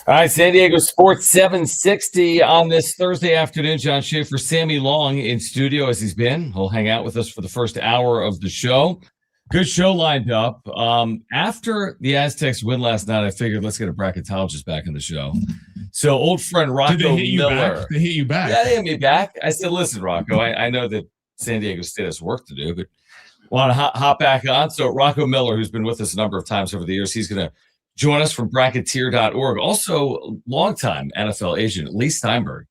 All right, San Diego Sports 760 on this Thursday afternoon. John Schaefer, Sammy Long in studio as he's been. He'll hang out with us for the first hour of the show. Good show lined up. After the Aztecs win last night, I figured let's get a bracketologist back in the show. So old friend Rocco Miller. They hit you back. Yeah, they hit me back. I said, listen, Rocco, I know that San Diego State has work to do, but want to hop back on. So Rocco Miller, who's been with us a number of times over the years, he's going to join us from bracketeer.org. Also, longtime NFL agent Lee Steinberg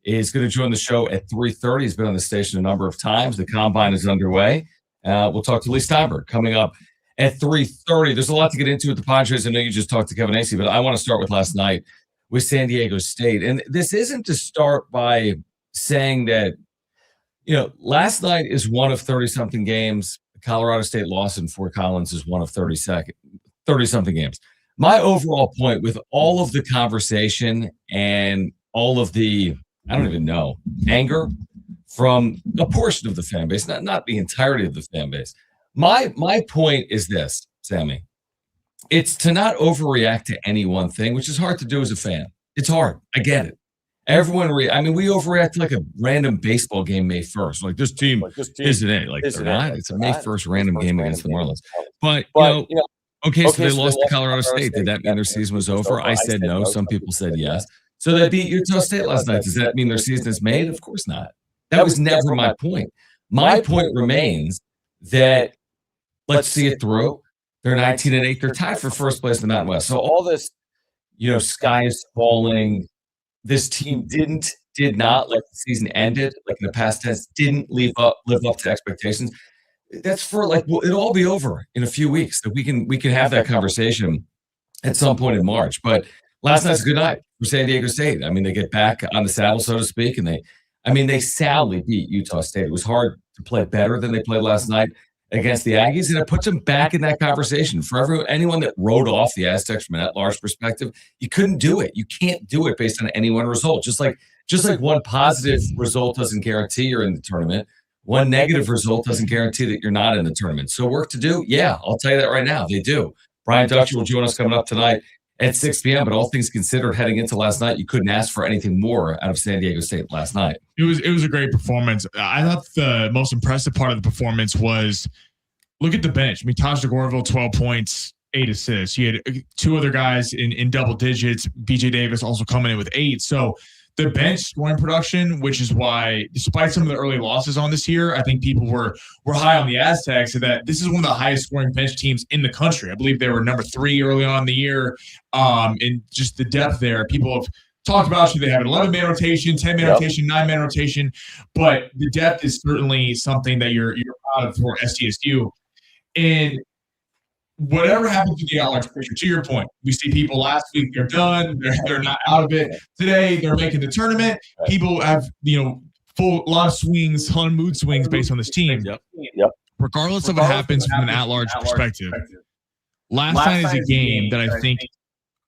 is going to join the show at 3:30. He's been on the station a number of times. The combine is underway. We'll talk to Lee Steinberg coming up at 3:30. There's a lot to get into with the Padres. I know you just talked to Kevin Acey, but I want to start with last night with San Diego State. And this isn't to start by saying that, last night is one of 30-something games. Colorado State loss in Fort Collins is one of 30-something games. My overall point with all of the conversation and all of the, I don't even know, anger from a portion of the fan base, not the entirety of the fan base. My point is this, Sammy. It's to not overreact to any one thing, which is hard to do as a fan. It's hard. I get it. Everyone, we overreact to like a random baseball game May 1st. Like this team isn't it. Like they're not. It's a May 1st random game against the Marlins. But, okay, so they lost to Colorado State. Did that mean their season was over? I said no. Some people said yes. So they beat Utah State last night. Does that mean their season is made? Of course not. That was never my point. My point remains that let's see it through. They're 19-8. They're tied for first place in the Mountain West. So all this, sky is falling. This team did not, like the season ended, like in the past tense, didn't live up to expectations. That's for it'll all be over in a few weeks. So we can have that conversation at some point in March. But last night's a good night for San Diego State. I mean, they get back on the saddle, so to speak, and they soundly beat Utah State. It was hard to play better than they played last night against the Aggies, and it puts them back in that conversation. For anyone that wrote off the Aztecs from an at-large perspective, you couldn't do it. You can't do it based on any one result. Just like one positive result doesn't guarantee you're in the tournament, one negative result doesn't guarantee that you're not in the tournament. So work to do? Yeah, I'll tell you that right now. They do. Brian Dutcher will join us coming up tonight at 6 p.m., but all things considered, heading into last night, you couldn't ask for anything more out of San Diego State last night. It was a great performance. I thought the most impressive part of the performance was look at the bench. I mean, Taj DeGorville, 12 points, 8 assists. You had two other guys in double digits. BJ Davis also coming in with 8. So the bench scoring production, which is why, despite some of the early losses on this year, I think people were high on the Aztecs, and that this is one of the highest scoring bench teams in the country. I believe they were number 3 early on in the year. And just the depth there, people have talked about, should they have an 11-man rotation, 10-man rotation, 9-man rotation, but the depth is certainly something that you're proud of for SDSU. And whatever happens to the at-large picture, to your point, we see people last week, they're done, they're not out of it. Today, they're making the tournament. People have, a lot of swings, on mood swings based on this team. Yep. Regardless of what happens from an at-large perspective, last night is a game that I think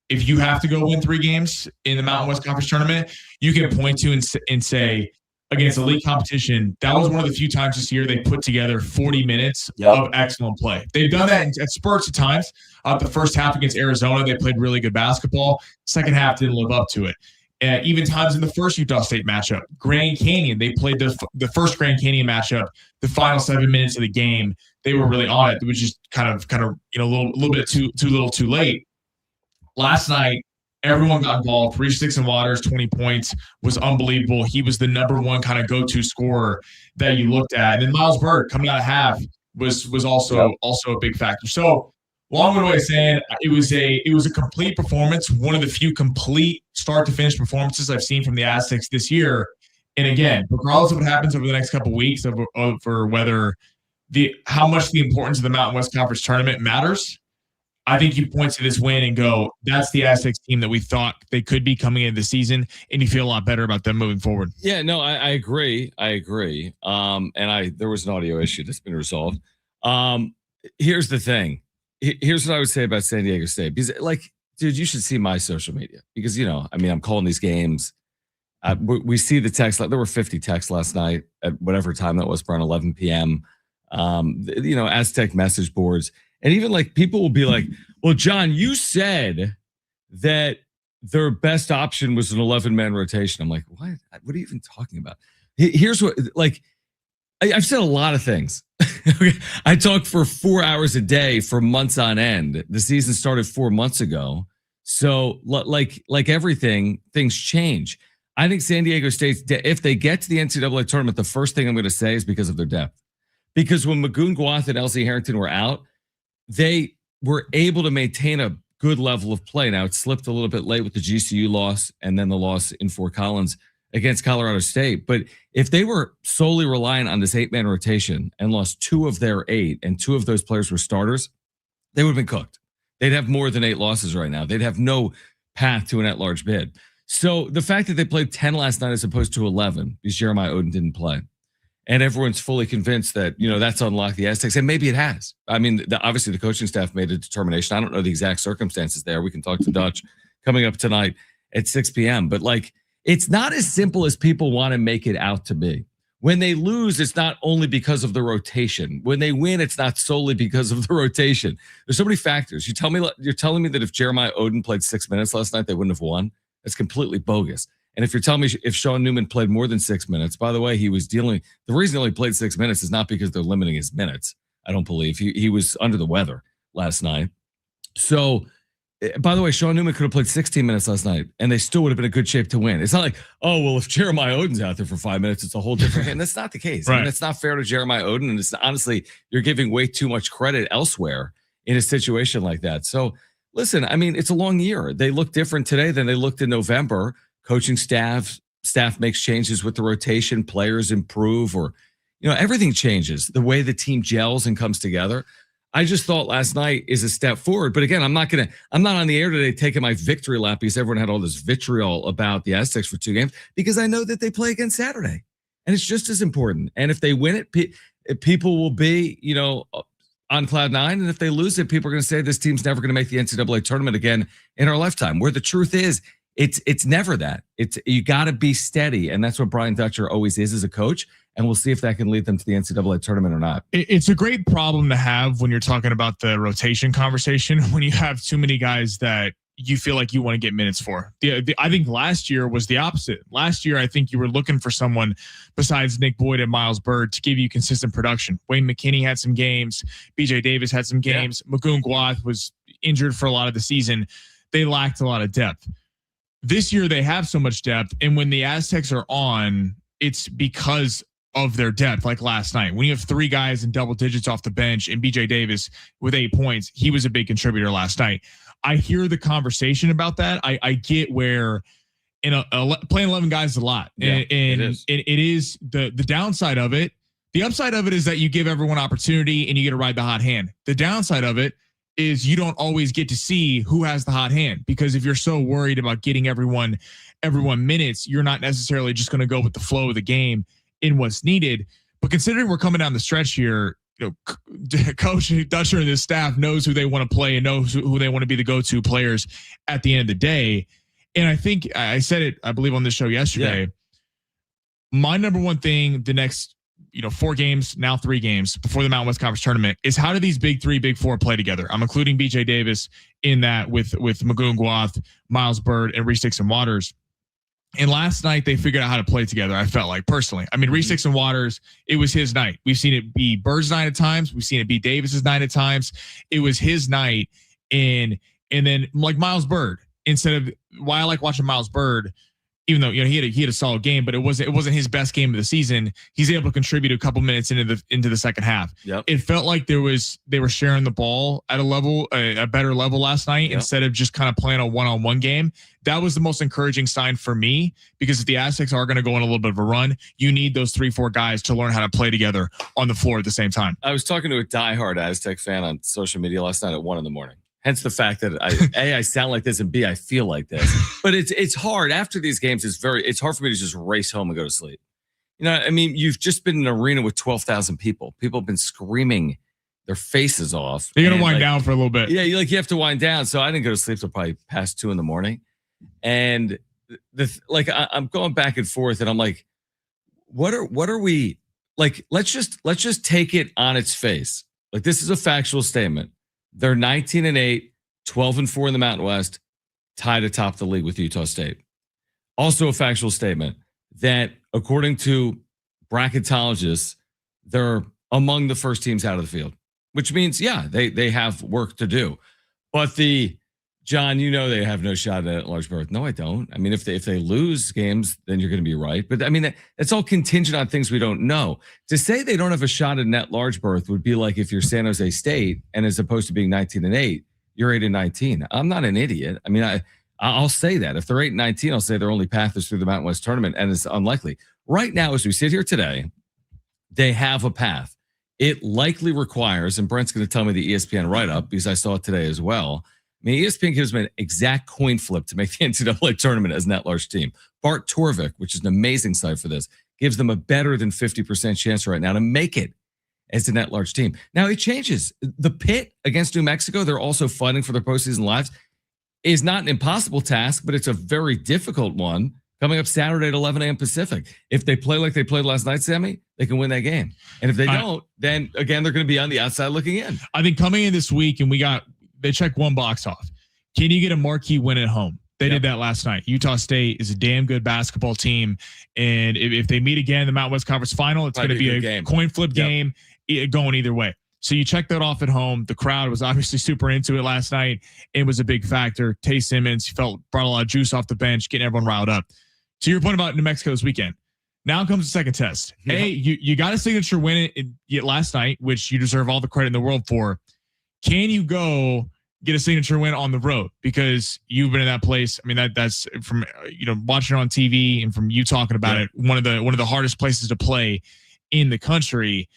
if you have to go win 3 games in the Mountain West Conference tournament, you can point to and say, against elite competition, that was one of the few times this year they put together 40 minutes of excellent play. They've done that at spurts at times. The first half against Arizona, they played really good basketball. Second half didn't live up to it. Even times in the first Utah State matchup, Grand Canyon, they played the first Grand Canyon matchup, the final 7 minutes of the game, they were really on it. It was just kind of a little bit too little too late. Last night, everyone got involved. Reese Dixon Waters, 20 points, was unbelievable. He was the number one kind of go-to scorer that you looked at. And then Miles Bird coming out of half was also a big factor. So long way of saying it was a complete performance, one of the few complete start to finish performances I've seen from the Aztecs this year. And again, regardless of what happens over the next couple of weeks, over whether how much the importance of the Mountain West Conference tournament matters, I think you point to this win and go, that's the Aztecs team that we thought they could be coming into the season, and you feel a lot better about them moving forward. Yeah, no, I agree. And there was an audio issue that's been resolved. Here's the thing. Here's what I would say about San Diego State. Because, dude, you should see my social media. Because, I'm calling these games. We see the text. There were 50 texts last night at whatever time that was, around 11 p.m. Aztec message boards. And even people will be like, well, John, you said that their best option was an 11-man rotation. I'm like, what are you even talking about? Here's what, like, I've said a lot of things. I talk for 4 hours a day for months on end. The season started 4 months ago. So like everything, things change. I think San Diego State, if they get to the NCAA tournament, the first thing I'm going to say is because of their depth. Because when Magoon Guath and LZ Harrington were out, they were able to maintain a good level of play. Now, it slipped a little bit late with the GCU loss and then the loss in Fort Collins against Colorado State. But if they were solely relying on this 8-man rotation and lost 2 of their 8, and 2 of those players were starters, they would have been cooked. They'd have more than 8 losses right now. They'd have no path to an at-large bid. So the fact that they played 10 last night as opposed to 11 because Jeremiah Odin didn't play, and everyone's fully convinced that, that's unlocked the Aztecs, and maybe it has. I mean, obviously the coaching staff made a determination. I don't know the exact circumstances there. We can talk to Dutch coming up tonight at 6 p.m. But it's not as simple as people want to make it out to be. When they lose, it's not only because of the rotation. When they win, it's not solely because of the rotation. There's so many factors. You're telling me that if Jeremiah Odin played 6 minutes last night, they wouldn't have won? That's completely bogus. And if you're telling me if Sean Newman played more than 6 minutes, by the way, the reason he only played 6 minutes is not because they're limiting his minutes. I don't believe he was under the weather last night. So, by the way, Sean Newman could have played 16 minutes last night and they still would have been in good shape to win. It's not like, oh, well, if Jeremiah Odin's out there for 5 minutes, it's a whole different game. That's not the case. Right. I mean, that's not fair to Jeremiah Odin. And it's honestly, you're giving way too much credit elsewhere in a situation like that. So listen, I mean, it's a long year. They look different today than they looked in November. Coaching staff makes changes with the rotation, players improve, or, everything changes. The way the team gels and comes together. I just thought last night is a step forward. But again, I'm not on the air today taking my victory lap because everyone had all this vitriol about the Aztecs for 2 games, because I know that they play again Saturday and it's just as important. And if they win it, people will be, on cloud 9. And if they lose it, people are going to say this team's never going to make the NCAA tournament again in our lifetime, where the truth is it's never that. You got to be steady. And that's what Brian Dutcher always is as a coach. And we'll see if that can lead them to the NCAA tournament or not. It's a great problem to have when you're talking about the rotation conversation, when you have too many guys that you feel like you want to get minutes for. I think last year was the opposite. Last year, I think you were looking for someone besides Nick Boyd and Miles Byrd to give you consistent production. Wayne McKinney had some games. BJ Davis had some games. Yeah. Magoon Guath was injured for a lot of the season. They lacked a lot of depth. This year, they have so much depth. And when the Aztecs are on, it's because of their depth. Like last night, when you have 3 guys in double digits off the bench and BJ Davis with 8 points, he was a big contributor last night. I hear the conversation about that. I get where playing 11 guys is a lot. Yeah, and it is the downside of it. The upside of it is that you give everyone opportunity and you get to ride the hot hand. The downside of it is you don't always get to see who has the hot hand, because if you're so worried about getting everyone minutes, you're not necessarily just going to go with the flow of the game in what's needed. But considering we're coming down the stretch here, Coach Dutcher and his staff knows who they want to play and knows who they want to be the go-to players at the end of the day. And I think I said it, I believe, on this show yesterday. Yeah. My number one thing, the next 4 games, now 3 games before the Mountain West Conference tournament, is how do these big 3, big 4 play together? I'm including BJ Davis in that with Magoon Guath, Miles Byrd, and Reese Dixon Waters. And last night they figured out how to play together. I felt like, personally, I mean, Reese Dixon Waters, it was his night. We've seen it be Bird's night at times. We've seen it be Davis's night at times. It was his night. And then like Miles Byrd, instead of why I like watching Miles Byrd, even though he had a solid game, but it wasn't his best game of the season. He's able to contribute a couple minutes into the second half. Yep. It felt like they were sharing the ball at a better level last night, yep, instead of just kind of playing a one-on-one game. That was the most encouraging sign for me, because if the Aztecs are going to go on a little bit of a run, you need those 3-4 guys to learn how to play together on the floor at the same time. I was talking to a diehard Aztec fan on social media last night at 1 a.m. Hence the fact that I sound like this, and B, I feel like this. But it's hard after these games. It's hard for me to just race home and go to sleep. I mean, you've just been in an arena with 12,000 people. People have been screaming their faces off. You're gonna wind down for a little bit. Yeah, you have to wind down. So I didn't go to sleep till probably past 2 a.m. And I'm going back and forth, and I'm like, what are we like? Let's just take it on its face. Like, this is a factual statement. They're 19-8, 12-4 in the Mountain West, tied atop the league with Utah State. Also a factual statement that according to bracketologists, they're among the first teams out of the field, which means, yeah, they have work to do. But John, they have no shot at large berth. No, I don't. I mean, if they lose games, then you're going to be right. But I mean, that's all contingent on things we don't know. To say they don't have a shot at net large berth would be like if you're San Jose State and as opposed to being 19-8, you're 8-19. I'm not an idiot. I mean, I'll say that. If they're 8-19, I'll say their only path is through the Mountain West tournament, and it's unlikely. Right now, as we sit here today, they have a path. It likely requires, and Brent's going to tell me the ESPN write-up because I saw it today as well. I mean, ESPN gives them an exact coin flip to make the NCAA tournament as an at-large team. Bart Torvik, which is an amazing site for this, gives them a better than 50% chance right now to make it as an at-large team. Now, it changes. The pit against New Mexico, they're also fighting for their postseason lives, is not an impossible task, but it's a very difficult one coming up Saturday at 11 a.m. Pacific. If they play like they played last night, Sammy, they can win that game. And if they don't, then, again, they're going to be on the outside looking in. I think coming in this week, and they check one box off. Can you get a marquee win at home? They did that last night. Utah State is a damn good basketball team. And if they meet again in the Mountain West Conference Final, it's going to be a coin flip game going either way. So you check that off at home. The crowd was obviously super into it last night. It was a big factor. Tay Simmons brought a lot of juice off the bench, getting everyone riled up. To your point about New Mexico this weekend, now comes the second test. Yeah. Hey, you got a signature win it last night, which you deserve all the credit in the world for. Can you go get a signature win on the road? Because you've been in that place. I mean, that's from watching it on TV and from you talking about it. One of the hardest places to play in the country.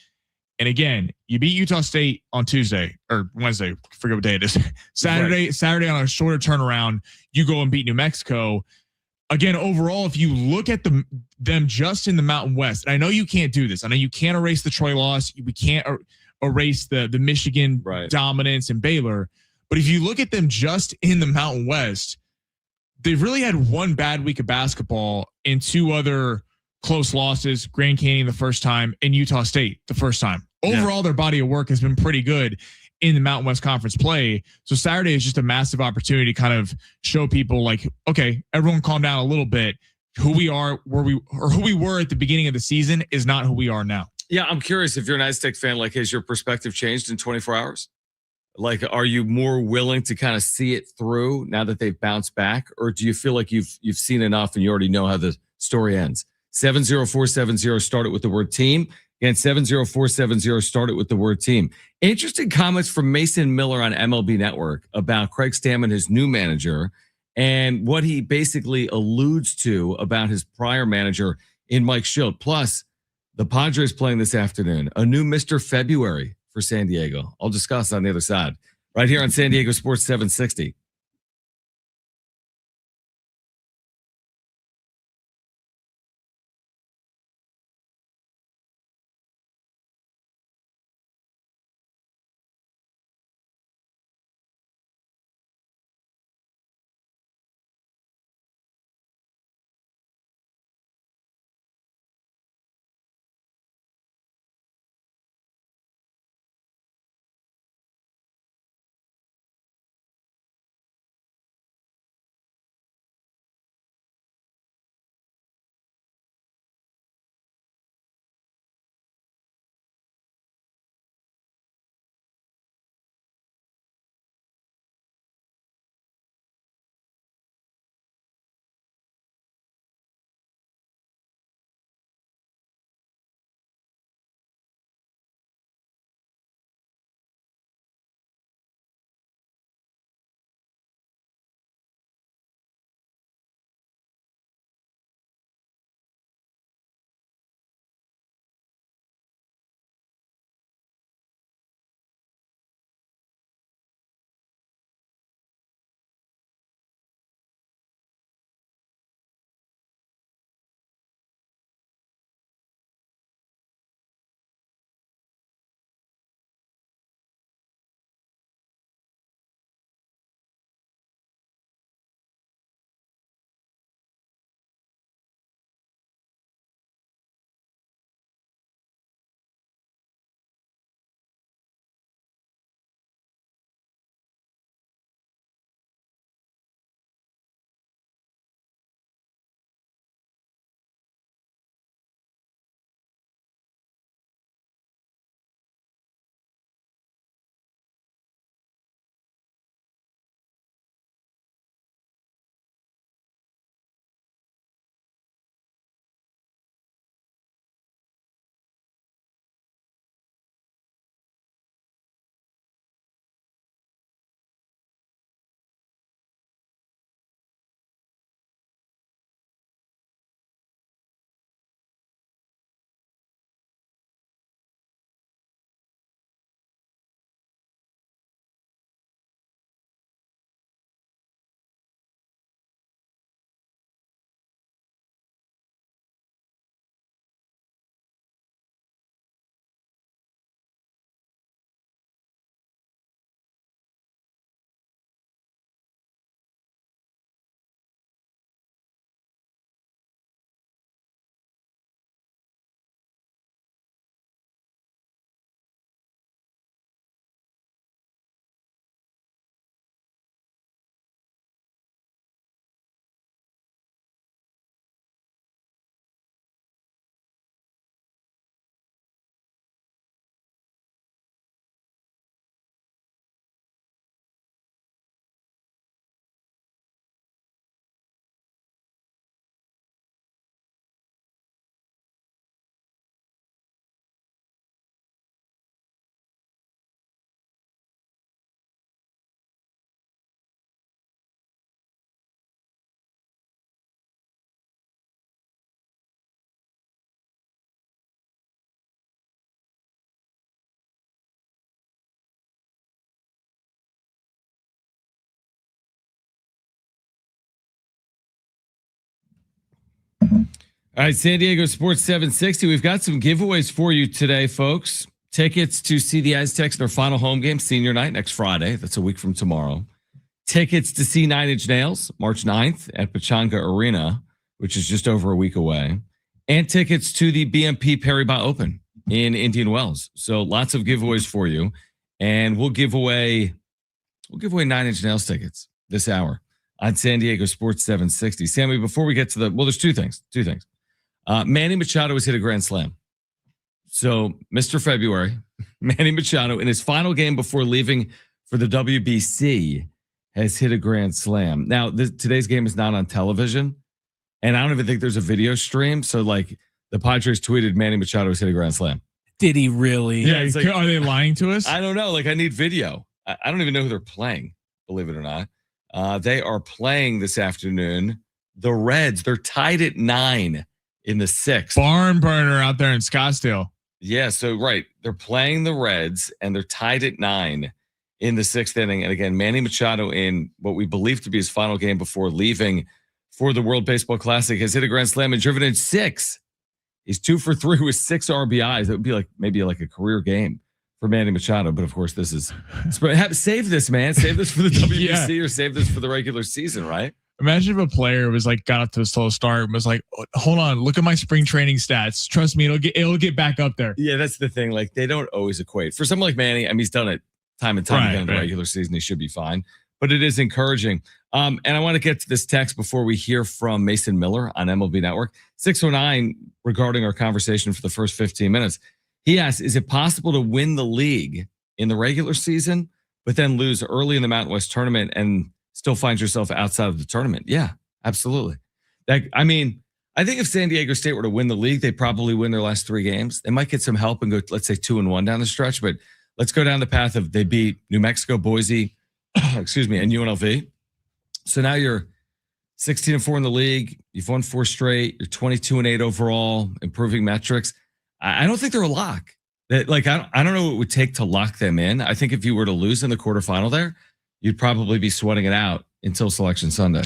And again, you beat Utah State on Tuesday or Wednesday. I forget what day it is. Saturday on a shorter turnaround. You go and beat New Mexico. Again, overall, if you look at them just in the Mountain West, and I know you can't do this. I know you can't erase the Troy loss. We can't erase the Michigan dominance and Baylor. But if you look at them just in the Mountain West, they've really had one bad week of basketball and two other close losses, Grand Canyon the first time and Utah State the first time. Overall, their body of work has been pretty good in the Mountain West Conference play. So Saturday is just a massive opportunity to kind of show people like, okay, everyone calm down a little bit. Who we are, who we were at the beginning of the season is not who we are now. Yeah, I'm curious if you're an Aztec fan, like, has your perspective changed in 24 hours? Like, are you more willing to kind of see it through now that they've bounced back? Or do you feel like you've seen enough and you already know how the story ends? 70470, start it with the word team. Again, 70470, start it with the word team. Interesting comments from Mason Miller on MLB Network about Craig Stammen, his new manager, and what he basically alludes to about his prior manager in Mike Shildt. Plus, the Padres playing this afternoon, a new Mr. February for San Diego. I'll discuss on the other side, right here on San Diego Sports 760. All right, San Diego Sports 760. We've got some giveaways for you today, folks. Tickets to see the Aztecs in their final home game, senior night, next Friday. That's a week from tomorrow. Tickets to see 9 Inch Nails, March 9th at Pechanga Arena, which is just over a week away. And tickets to the BNP Paribas Open in Indian Wells. So lots of giveaways for you. And we'll give away 9 Inch Nails tickets this hour on San Diego Sports 760. Sammy, before we get to there's two things. Manny Machado has hit a grand slam. So Mr. February, Manny Machado, in his final game before leaving for the WBC, has hit a grand slam. Now, today's game is not on television, and I don't even think there's a video stream. So, like, the Padres tweeted Manny Machado has hit a grand slam. Did he really? Yeah, like, are they lying to us? I don't know. Like, I need video. I don't even know who they're playing, believe it or not. They are playing this afternoon. The Reds, they're tied at 9 in the 6th. Barn burner out there in Scottsdale. Yeah, so right. They're playing the Reds, and they're tied at 9 in the 6th inning. And again, Manny Machado, in what we believe to be his final game before leaving for the World Baseball Classic, has hit a grand slam and driven in 6. He's 2 for 3 with 6 RBIs. That would be like maybe like a career game for Manny Machado. But of course, this is save this, man. Save this for the WBC or save this for the regular season, right? Imagine if a player was like got up to a slow start and was like, hold on, look at my spring training stats. Trust me, it'll get back up there. Yeah, that's the thing. Like, they don't always equate. For someone like Manny, I mean, he's done it time and time again in the regular season. He should be fine. But it is encouraging. And I want to get to this text before we hear from Mason Miller on MLB Network. 609 regarding our conversation for the first 15 minutes. He asks, is it possible to win the league in the regular season, but then lose early in the Mountain West tournament and still find yourself outside of the tournament? Yeah, absolutely. I think if San Diego State were to win the league, they'd probably win their last 3 games. They might get some help and go, let's say, 2-1 down the stretch, but let's go down the path of they beat New Mexico, Boise, and UNLV. So now you're 16-4 in the league. You've won 4 straight. You're 22-8 overall, improving metrics. I don't think they're a lock. I don't know what it would take to lock them in. I think if you were to lose in the quarterfinal there, you'd probably be sweating it out until Selection Sunday.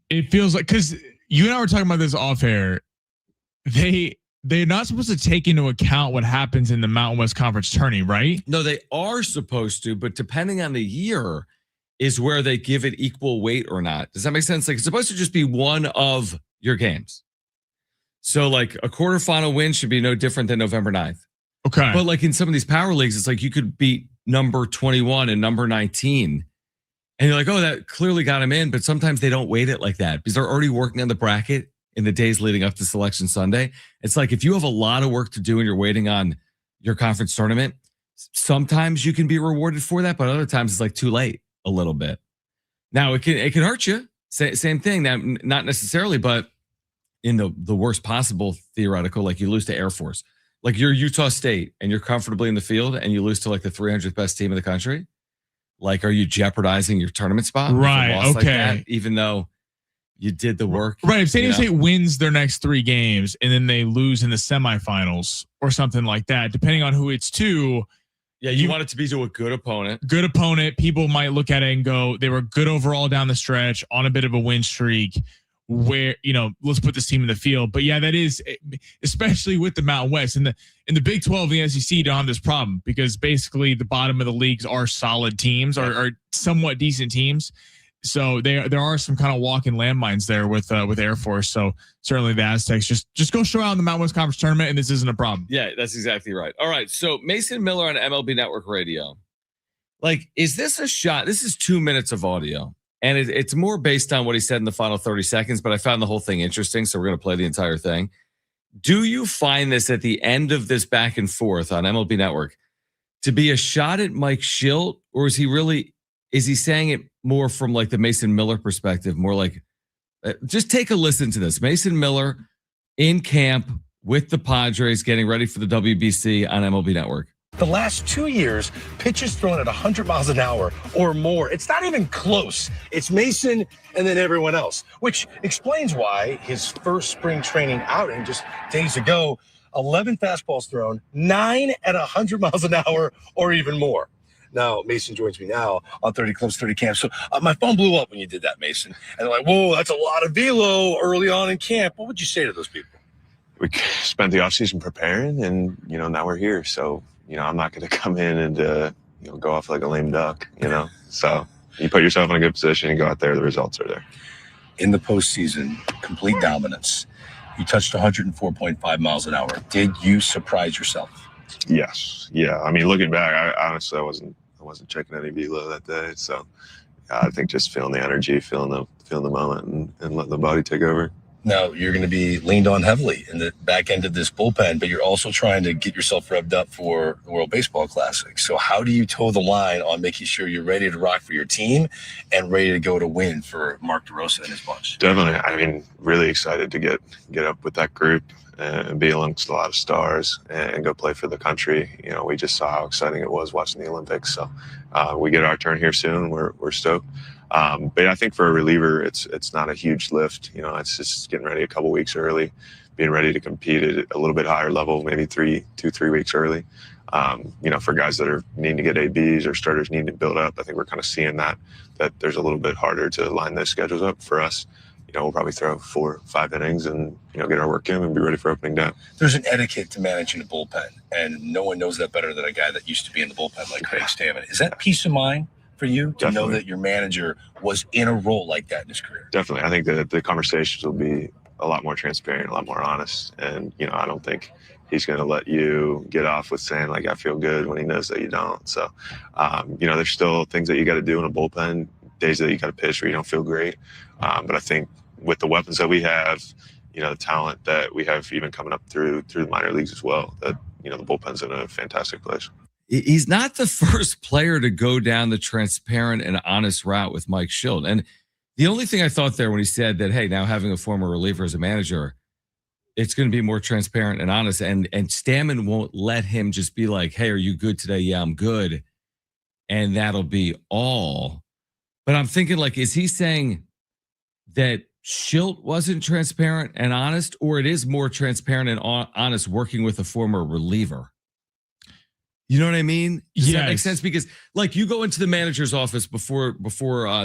It feels like, because you and I were talking about this off air, they're not supposed to take into account what happens in the Mountain West Conference tourney, right? No, they are supposed to, but depending on the year is where they give it equal weight or not. Does that make sense? Like, it's supposed to just be one of your games. So like a quarterfinal win should be no different than November 9th. Okay. But like in some of these power leagues, it's like you could beat number 21 and number 19. And you're like, oh, that clearly got him in. But sometimes they don't weight it like that because they're already working on the bracket in the days leading up to Selection Sunday. It's like if you have a lot of work to do and you're waiting on your conference tournament, sometimes you can be rewarded for that. But other times it's like too late a little bit. Now it can hurt you. Same thing. Now, not necessarily, but in the worst possible theoretical, like you lose to Air Force. Like you're Utah State and you're comfortably in the field and you lose to like the 300th best team in the country. Like, are you jeopardizing your tournament spot? Right. Okay. Like that, even though you did the work. Right. If San Diego State wins their next 3 games and then they lose in the semifinals or something like that, depending on who it's to. Yeah. You want it to be to a good opponent. Good opponent. People might look at it and go, they were good overall down the stretch on a bit of a win streak. Where, let's put this team in the field. But yeah, that is, especially with the Mountain West and the Big 12 and the SEC don't have this problem because basically the bottom of the leagues are solid teams, are somewhat decent teams. So there are some kind of walking landmines there with Air Force. So certainly the Aztecs just go show out in the Mountain West Conference tournament and this isn't a problem. Yeah, that's exactly right. All right. So Mason Miller on MLB Network Radio. Like, is this a shot? This is 2 minutes of audio. And it's more based on what he said in the final 30 seconds, but I found the whole thing interesting, so we're going to play the entire thing. Do you find this at the end of this back and forth on MLB Network to be a shot at Mike Shildt, or is he saying it more from like the Mason Miller perspective, more like, just take a listen to this. Mason Miller in camp with the Padres getting ready for the WBC on MLB Network. The last 2 years, pitches thrown at 100 miles an hour or more. It's not even close. It's Mason and then everyone else, which explains why his first spring training outing just days ago, 11 fastballs thrown, 9 at 100 miles an hour or even more. Now Mason joins me now on 30 Clubs, 30 Camps. So my phone blew up when you did that, Mason. And they're like, whoa, that's a lot of velo early on in camp. What would you say to those people? We spent the offseason preparing, and, now we're here. So, I'm not going to come in and, go off like a lame duck, So you put yourself in a good position and go out there, the results are there. In the postseason, complete dominance. You touched 104.5 miles an hour. Did you surprise yourself? Yes. Yeah. I mean, looking back, I wasn't checking any velo that day. So I think just feeling the energy, feeling the moment and letting the body take over. Now, you're going to be leaned on heavily in the back end of this bullpen, but you're also trying to get yourself revved up for the World Baseball Classic. So how do you toe the line on making sure you're ready to rock for your team and ready to go to win for Mark DeRosa and his bunch? Definitely. I mean, really excited to get up with that group and be amongst a lot of stars and go play for the country. We just saw how exciting it was watching the Olympics. So we get our turn here soon. We're stoked. But I think for a reliever, it's not a huge lift. It's just getting ready a couple weeks early, being ready to compete at a little bit higher level, maybe 3 weeks early. For guys that are needing to get ABs or starters needing to build up, I think we're kind of seeing that there's a little bit harder to line those schedules up for us. We'll probably throw 4 or 5 innings and, get our work in and be ready for opening day. There's an etiquette to managing a bullpen, and no one knows that better than a guy that used to be in the bullpen like Craig Stammen. Is that peace of mind for you to know that your manager was in a role like that in his career? Definitely. I think that the conversations will be a lot more transparent, a lot more honest. And, I don't think he's going to let you get off with saying, like, I feel good when he knows that you don't. So, there's still things that you got to do in a bullpen, days that you got to pitch where you don't feel great. But I think with the weapons that we have, the talent that we have even coming up through the minor leagues as well, that, the bullpen's in a fantastic place. He's not the first player to go down the transparent and honest route with Mike Shildt. And the only thing I thought there when he said that, hey, now having a former reliever as a manager, it's going to be more transparent and honest. And Stammen won't let him just be like, hey, are you good today? Yeah, I'm good. And that'll be all. But I'm thinking, like, is he saying that Shildt wasn't transparent and honest, or it is more transparent and honest working with a former reliever? You know what I mean? Does that make sense? Because, like, you go into the manager's office before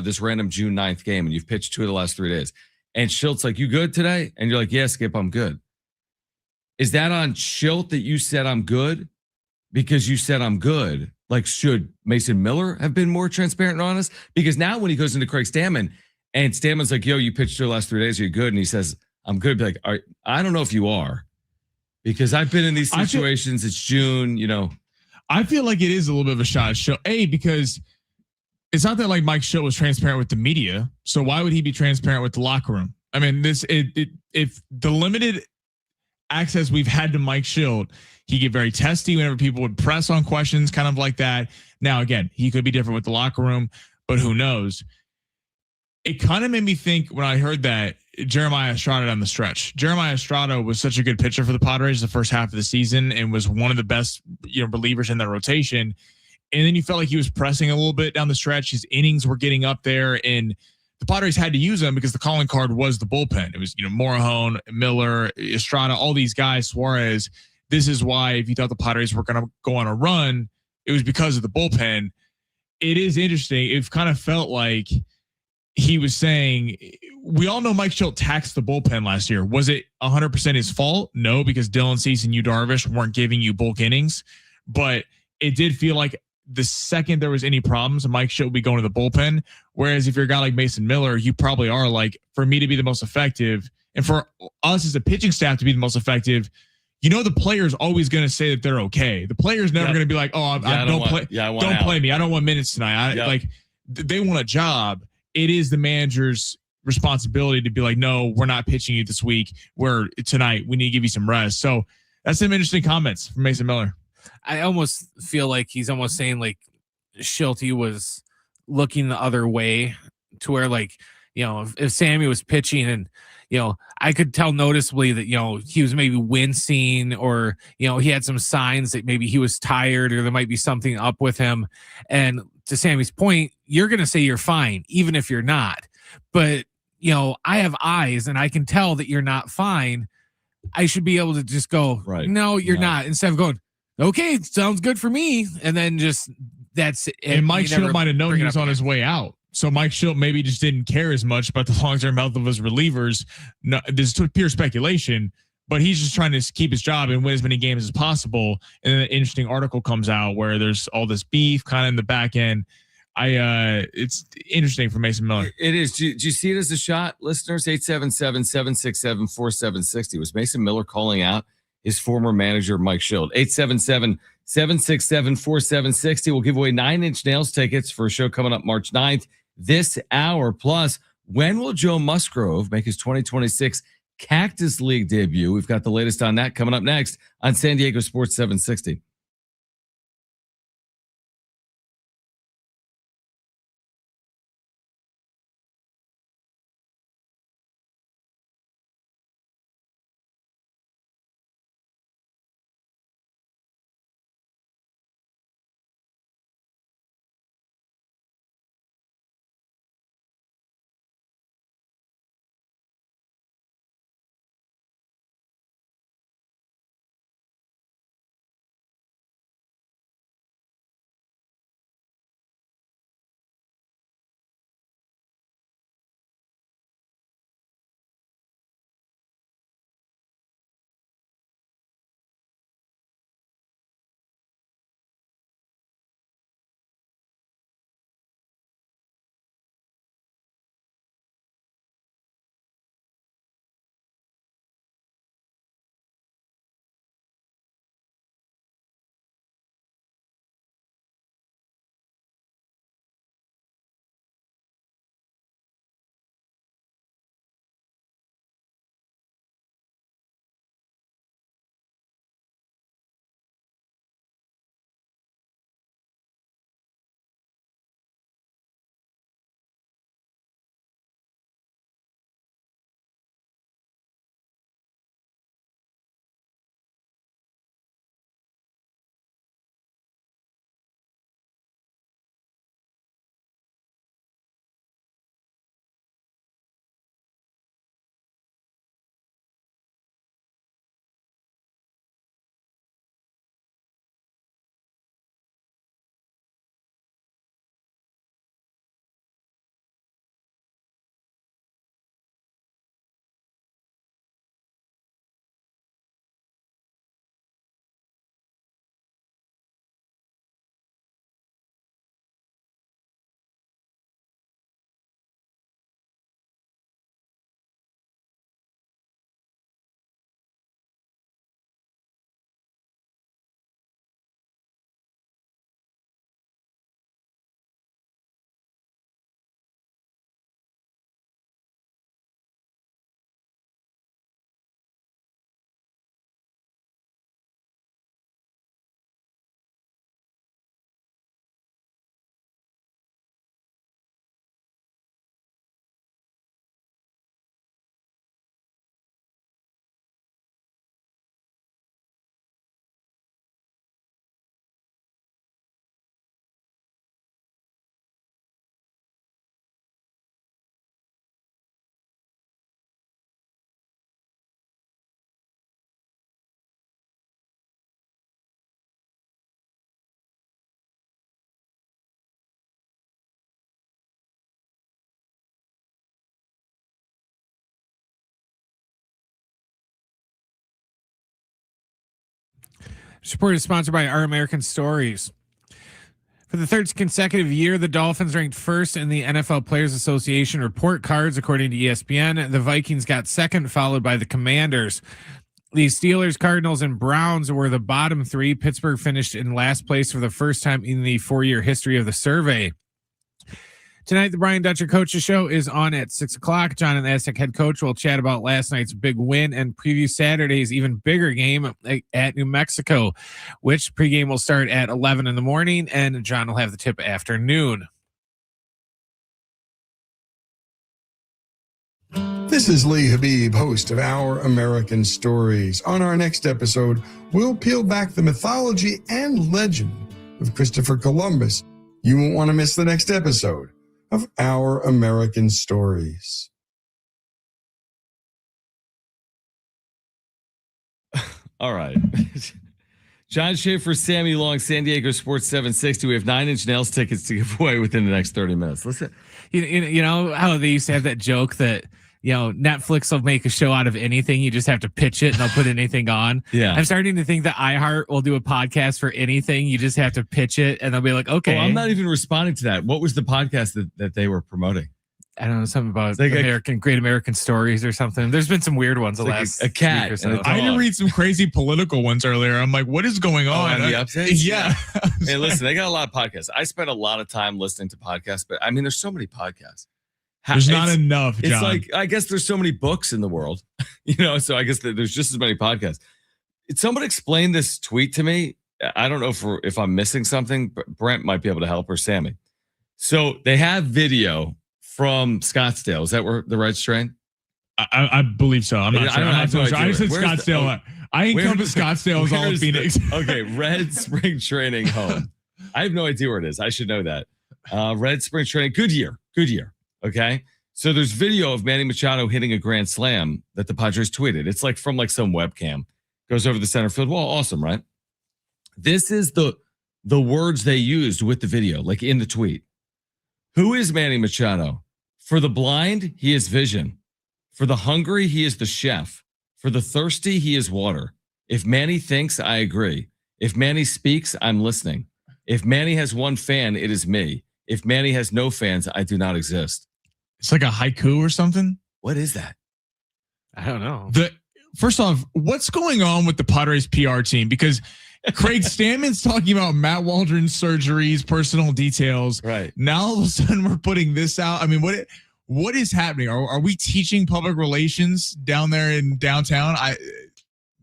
this random June 9th game and you've pitched 2 of the last 3 days. And Shilt's like, you good today? And you're like, yeah, Skip, I'm good. Is that on Shildt that you said I'm good? Because you said I'm good. Like, should Mason Miller have been more transparent and honest? Because now when he goes into Craig Stammen and Stammen's like, yo, you pitched 2 of the last 3 days, are you good? And he says, I'm good. Be like, I don't know if you are. Because I've been in these situations. It's June, I feel like it is a little bit of a shot at Shildt. Because it's not that like Mike Shildt was transparent with the media. So why would he be transparent with the locker room? I mean, if the limited access we've had to Mike Shildt, he get very testy whenever people would press on questions, kind of like that. Now, again, he could be different with the locker room, but who knows? It kind of made me think when I heard that Jeremiah Estrada down the stretch. Jeremiah Estrada was such a good pitcher for the Padres the first half of the season and was one of the best, relievers in their rotation. And then you felt like he was pressing a little bit down the stretch. His innings were getting up there, and the Padres had to use him because the calling card was the bullpen. It was, Morahone, Miller, Estrada, all these guys, Suarez. This is why if you thought the Padres were going to go on a run, it was because of the bullpen. It is interesting. It kind of felt like he was saying, we all know Mike Shildt taxed the bullpen last year. Was it 100% his fault? No, because Dylan Cease and Yu Darvish weren't giving you bulk innings. But it did feel like the second there was any problems, Mike Shildt would be going to the bullpen. Whereas if you're a guy like Mason Miller, you probably are like, for me to be the most effective and for us as a pitching staff to be the most effective, the player's always going to say that they're okay. The player's never going to be like, oh, don't play me. I don't want minutes tonight. They want a job. It is the manager's responsibility to be like, no, we're not pitching you this week. Tonight we need to give you some rest. So that's some interesting comments from Mason Miller. I almost feel like he's almost saying like Shildt was looking the other way to where if Sammy was pitching and, I could tell noticeably that, he was maybe wincing or, he had some signs that maybe he was tired or there might be something up with him. And to Sammy's point, you're going to say you're fine, even if you're not. But, I have eyes and I can tell that you're not fine. I should be able to just go, right. No, you're not. Instead of going, okay, sounds good for me. And then just that's it. And Mike Shildt might have known he was on his way out. So Mike Shildt maybe just didn't care as much about the long-term health of his relievers. No, this is pure speculation, but he's just trying to keep his job and win as many games as possible. And then an interesting article comes out where there's all this beef kind of in the back end. It's interesting for Mason Miller. It is. Do you see it as a shot, listeners? 877-767-4760. Was Mason Miller calling out his former manager, Mike Shildt? 877-767-4760. We'll give away 9 Inch Nails tickets for a show coming up March 9th this hour. Plus, when will Joe Musgrove make his 2026 Cactus League debut? We've got the latest on that coming up next on San Diego Sports 760. Support is sponsored by Our American Stories. For the third consecutive year, the Dolphins ranked first in the NFL Players Association report cards, according to ESPN. The Vikings got second, followed by the Commanders. The Steelers, Cardinals, and Browns were the bottom 3. Pittsburgh finished in last place for the first time in the 4-year history of the survey. Tonight, the Brian Dutcher Coaches Show is on at 6 o'clock. John and the Aztec head coach will chat about last night's big win and preview Saturday's even bigger game at New Mexico, which pregame will start at 11 in the morning, and John will have the tip afternoon. This is Lee Habib, host of Our American Stories. On our next episode, we'll peel back the mythology and legend of Christopher Columbus. You won't want to miss the next episode of Our American Stories. All right. John Schaefer, Sammy Long, San Diego Sports 760. We have 9 Inch Nails tickets to give away within the next 30 minutes. Listen, You know how they used to have that joke that, Netflix will make a show out of anything. You just have to pitch it and they'll put anything on. Yeah. I'm starting to think that iHeart will do a podcast for anything. You just have to pitch it and they'll be like, okay. I'm not even responding to that. What was the podcast that they were promoting? I don't know, something about like Great American Stories or something. There's been some weird ones the like last a cat week or so. I had to read some crazy political ones earlier. I'm like, what is going on? The updates? Yeah. Hey, listen, they got a lot of podcasts. I spent a lot of time listening to podcasts, but I mean, there's so many podcasts. There's not enough, John. It's like, I guess there's so many books in the world, so I guess there's just as many podcasts. Someone explain this tweet to me. I don't know if I'm missing something, but Brent might be able to help, or Sammy. So they have video from Scottsdale. Is that where the Reds train? I believe so. I'm not sure. I said Scottsdale. I encompass Scottsdale as all of Phoenix. Okay, Red Spring Training home. I have no idea where it is. I should know that. Red Spring Training, Goodyear. Okay, so there's video of Manny Machado hitting a grand slam that the Padres tweeted. It's like from some webcam. Goes over the center field wall. Awesome, right? This is the words they used with the video, like in the tweet. Who is Manny Machado? For the blind, he is vision. For the hungry, he is the chef. For the thirsty, he is water. If Manny thinks, I agree. If Manny speaks, I'm listening. If Manny has one fan, it is me. If Manny has no fans, I do not exist. It's like a haiku or something. What is that? I don't know. First off, what's going on with the Padres PR team? Because Craig Stammen's talking about Matt Waldron's surgeries, personal details. Right. Now all of a sudden we're putting this out. I mean, what is happening? Are we teaching public relations down there in downtown?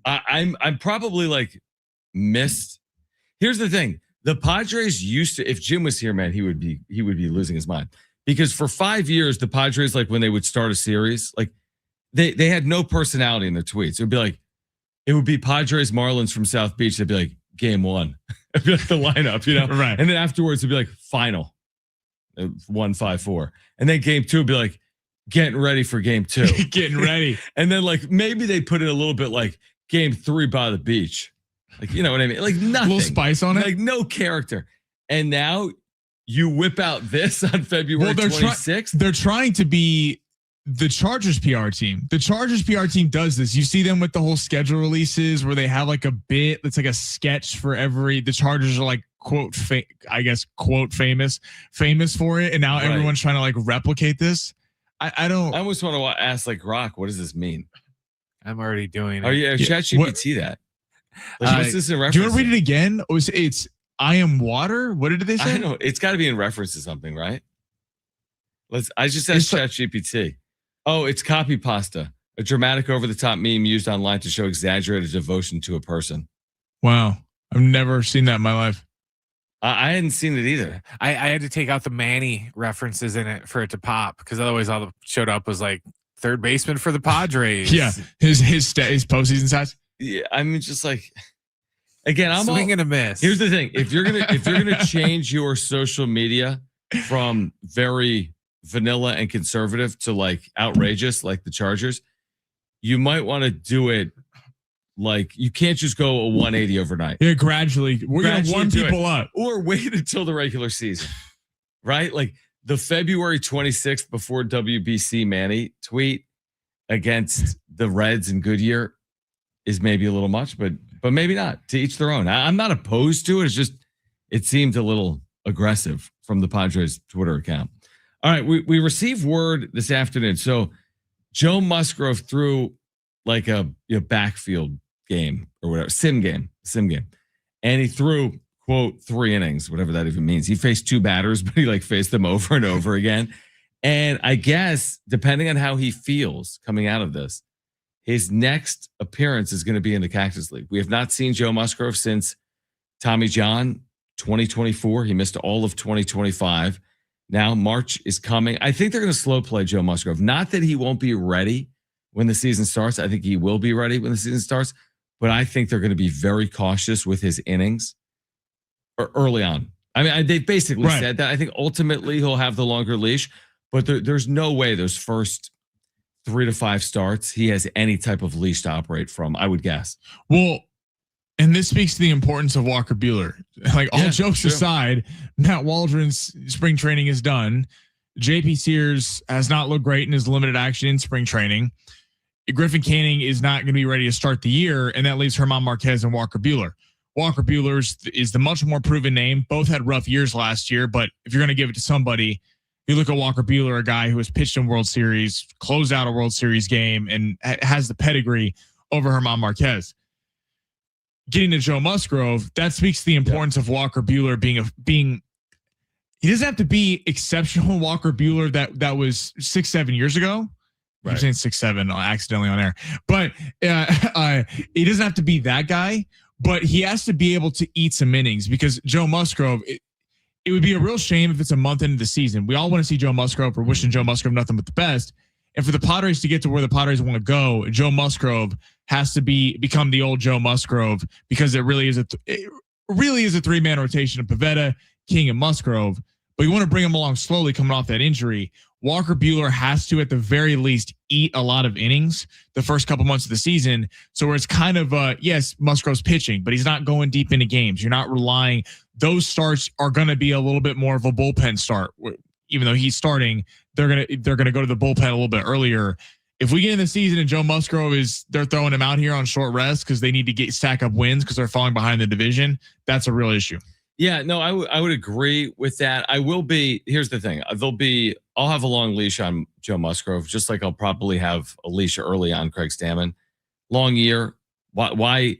I'm probably missed. Here's the thing. The Padres used to, if Jim was here, man, he would be losing his mind, because for 5 years, the Padres, when they would start a series, they had no personality in their tweets. It would be Padres Marlins from South Beach. They'd be like, game 1. It'd be like the lineup, Right. And then afterwards it'd be like final 1-5-4. And then game 2 would be like, getting ready for game 2. Getting ready. And then maybe they put it a little bit like game 3 by the beach. You know what I mean? Nothing. A little spice on it. No character. And now you whip out this on February 26th. They're trying to be the Chargers PR team. The Chargers PR team does this. You see them with the whole schedule releases where they have a bit that's a sketch for the Chargers are quote famous for it. And now everyone's trying to replicate this. I almost want to ask Rock, what does this mean? I'm already doing it. Oh yeah, ChatGPT that. What's this in reference? Do you want to read it again? It's I am water. What did they say? I don't know. It's got to be in reference to something, right? I just asked ChatGPT. Oh, it's copy pasta, a dramatic over-the-top meme used online to show exaggerated devotion to a person. Wow. I've never seen that in my life. I hadn't seen it either. I had to take out the Manny references in it for it to pop, because otherwise all that showed up was third baseman for the Padres. Yeah, his postseason stats. Yeah, I mean, just again, I'm swing and a miss. Here's the thing: if you're gonna change your social media from very vanilla and conservative to outrageous, like the Chargers, you might want to do it you can't just go a 180 overnight. Yeah, gradually. We're gonna warm people up, or wait until the regular season, right? The February 26th before WBC Manny tweet against the Reds in Goodyear is maybe a little much, but maybe not. To each their own. I'm not opposed to it. It's just it seemed a little aggressive from the Padres Twitter account. All right, we received word this afternoon. So Joe Musgrove threw a backfield game or whatever, sim game, and he threw quote 3 innings, whatever that even means. He faced 2 batters, but he faced them over and over again. And I guess depending on how he feels coming out of this, his next appearance is going to be in the Cactus League. We have not seen Joe Musgrove since Tommy John 2024. He missed all of 2025. Now March is coming. I think they're going to slow play Joe Musgrove. Not that he won't be ready when the season starts. I think he will be ready when the season starts, but I think they're going to be very cautious with his innings early on. I mean, they basically said that. I think ultimately he'll have the longer leash, but there's no way those first 3 to 5 starts he has any type of leash to operate from, I would guess. Well, And this speaks to the importance of Walker Buehler. Like all jokes aside, Matt Waldron's spring training is done. JP Sears has not looked great in his limited action in spring training. Griffin Canning is not going to be ready to start the year, and that leaves German Marquez and Walker Buehler. Walker Buehler is the much more proven name. Both had rough years last year, but if you're going to give it to somebody, you look at Walker Buehler, a guy who has pitched in World Series, closed out a World Series game, and has the pedigree over German Marquez. Getting to Joe Musgrove, that speaks to the importance of Walker Buehler being. He doesn't have to be exceptional Walker Buehler that was 6-7 years ago. Right. I'm saying 6-7 accidentally on air, but he doesn't have to be that guy. But he has to be able to eat some innings because Joe Musgrove. It would be a real shame if it's a month into the season. We all want to see Joe Musgrove. We're wishing Joe Musgrove nothing but the best. And for the Padres to get to where the Padres want to go, Joe Musgrove has to become the old Joe Musgrove because it really is a 3-man rotation of Pivetta, King, and Musgrove. But you want to bring him along slowly coming off that injury. Walker Buehler has to, at the very least, eat a lot of innings the first couple months of the season. So where it's kind of, yes, Musgrove's pitching, but he's not going deep into games. You're not relying. Those starts are going to be a little bit more of a bullpen start. Even though he's starting, they're gonna go to the bullpen a little bit earlier. If we get in the season and Joe Musgrove they're throwing him out here on short rest because they need to stack up wins because they're falling behind the division, that's a real issue. Yeah, no, I would agree with that. I will be. Here's the thing: I'll have a long leash on Joe Musgrove, just like I'll probably have a leash early on Craig Stammen. Long year. Why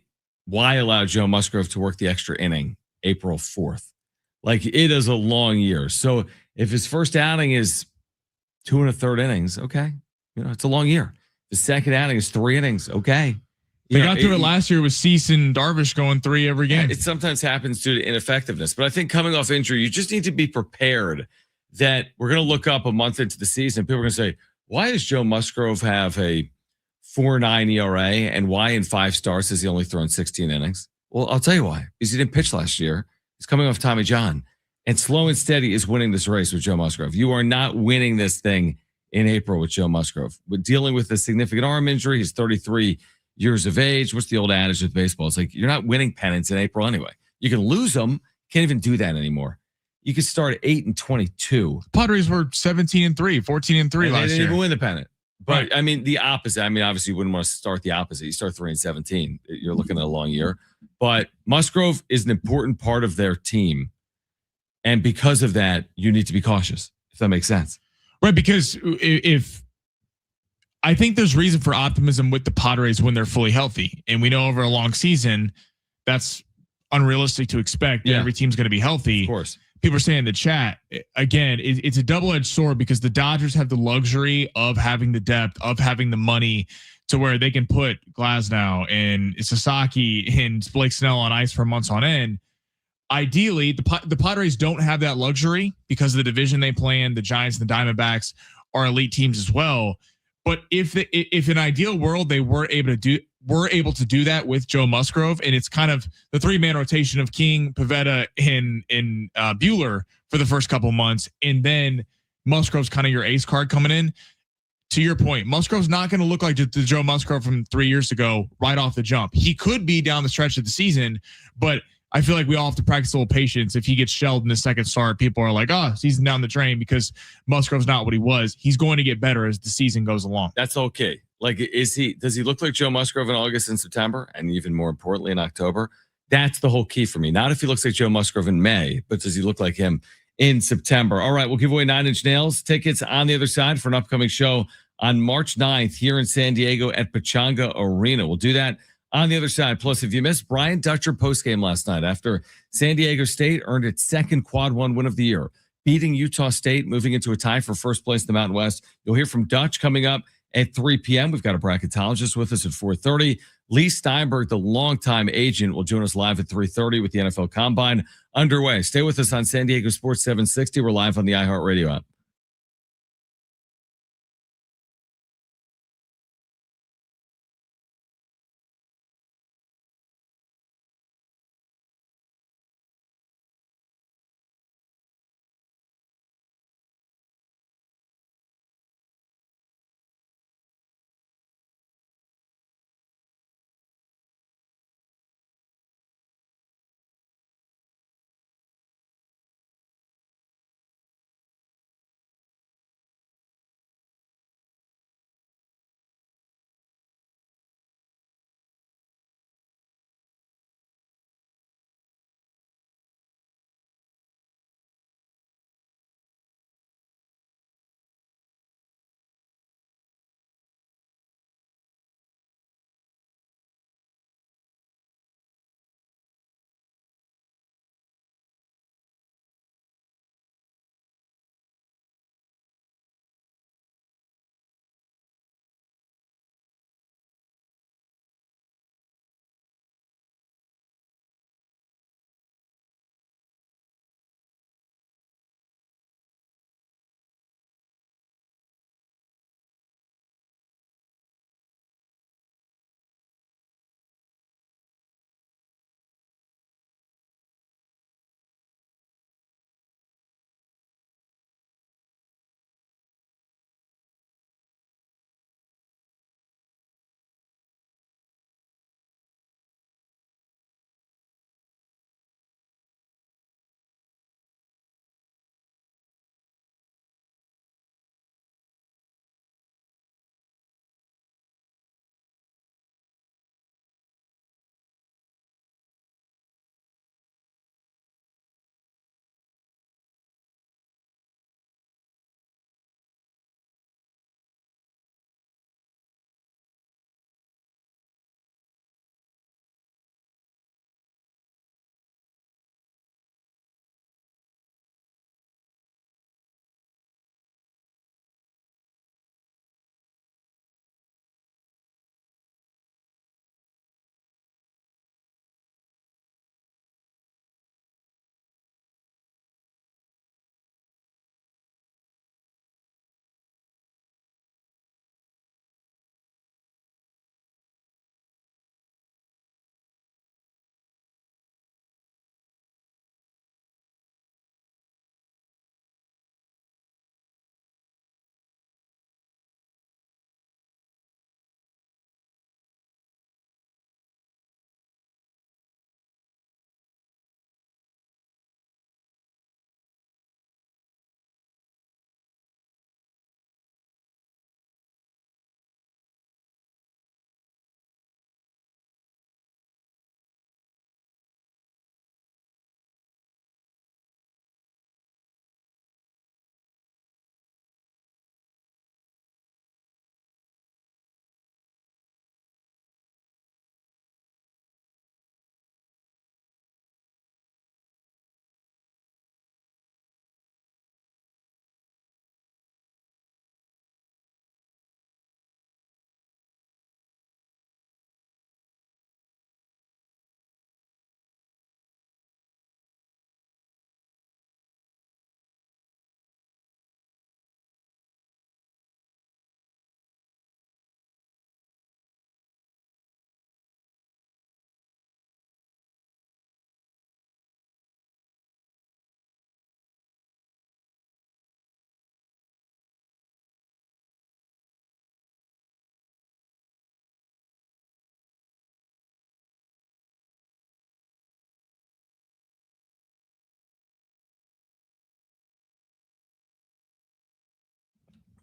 allow Joe Musgrove to work the extra inning April 4th? Like it is a long year. So if his first outing is 2 1/3 innings, okay, it's a long year. The second outing is 3 innings, okay. They got through it last year with Cease and Darvish going 3 every game. It sometimes happens due to ineffectiveness, but I think coming off injury, you just need to be prepared that we're going to look up a month into the season. People are going to say, why does Joe Musgrove have a 4.9 ERA and why in 5 starts has he only thrown 16 innings? Well, I'll tell you why. Because he didn't pitch last year. He's coming off Tommy John. And slow and steady is winning this race with Joe Musgrove. You are not winning this thing in April with Joe Musgrove. We're dealing with a significant arm injury. He's 33 years of age. What's the old adage with baseball? It's like you're not winning pennants in April anyway. You can lose them. Can't even do that anymore. You could start 8-22. Padres were 17-3, 14-3 last year. They didn't even win the pennant. But right. I mean, the opposite. I mean, obviously, you wouldn't want to start the opposite. You start 3-17. You're looking at a long year. But Musgrove is an important part of their team. And because of that, you need to be cautious, if that makes sense. Right, because if I think there's reason for optimism with the Padres when they're fully healthy. And we know over a long season, that's unrealistic to expect that every team's going to be healthy. Of course. People are saying in the chat, again, it's a double-edged sword because the Dodgers have the luxury of having the depth, of having the money to where they can put Glasnow and Sasaki and Blake Snell on ice for months on end. Ideally, the Padres don't have that luxury because of the division they play in. The Giants and the Diamondbacks are elite teams as well. But if in ideal world they were able to do that with Joe Musgrove, and it's kind of the 3-man rotation of King, Pivetta, and Buehler for the first couple months, and then Musgrove's kind of your ace card coming in. To your point, Musgrove's not going to look like the Joe Musgrove from 3 years ago right off the jump. He could be down the stretch of the season, but I feel like we all have to practice a little patience. If he gets shelled in the second start, people are like, oh, season down the drain because Musgrove's not what he was. He's going to get better as the season goes along. That's okay. Like, does he look like Joe Musgrove in August and September? And even more importantly, in October? That's the whole key for me. Not if he looks like Joe Musgrove in May, but does he look like him in September? All right, we'll give away 9 Inch Nails tickets on the other side for an upcoming show on March 9th here in San Diego at Pechanga Arena. We'll do that on the other side. Plus, if you missed Brian Dutcher postgame last night after San Diego State earned its second Quad 1 win of the year, beating Utah State, moving into a tie for first place in the Mountain West. You'll hear from Dutch coming up at 3 p.m. We've got a bracketologist with us at 4:30. Lee Steinberg, the longtime agent, will join us live at 3:30 with the NFL Combine underway. Stay with us on San Diego Sports 760. We're live on the iHeartRadio app.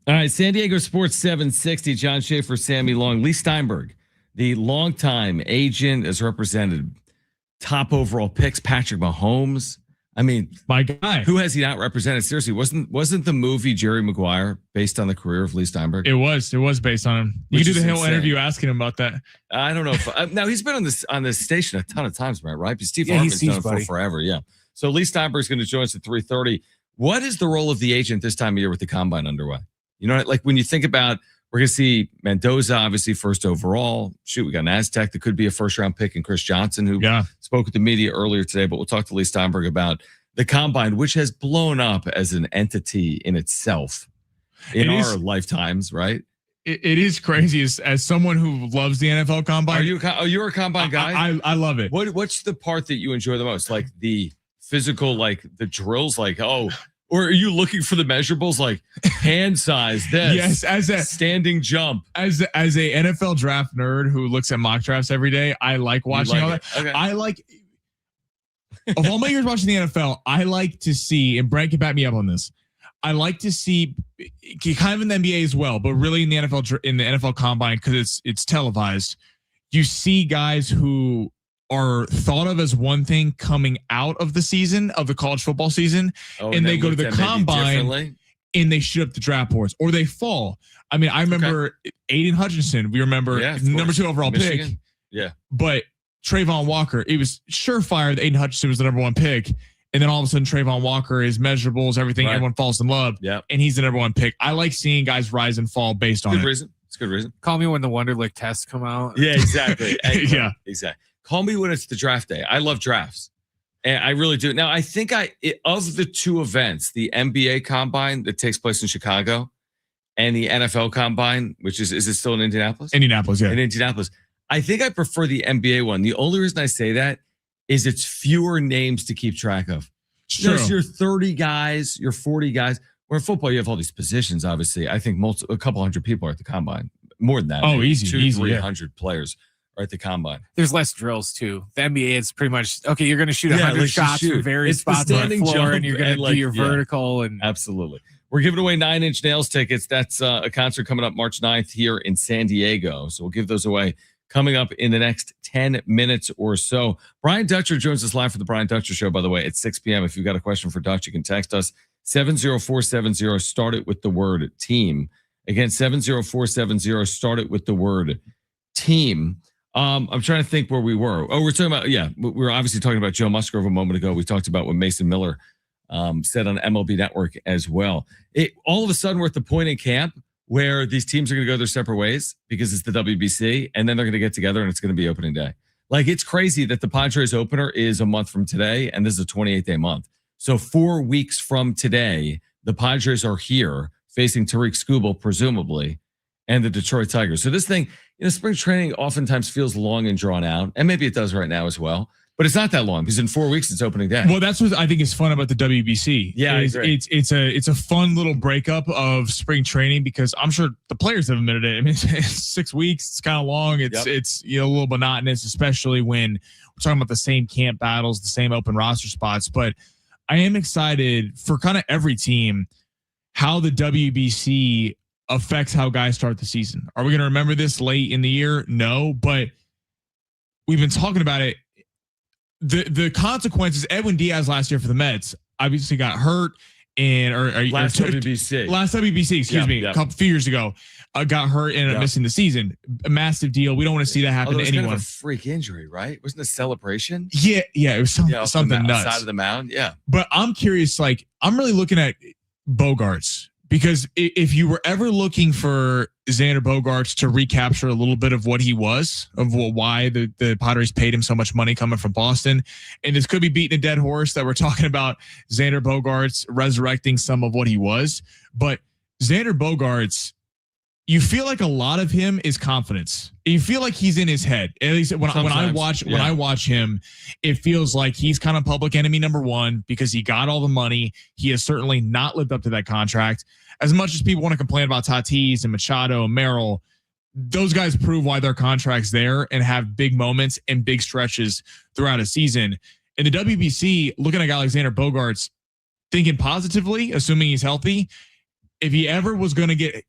All right, San Diego Sports 760, John Schaefer, Sammy Long, Lee Steinberg, the longtime agent, has represented top overall picks, Patrick Mahomes. I mean, my guy. Who has he not represented? Seriously, wasn't the movie Jerry Maguire based on the career of Lee Steinberg? It was based on him. You can do the whole interview asking him about that. I don't know if now he's been on this station a ton of times, right? Because Steve Yeah, Hartman's done it for forever. Yeah. So Lee Steinberg's going to join us at 3:30. What is the role of the agent this time of year with the combine underway? You know, like when you think about, we're going to see Mendoza, obviously first overall. Shoot, we got an Aztec that could be a first-round pick, and Chris Johnson, who spoke with the media earlier today. But we'll talk to Lee Steinberg about the combine, which has blown up as an entity in itself in our lifetimes, right? It is crazy. As someone who loves the NFL combine, are you a combine guy? I love it. What's the part that you enjoy the most? Like the physical, like the drills, like or are you looking for the measurables, like hand size, this? Yes, as a standing jump. As a NFL draft nerd who looks at mock drafts every day, I like watching all that. Okay. I like. Of all my years watching the NFL, I like to see, and Brent can back me up on this, I like to see, kind of in the NBA as well, but really in the NFL combine, because it's televised. You see guys who are thought of as one thing coming out of the season, of the college football season, and they go to the combine and they shoot up the draft boards, or they fall. I mean, I remember Aiden Hutchinson. We remember number 2 overall Michigan. pick. Yeah, but Trayvon Walker, it was surefire that Aiden Hutchinson was the number 1 pick. And then all of a sudden, Trayvon Walker, his measurables, everything, everyone falls in love. Yeah. And he's the number 1 pick. I like seeing guys rise and fall based on it. Reason. It's a good reason. Call me when the Wonderlic tests come out. Yeah, exactly. Yeah. Exactly. Call me when it's the draft day. I love drafts. And I really do. Now, I think of the 2 events, the NBA combine that takes place in Chicago and the NFL combine, which is it still in Indianapolis? Indianapolis, yeah. In Indianapolis. I think I prefer the NBA one. The only reason I say that is it's fewer names to keep track of. Sure. There's your 30 guys, your 40 guys. Where in football, you have all these positions, obviously. I think a couple hundred people are at the combine. More than that. Oh, easy. 300 players are at the combine. There's less drills, too. The NBA is pretty much, okay, you're going to shoot 100 shots from various spots on the floor, and you're going to do your vertical. And absolutely. We're giving away 9 Inch Nails tickets. That's a concert coming up March 9th here in San Diego. So we'll give those away coming up in the next 10 minutes or so. Brian Dutcher joins us live for the Brian Dutcher Show, by the way, at 6 p.m. If you've got a question for Dutch, you can text us 70470. Start it with the word team. Again, 70470. Start it with the word team. I'm trying to think where we were. Oh, we're talking about, we were obviously talking about Joe Musgrove a moment ago. We talked about what Mason Miller said on MLB Network as well. All of a sudden, we're at the point in camp where these teams are going to go their separate ways because it's the WBC, and then they're going to get together and it's going to be opening day. Like, it's crazy that the Padres opener is a month from today, and this is a 28-day month. So 4 weeks from today, the Padres are here facing Tariq Skubal, presumably, and the Detroit Tigers. So this thing, spring training oftentimes feels long and drawn out, and maybe it does right now as well. But it's not that long because in 4 weeks it's opening day. Well, that's what I think is fun about the WBC. Yeah, it's a fun little breakup of spring training because I'm sure the players have admitted it. I mean, it's 6 weeks. It's kind of long. It's a little monotonous, especially when we're talking about the same camp battles, the same open roster spots. But I am excited for kind of every team how the WBC affects how guys start the season. Are we going to remember this late in the year? No, but we've been talking about it. The consequences, Edwin Diaz last year for the Mets obviously got hurt last WBC, excuse me, a few years ago, got hurt and missing the season. A massive deal. We don't want to see that happen to anyone. Kind of a freak injury, right? Wasn't a celebration? Yeah, it was something nuts. Side of the mound, yeah. But I'm curious, I'm really looking at Bogaerts. Because if you were ever looking for Xander Bogaerts to recapture a little bit of what he was, of why the Padres paid him so much money coming from Boston, and this could be beating a dead horse that we're talking about Xander Bogaerts resurrecting some of what he was, but Xander Bogaerts, you feel like a lot of him is confidence. You feel like he's in his head. At least when I watch him, it feels like he's kind of public enemy number 1 because he got all the money. He has certainly not lived up to that contract. As much as people want to complain about Tatis and Machado and Merrill, those guys prove why their contract's there and have big moments and big stretches throughout a season. In the WBC, looking at a guy like Xander Bogaerts, thinking positively, assuming he's healthy, if he ever was going to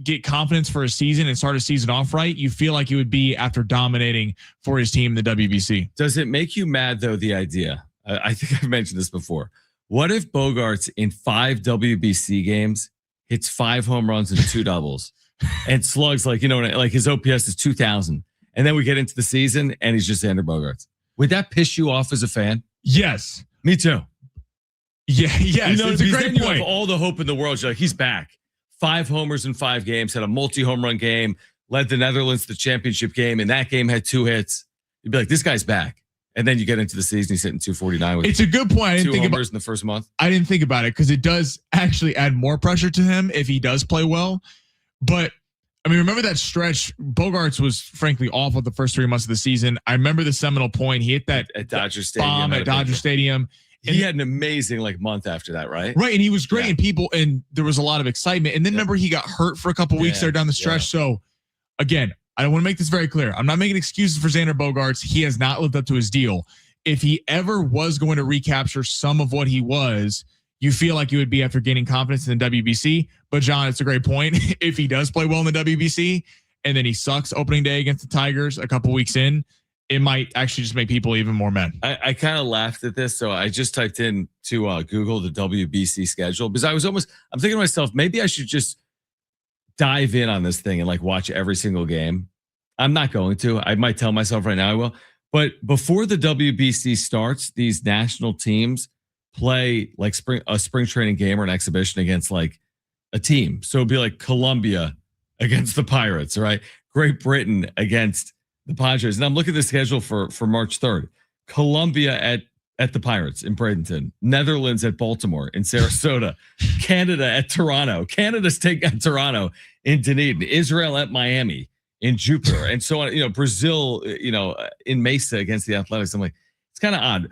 get confidence for a season and start a season off right, you feel like it would be after dominating for his team in the WBC. Does it make you mad though? The idea, I think I've mentioned this before. What if Bogaerts in 5 WBC games hits 5 home runs and 2 doubles and slugs like his OPS is 2,000, and then we get into the season and he's just Xander Bogaerts? Would that piss you off as a fan? Yes, me too. Yeah, yes, it's a great point. You have all the hope in the world. You're like, he's back. 5 homers in 5 games, had a multi-home run game, led the Netherlands to the championship game. In that game, had 2 hits. You'd be like, this guy's back. And then you get into the season, he's hitting 249 with it's a good point. I didn't 2 think homers in the first month. I didn't think about it because it does actually add more pressure to him if he does play well. But I mean, remember that stretch? Bogaerts was frankly awful the first 3 months of the season. I remember the seminal point. He hit that at Dodger Stadium. Bomb at Dodger Stadium. He had an amazing month after that, right? Right, and he was great, and there was a lot of excitement. And then remember, he got hurt for a couple weeks there down the stretch. So again, I don't want to make this very clear. I'm not making excuses for Xander Bogaerts. He has not lived up to his deal. If he ever was going to recapture some of what he was, you feel like it would be after gaining confidence in the WBC. But John, it's a great point. If he does play well in the WBC and then he sucks opening day against the Tigers a couple weeks in, it might actually just make people even more mad. I kind of laughed at this. So I just typed in to Google the WBC schedule because I'm thinking to myself, maybe I should just dive in on this thing and watch every single game. I'm not going to. I might tell myself right now I will. But before the WBC starts, these national teams play a spring training game or an exhibition against a team. So it'd be like Colombia against the Pirates, right? Great Britain against the Padres. And I'm looking at the schedule for March 3rd. Colombia at the Pirates in Bradenton, Netherlands at Baltimore in Sarasota, Canada at Toronto, Canada's taking at Toronto in Dunedin, Israel at Miami in Jupiter, and so on. Brazil, in Mesa against the Athletics. I'm like, it's kind of odd.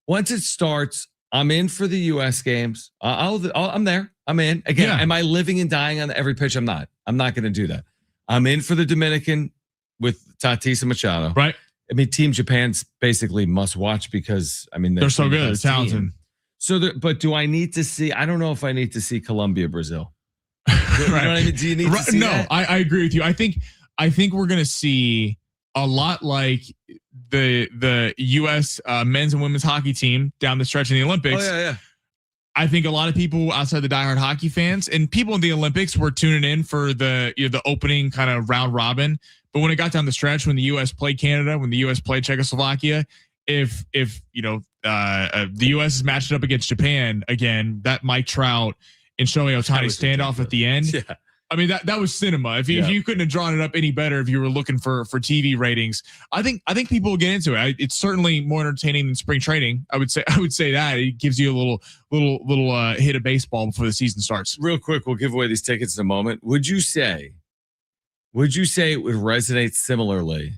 Once it starts, I'm in for the U.S. games. I'm there. I'm in. Again, am I living and dying on every pitch? I'm not. I'm not going to do that. I'm in for the Dominican with Tatis and Machado. Right. I mean, Team Japan's basically must watch because they're so good. They're talented. So, but do I need to see? I don't know if I need to see Colombia, Brazil. You know what I mean? Do you need to see that? I agree with you. I think we're gonna see a lot like the U.S. Men's and women's hockey team down the stretch in the Olympics. Oh yeah. I think a lot of people outside the diehard hockey fans and people in the Olympics were tuning in for the opening kind of round robin. But when it got down the stretch, when the U.S. played Canada, when the U.S. played Czechoslovakia, if the U.S. is matched up against Japan again, that Mike Trout and Shohei Ohtani standoff at the end. Yeah. I mean, that was cinema. If you couldn't have drawn it up any better, if you were looking for TV ratings, I think people will get into it. It's certainly more entertaining than spring training. I would say that it gives you a little hit of baseball before the season starts. Real quick, we'll give away these tickets in a moment. Would you say it would resonate similarly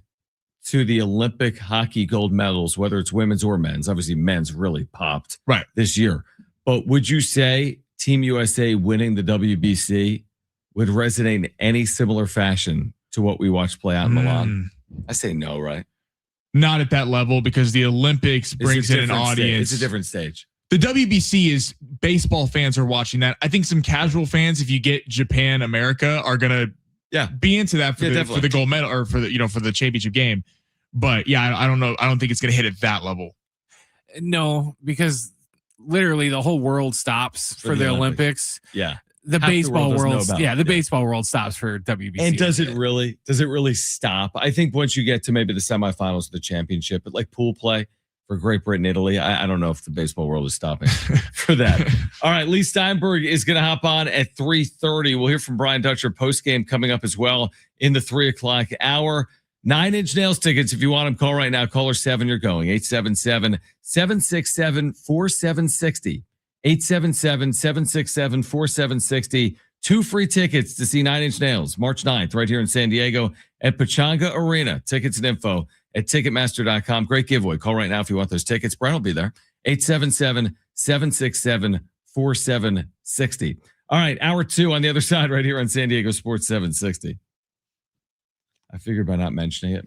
to the Olympic hockey gold medals, whether it's women's or men's? Obviously, men's really popped this year. But would you say Team USA winning the WBC would resonate in any similar fashion to what we watched play out in Milan? I say no, right? Not at that level because the Olympics brings in an audience. It's a different stage. The WBC is baseball fans are watching that. I think some casual fans, if you get Japan, America, are gonna be into that for the gold medal or for the championship game. But I don't know. I don't think it's gonna hit at that level. No, because literally the whole world stops for the Olympics. Yeah. The baseball world, baseball world stops for WBC. And does it really stop? I think once you get to maybe the semifinals of the championship, but pool play for Great Britain, Italy, I don't know if the baseball world is stopping for that. All right, Lee Steinberg is going to hop on at 3:30. We'll hear from Brian Dutcher post game coming up as well in the 3:00 hour. 9 Inch Nails tickets. If you want them, call right now. Caller 7, you're going 877-767-4760. 877-767-4760. 2 free tickets to see 9 Inch Nails March 9th right here in San Diego at Pechanga Arena. Tickets and info at Ticketmaster.com. Great giveaway. Call right now if you want those tickets. Brian will be there. 877-767-4760. All right, hour 2 on the other side right here on San Diego Sports 760. I figured by not mentioning it,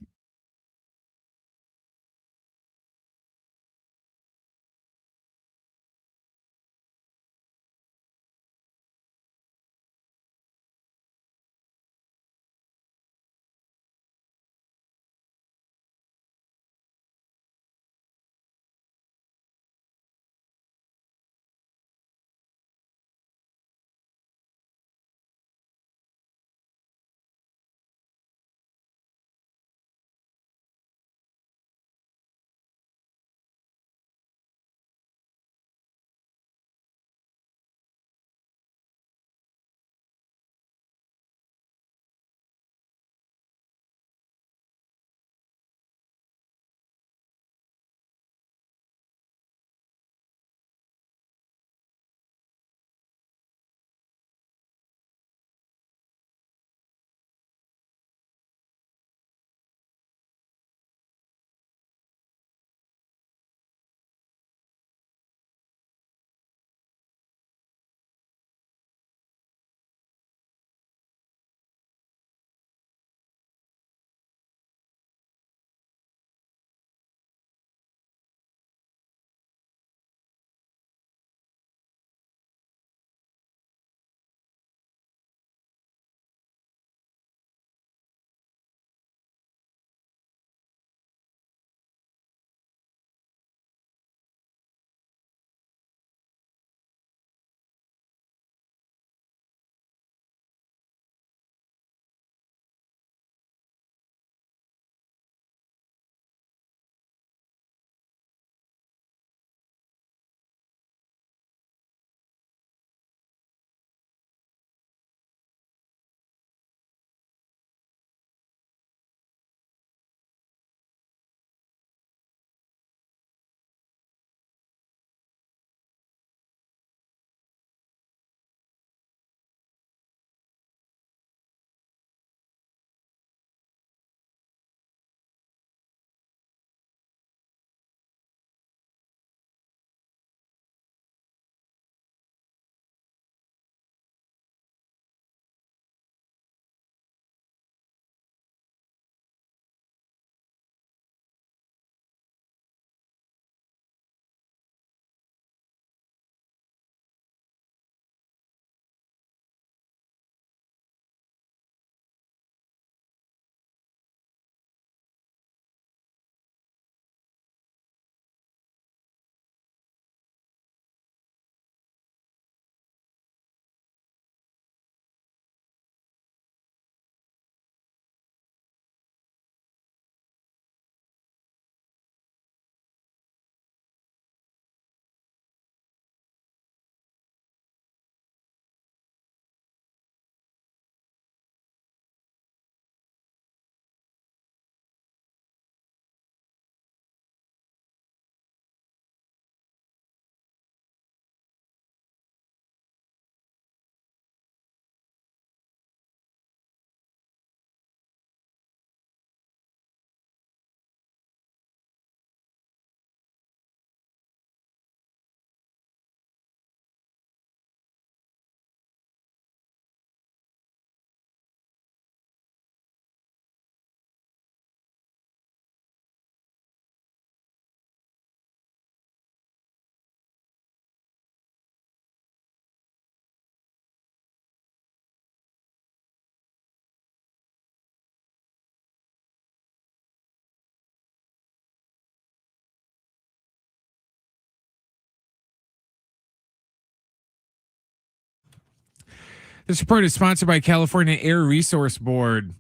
This report is sponsored by California Air Resource Board.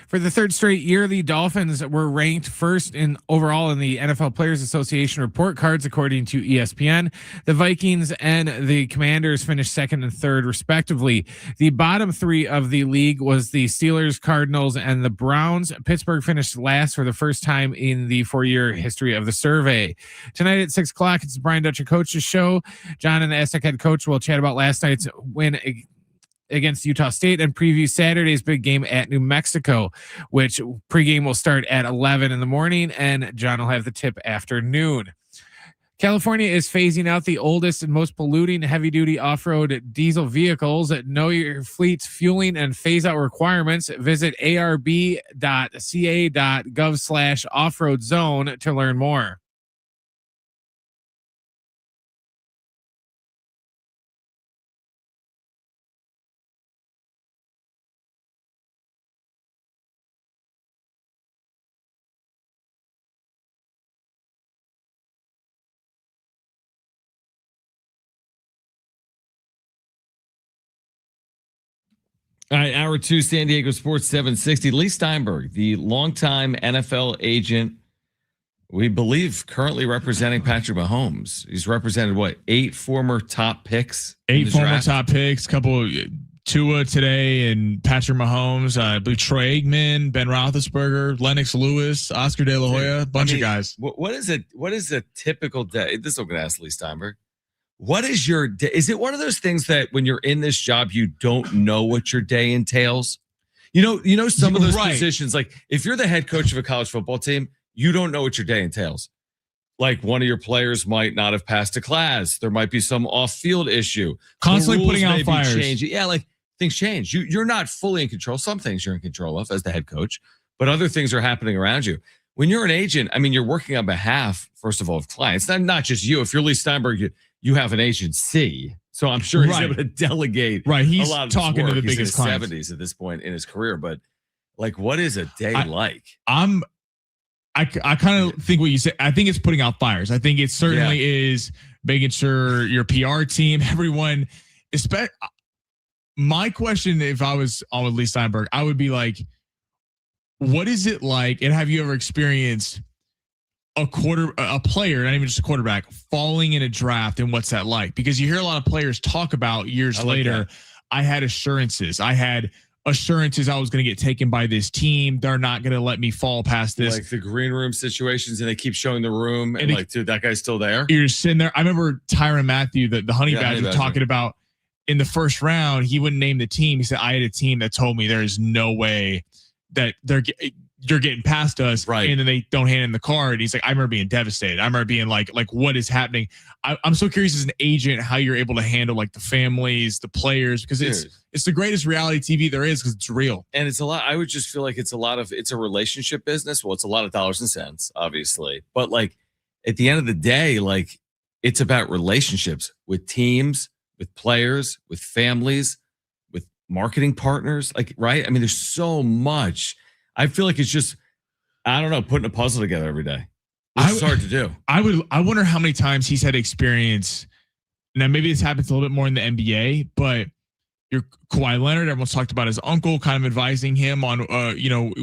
For the third straight year, the Dolphins were ranked first in overall in the NFL Players Association report cards, according to ESPN. The Vikings and the Commanders finished second and third, respectively. The bottom three of the league was the Steelers, Cardinals, and the Browns. Pittsburgh finished last for the first time in the 4-year history of the survey. Tonight at 6 o'clock, it's the Brian Dutcher Coach's show. John and the Aztec head coach will chat about last night's win against Utah State and preview Saturday's big game at New Mexico, which pregame will start at 11 in the morning, and John will have the tip afternoon. California is phasing out the oldest and most polluting heavy-duty off-road diesel vehicles. Know your fleet's fueling and phase-out requirements. Visit arb.ca.gov/off-road zone to learn more. All right, hour 2, San Diego Sports 760. Lee Steinberg, the longtime NFL agent, we believe currently representing Patrick Mahomes. He's represented, what, 8 former top picks? 8 former top picks, couple Tua today and Patrick Mahomes, I believe Troy Aikman, Ben Roethlisberger, Lennox Lewis, Oscar De La Hoya, bunch of guys. What is a typical day? This is what I'm going to ask Lee Steinberg. What is your day? Is it one of those things that when you're in this job, you don't know what your day entails? You know, some of those positions, like if you're the head coach of a college football team, you don't know what your day entails. Like one of your players might not have passed a class. There might be some off-field issue. Constantly putting out fires. Yeah, like things change. You're not fully in control. Some things you're in control of as the head coach, but other things are happening around you. When you're an agent, I mean, you're working on behalf, first of all, of clients. Not just you. If you're Lee Steinberg, you have an agency, so I'm sure he's able to delegate. Right, he's a lot of talking to the biggest he's in his clients. 70s at this point in his career. But like, what is a day like? I kind of think what you said. I think it's putting out fires. I think it certainly is making sure your PR team, everyone. My question, if I was on with Lee Steinberg, I would be like, what is it like? And have you ever experienced a player, not even just a quarterback, falling in a draft, and what's that like? Because you hear a lot of players talk about years later, I had assurances. I was going to get taken by this team. They're not going to let me fall past this. Like the green room situations, and they keep showing the room, and like, dude, that guy's still there. You're just sitting there. I remember Tyrann Mathieu, the Honey Badger, talking about in the first round, he wouldn't name the team. He said, I had a team that told me there is no way that you're getting past us, right? And then they don't hand him the card. And he's like, I remember being devastated. I remember being like what is happening? I'm so curious as an agent how you're able to handle like the families, the players, because it's the greatest reality TV there is because it's real. And it's a lot. I would just feel like it's a relationship business. Well, it's a lot of dollars and cents, obviously, but like at the end of the day, like it's about relationships with teams, with players, with families, with marketing partners. Like, right? I mean, there's so much. I feel like it's just, I don't know, putting a puzzle together every day. It's hard to do. I wonder how many times he's had experience. Now, maybe this happens a little bit more in the NBA, but your Kawhi Leonard, everyone's talked about his uncle kind of advising him on,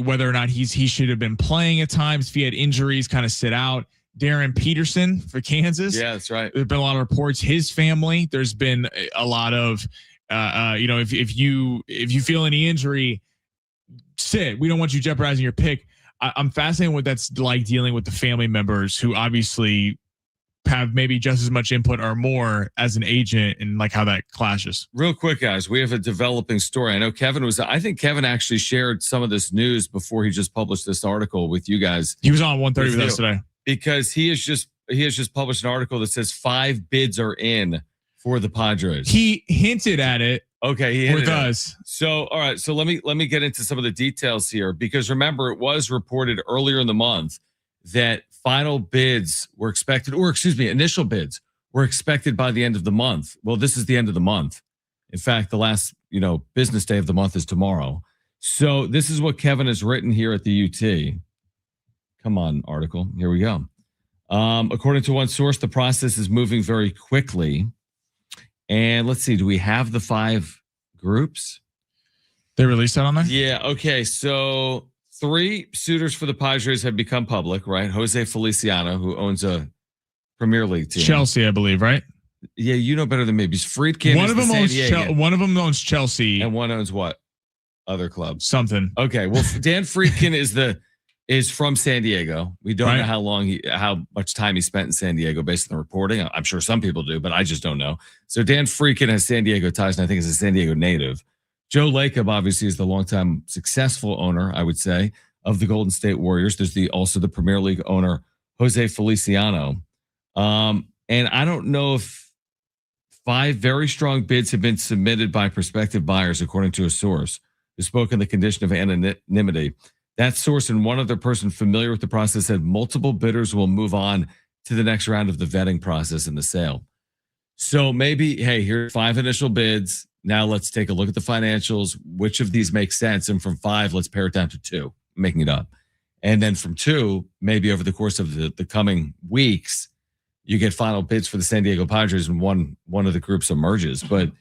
whether or not he should have been playing at times. If he had injuries, kind of sit out. Darren Peterson for Kansas. Yeah, that's right. There's been a lot of reports. His family, there's been a lot of, if you feel any injury, sit. We don't want you jeopardizing your pick. I'm fascinated with what that's like dealing with the family members who obviously have maybe just as much input or more as an agent, and like how that clashes. Real quick, guys, we have a developing story. I know I think Kevin actually shared some of this news before he just published this article with you guys. He was on 1:30 with us today because he has just published an article that says 5 bids are in for the Padres. He hinted at it. Okay, he with us. So, all right. So let me get into some of the details here, because remember, it was reported earlier in the month that final bids were expected, or initial bids were expected by the end of the month. Well, this is the end of the month. In fact, the last business day of the month is tomorrow. So this is what Kevin has written here at the UT. Come on, article. Here we go. According to one source, the process is moving very quickly. And let's see, do we have the 5 groups. They released that on there? Yeah. Okay. So 3 suitors for the Padres have become public, right? Jose Feliciano, who owns a Premier League team. Chelsea, I believe, right? Yeah, you know better than me. Because Friedkin One is of them San owns Diego, one of them owns Chelsea. and one owns what? Other clubs. Something. Okay. Well, Dan Friedkin is from San Diego. We don't know how much time he spent in San Diego based on the reporting. I'm sure some people do, but I just don't know. So Dan Friedkin has San Diego ties, and I think is a San Diego native. Joe Lacob obviously is the longtime successful owner, I would say, of the Golden State Warriors. There's also the Premier League owner, Jose Feliciano. And I don't know if 5 very strong bids have been submitted by prospective buyers, according to a source who spoke on the condition of anonymity. That source and one other person familiar with the process said multiple bidders will move on to the next round of the vetting process in the sale. So maybe, hey, here's 5 initial bids. Now let's take a look at the financials. Which of these makes sense? And from 5, let's pare it down to 2, making it up. And then from 2, maybe over the course of the coming weeks, you get final bids for the San Diego Padres and one of the groups emerges. But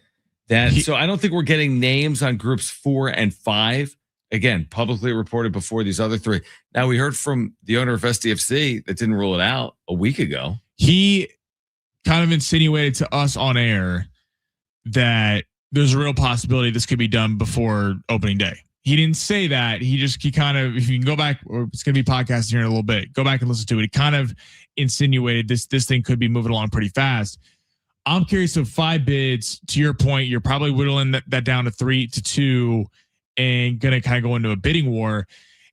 so I don't think we're getting names on groups 4 and 5. Again, publicly reported before these other 3. Now, we heard from the owner of SDFC that didn't rule it out a week ago. He kind of insinuated to us on air that there's a real possibility this could be done before opening day. He didn't say that. He kind of, if you can go back, or it's going to be podcasting here in a little bit, go back and listen to it. He kind of insinuated this thing could be moving along pretty fast. I'm curious of 5 bids. To your point, you're probably whittling that down to 3 to 2 and going to kind of go into a bidding war.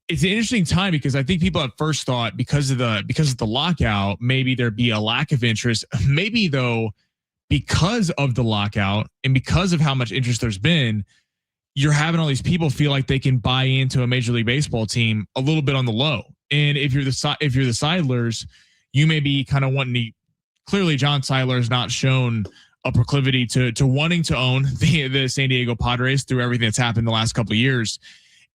It's an interesting time because I think people at first thought because of the lockout, maybe there'd be a lack of interest. Maybe though, because of the lockout and because of how much interest there's been, you're having all these people feel like they can buy into a Major League Baseball team a little bit on the low. And if you're the Seidlers, you may be kind of wanting to. Clearly, John Seidler has not shown a proclivity to wanting to own the San Diego Padres through everything that's happened the last couple of years.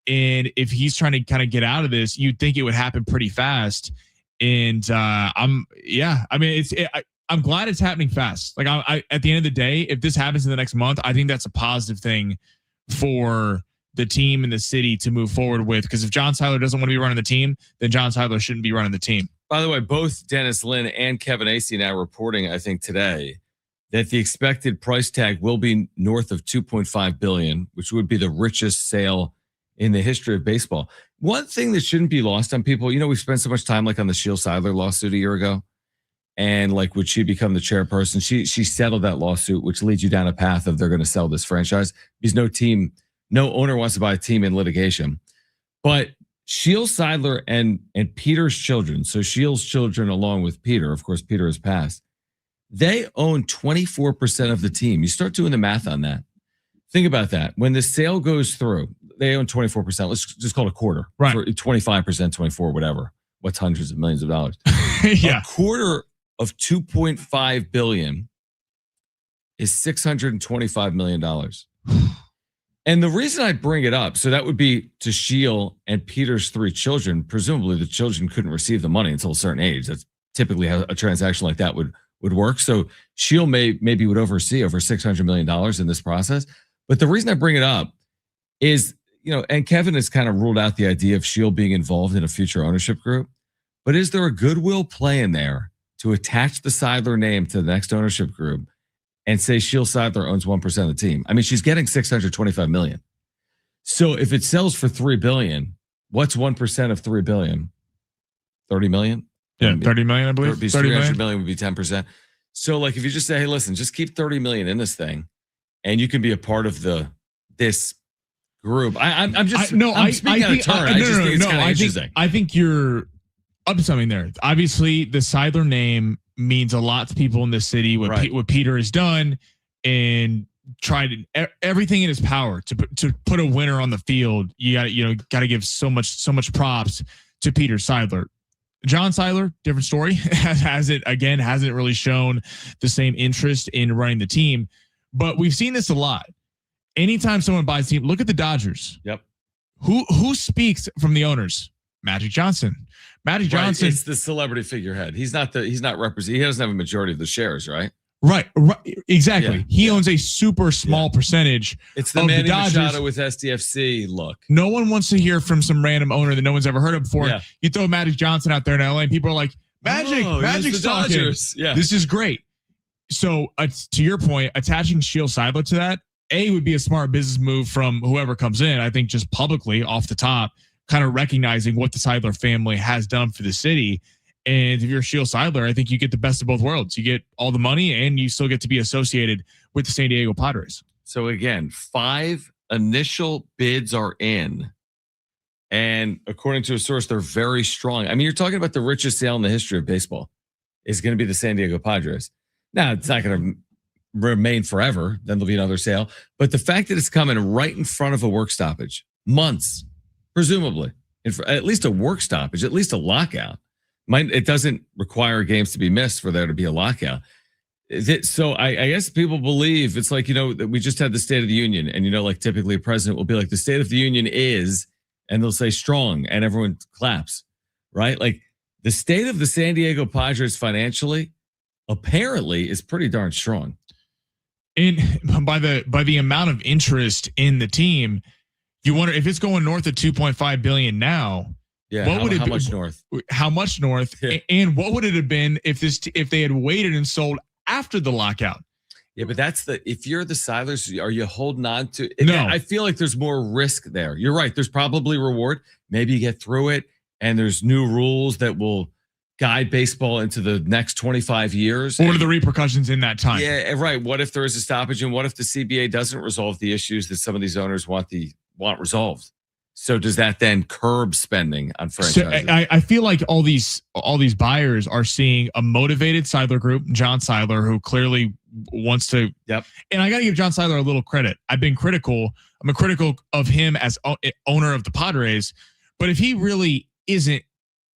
And if he's trying to kind of get out of this, you'd think it would happen pretty fast. And I'm glad it's happening fast. Like I at the end of the day, if this happens in the next month, I think that's a positive thing for the team and the city to move forward with. Because if John Seidler doesn't want to be running the team, then John Seidler shouldn't be running the team. By the way, both Dennis Lin and Kevin Acee now reporting, I think today, that the expected price tag will be north of $2.5 billion, which would be the richest sale in the history of baseball. One thing that shouldn't be lost on people, we've spent so much time like on the Shildt Seidler lawsuit a year ago. And like, would she become the chairperson? She settled that lawsuit, which leads you down a path of they're going to sell this franchise because no owner wants to buy a team in litigation. But Shildt Seidler and Peter's children, so Shield's children along with Peter, of course, Peter has passed, they own 24% of the team. You start doing the math on that. Think about that. When the sale goes through, they own 24%. Let's just call it a quarter. Right. 25%, 24, whatever. What's hundreds of millions of dollars? Yeah. A quarter of $2.5 billion is $625 million. And the reason I bring it up, so that would be to Shildt and Peter's 3 children. Presumably the children couldn't receive the money until a certain age. That's typically how a transaction like that would work. So Shildt maybe would oversee over $600 million in this process. But the reason I bring it up is, and Kevin has kind of ruled out the idea of Shildt being involved in a future ownership group. But is there a goodwill play in there to attach the Seidler name to the next ownership group and say Shildt Seidler owns 1% of the team? I mean, she's getting $625 million. So if it sells for $3 billion, what's 1% of $3 billion? $30 million? Yeah, $30 million, I believe. $300 million would be 10%. So like if you just say, hey, listen, just keep $30 million in this thing and you can be a part of this group. I'm speaking out of turn. I just think it's kind of interesting. I think you're up to something there. Obviously, the Seidler name means a lot to people in this city. What Peter has done and tried everything in his power to put a winner on the field. You got to give so much props to Peter Seidler. John Seidler, different story. hasn't really shown the same interest in running the team. But we've seen this a lot. Anytime someone buys a team, look at the Dodgers. Yep. Who speaks from the owners? Magic Johnson. Magic Johnson. It's the celebrity figurehead. He doesn't have a majority of the shares, right? Right, exactly. Yeah, he owns a super small percentage. It's the of Manny the Dodgers. Machado with SDFC look. No one wants to hear from some random owner that no one's ever heard of before. Yeah. You throw Magic Johnson out there in LA, and people are like, Magic's talking. Dodgers. Yeah. This is great. So to your point, attaching Shildt Seidler to that, would be a smart business move from whoever comes in. I think just publicly off the top, kind of recognizing what the Seidler family has done for the city. And if you're Shildt Seidler, I think you get the best of both worlds. You get all the money and you still get to be associated with the San Diego Padres. So again, 5 initial bids are in. And according to a source, they're very strong. I mean, you're talking about the richest sale in the history of baseball is going to be the San Diego Padres. Now, it's not going to remain forever. Then there'll be another sale. But the fact that it's coming right in front of a work stoppage, months, presumably, at least a work stoppage, at least a lockout. It doesn't require games to be missed for there to be a lockout. So I guess people believe it's like, that we just had the State of the Union. And, like typically a president will be like, the State of the Union is, and they'll say strong and everyone claps, right? Like the state of the San Diego Padres financially apparently is pretty darn strong. And by the amount of interest in the team, you wonder if it's going north of 2.5 billion now. Yeah, how much north? How much north? Yeah. And what would it have been if they had waited and sold after the lockout? Yeah, but if you're the Seidlers, are you holding on to? No, I feel like there's more risk there. You're right. There's probably reward. Maybe you get through it, and there's new rules that will guide baseball into the next 25 years. What are the repercussions in that time? Yeah, right. What if there is a stoppage, and what if the CBA doesn't resolve the issues that some of these owners want resolved? So does that then curb spending on franchises? So I feel like all these buyers are seeing a motivated Seidler group, Jon Seidler, who clearly wants to. Yep. And I got to give Jon Seidler a little credit. I've been critical. I'm critical of him as owner of the Padres, but if he really isn't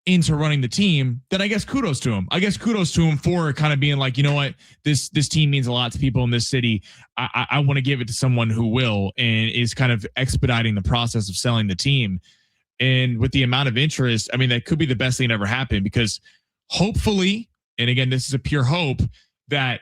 into running the team, then I guess kudos to him. For kind of being like, you know what, this team means a lot to people in this city. I want to give it to someone who will and is kind of expediting the process of selling the team. And with the amount of interest, I mean, that could be the best thing that ever happened because hopefully, and again, this is a pure hope that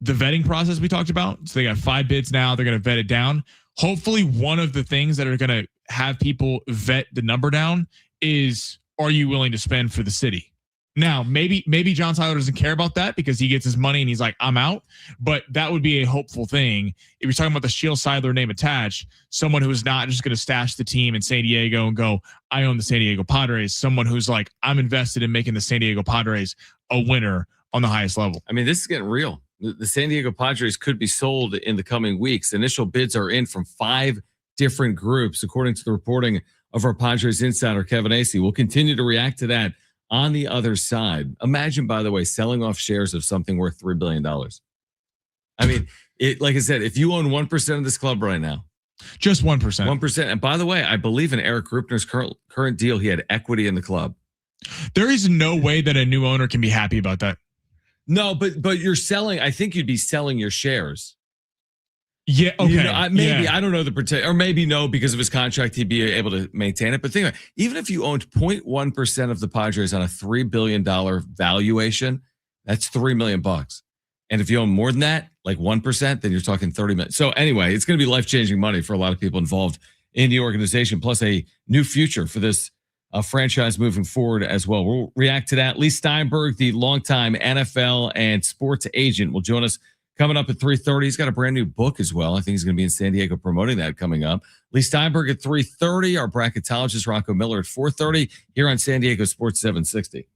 the vetting process we talked about. So they got 5 bids now. They're going to vet it down. Hopefully one of the things that are going to have people vet the number down is, are you willing to spend for the city? Now, maybe Jon Seidler doesn't care about that because he gets his money and he's like, I'm out. But that would be a hopeful thing. If you're talking about the Shildt Seidler name attached, someone who is not just going to stash the team in San Diego and go, I own the San Diego Padres. Someone who's like, I'm invested in making the San Diego Padres a winner on the highest level. I mean, this is getting real. The San Diego Padres could be sold in the coming weeks. Initial bids are in from 5 different groups, according to the reporting of our Padres insider, Kevin Acee. We'll continue to react to that on the other side. Imagine, by the way, selling off shares of something worth $3 billion. I mean, like I said, if you own 1% of this club right now, just 1%. 1%. And by the way, I believe in Eric Rupner's current deal, he had equity in the club. There is no way that a new owner can be happy about that. No, but you're selling. I think you'd be selling your shares. Yeah. Okay. Maybe I don't know or maybe no, because of his contract, he'd be able to maintain it. But think about it, even if you owned 0.1% of the Padres on a $3 billion valuation, that's $3 million. And if you own more than that, like 1%, then you're talking 30 million. So anyway, it's going to be life-changing money for a lot of people involved in the organization, plus a new future for this franchise moving forward as well. We'll react to that. Lee Steinberg, the longtime NFL and sports agent, will join us coming up at 3:30. He's got a brand new book as well. I think he's going to be in San Diego promoting that coming up. Lee Steinberg at 3:30. Our bracketologist, Rocco Miller, at 4:30 here on San Diego Sports 760.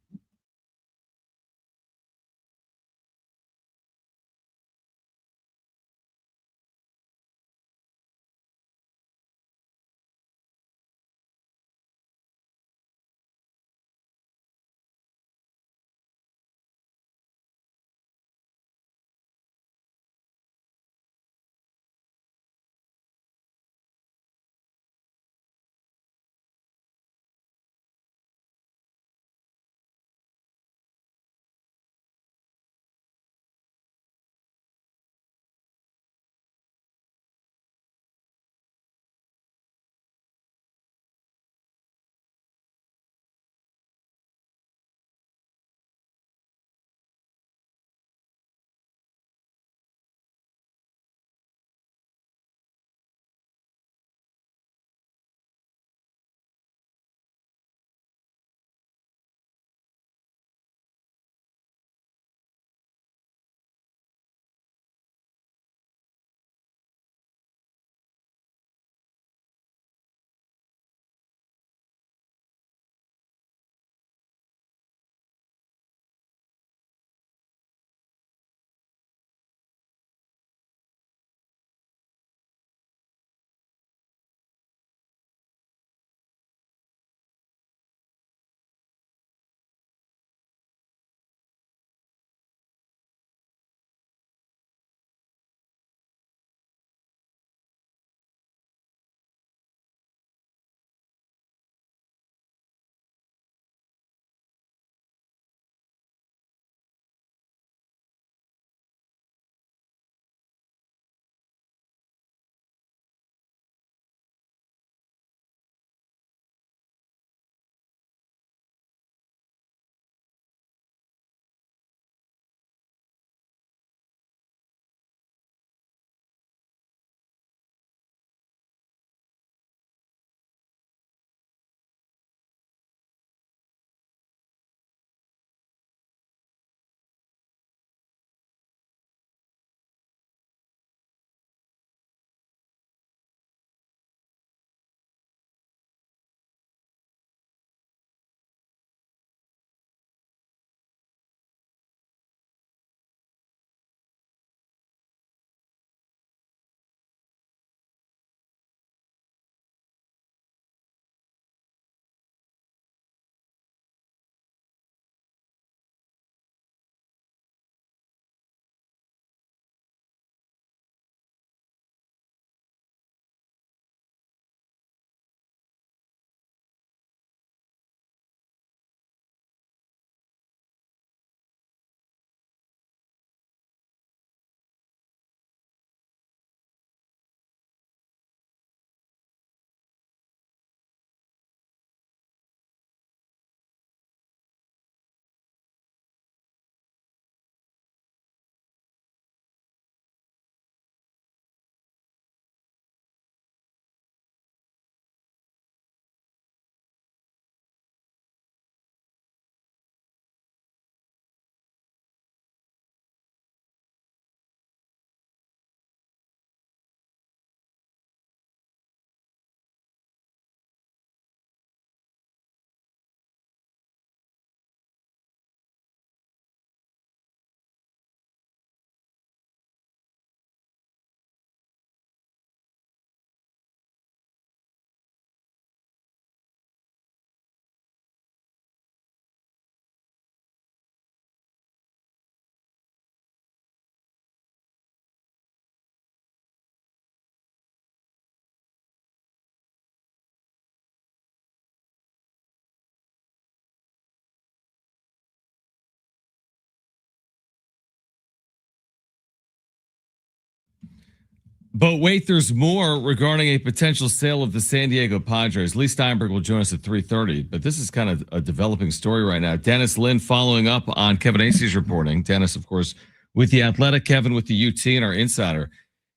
But wait, there's more regarding a potential sale of the San Diego Padres. Lee Steinberg will join us at 3:30, but this is kind of a developing story right now. Dennis Lynn following up on Kevin Acey's reporting. Dennis, of course, with the Athletic, Kevin with the UT and our insider.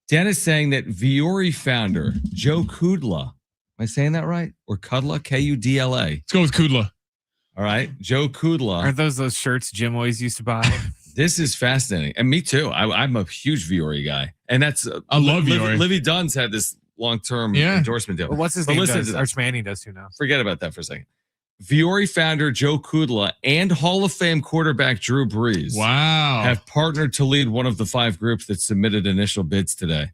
Dennis saying that Viore founder Joe Kudla, am I saying that right? Or Kudla, Kudla? Let's go with Kudla. All right, Joe Kudla. Aren't those shirts Jim always used to buy? This is fascinating. And me too. I'm a huge Viore guy. And that's I love Viore. Livy Dunn's had this long-term endorsement deal. Well, what's his name? Arch Manning does too now. Forget about that for a second. Viore founder Joe Kudla and Hall of Fame quarterback Drew Brees have partnered to lead one of the 5 groups that submitted initial bids today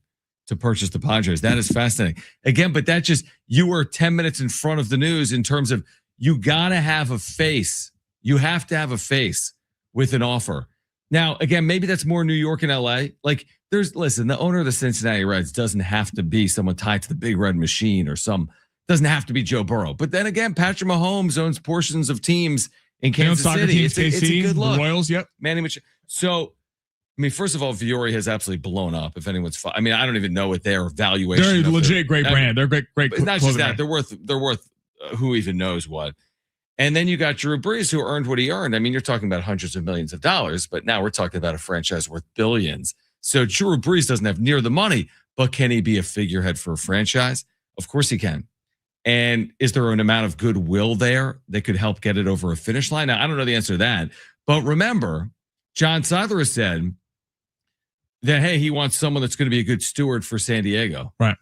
to purchase the Padres. That is fascinating. Again, but that just, you were 10 minutes in front of the news in terms of you got to have a face. You have to have a face with an offer. Now, again, maybe that's more New York and LA. Like, listen, the owner of the Cincinnati Reds doesn't have to be someone tied to the Big Red Machine or doesn't have to be Joe Burrow. But then again, Patrick Mahomes owns portions of teams in Kansas City. It's a good look. The Royals, yep. Manny Michel. So, I mean, first of all, Viore has absolutely blown up. If anyone's, I mean, I don't even know what their valuation. They're a legit great brand. They're great. But not just that. They're worth who even knows what. And then you got Drew Brees, who earned what he earned. I mean, you're talking about hundreds of millions of dollars, but now we're talking about a franchise worth billions. So Drew Brees doesn't have near the money, but can he be a figurehead for a franchise? Of course he can. And is there an amount of goodwill there that could help get it over a finish line? Now, I don't know the answer to that. But remember, John Seidler has said that, hey, he wants someone that's going to be a good steward for San Diego. Right.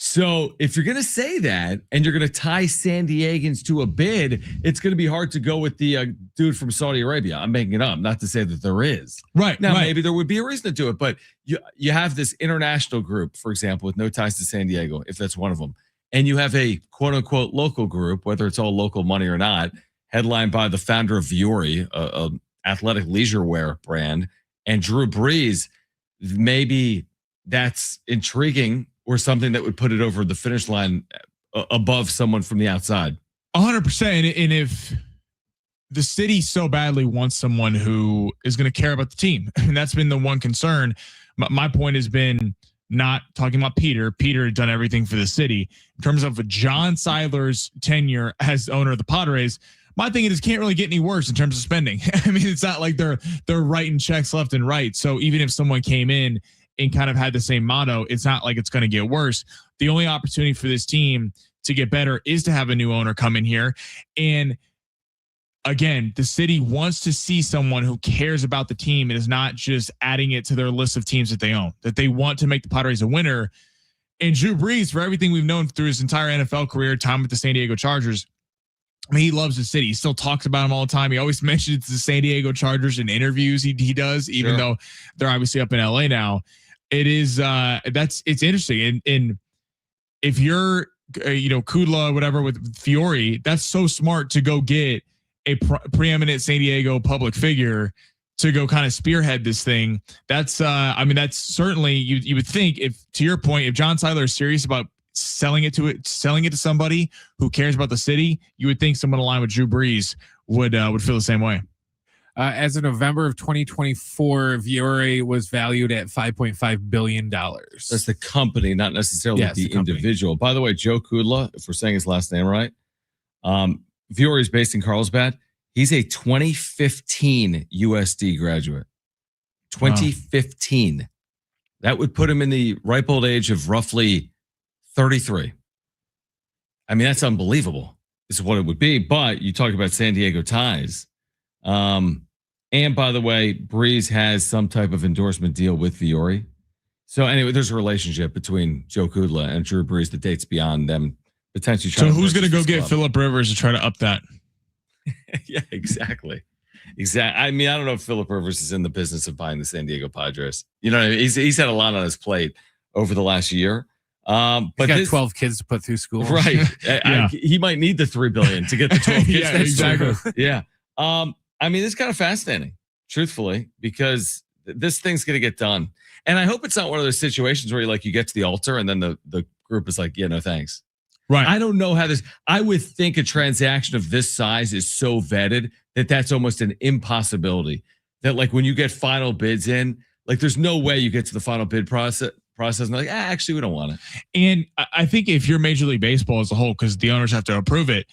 So if you're going to say that and you're going to tie San Diegans to a bid, it's going to be hard to go with the dude from Saudi Arabia. I'm making it up, not to say that there is. Right. Now, maybe there would be a reason to do it, but you have this international group, for example, with no ties to San Diego, if that's one of them. And you have a quote unquote local group, whether it's all local money or not, headlined by the founder of Viore, a athletic leisure wear brand, and Drew Brees. Maybe that's intriguing or something that would put it over the finish line above someone from the outside. 100%. And if the city so badly wants someone who is going to care about the team, and that's been the one concern. My point has been not talking about Peter. Peter had done everything for the city. In terms of John Seidler's tenure as owner of the Padres, my thing is can't really get any worse in terms of spending. I mean, it's not like they're writing checks left and right. So even if someone came in and kind of had the same motto, it's not like it's going to get worse. The only opportunity for this team to get better is to have a new owner come in here. And again, the city wants to see someone who cares about the team and is not just adding it to their list of teams that they own, that they want to make the Padres a winner. And Drew Brees, for everything we've known through his entire NFL career, time with the San Diego Chargers, I mean, he loves the city. He still talks about them all the time. He always mentions the San Diego Chargers in interviews he does, even though they're obviously up in LA now. It is it's interesting. And if you're Kudla or whatever with Viore, that's so smart to go get a preeminent San Diego public figure to go kind of spearhead this thing. That's that's certainly you would think, if to your point, if John Seidler is serious about selling it to somebody who cares about the city, you would think someone aligned with Drew Brees would feel the same way. As of November of 2024, Viore was valued at $5.5 billion. That's the company, not necessarily the individual. By the way, Joe Kudla, if we're saying his last name right, Viore is based in Carlsbad. He's a 2015 USD graduate. 2015. Wow. That would put him in the ripe old age of roughly 33. I mean, that's unbelievable. This is what it would be. But you talk about San Diego ties. And by the way, Brees has some type of endorsement deal with Viore. So anyway, there's a relationship between Joe Kudla and Drew Brees that dates beyond them potentially. So who's going to go get Phillip Rivers to try to up that? Yeah, exactly. I mean, I don't know if Phillip Rivers is in the business of buying the San Diego Padres. You know, he's had a lot on his plate over the last year. But he's got 12 kids to put through school. Right. He might need the $3 billion to get the 12 kids. Yeah, exactly. Yeah. I mean, it's kind of fascinating, truthfully, because this thing's going to get done. And I hope it's not one of those situations where you get to the altar and then the group is like, yeah, no, thanks. Right. I don't know how I would think a transaction of this size is so vetted that that's almost an impossibility. That when you get final bids in, there's no way you get to the final bid process process and they're like, actually, we don't want it. And I think if you're Major League Baseball as a whole, because the owners have to approve it,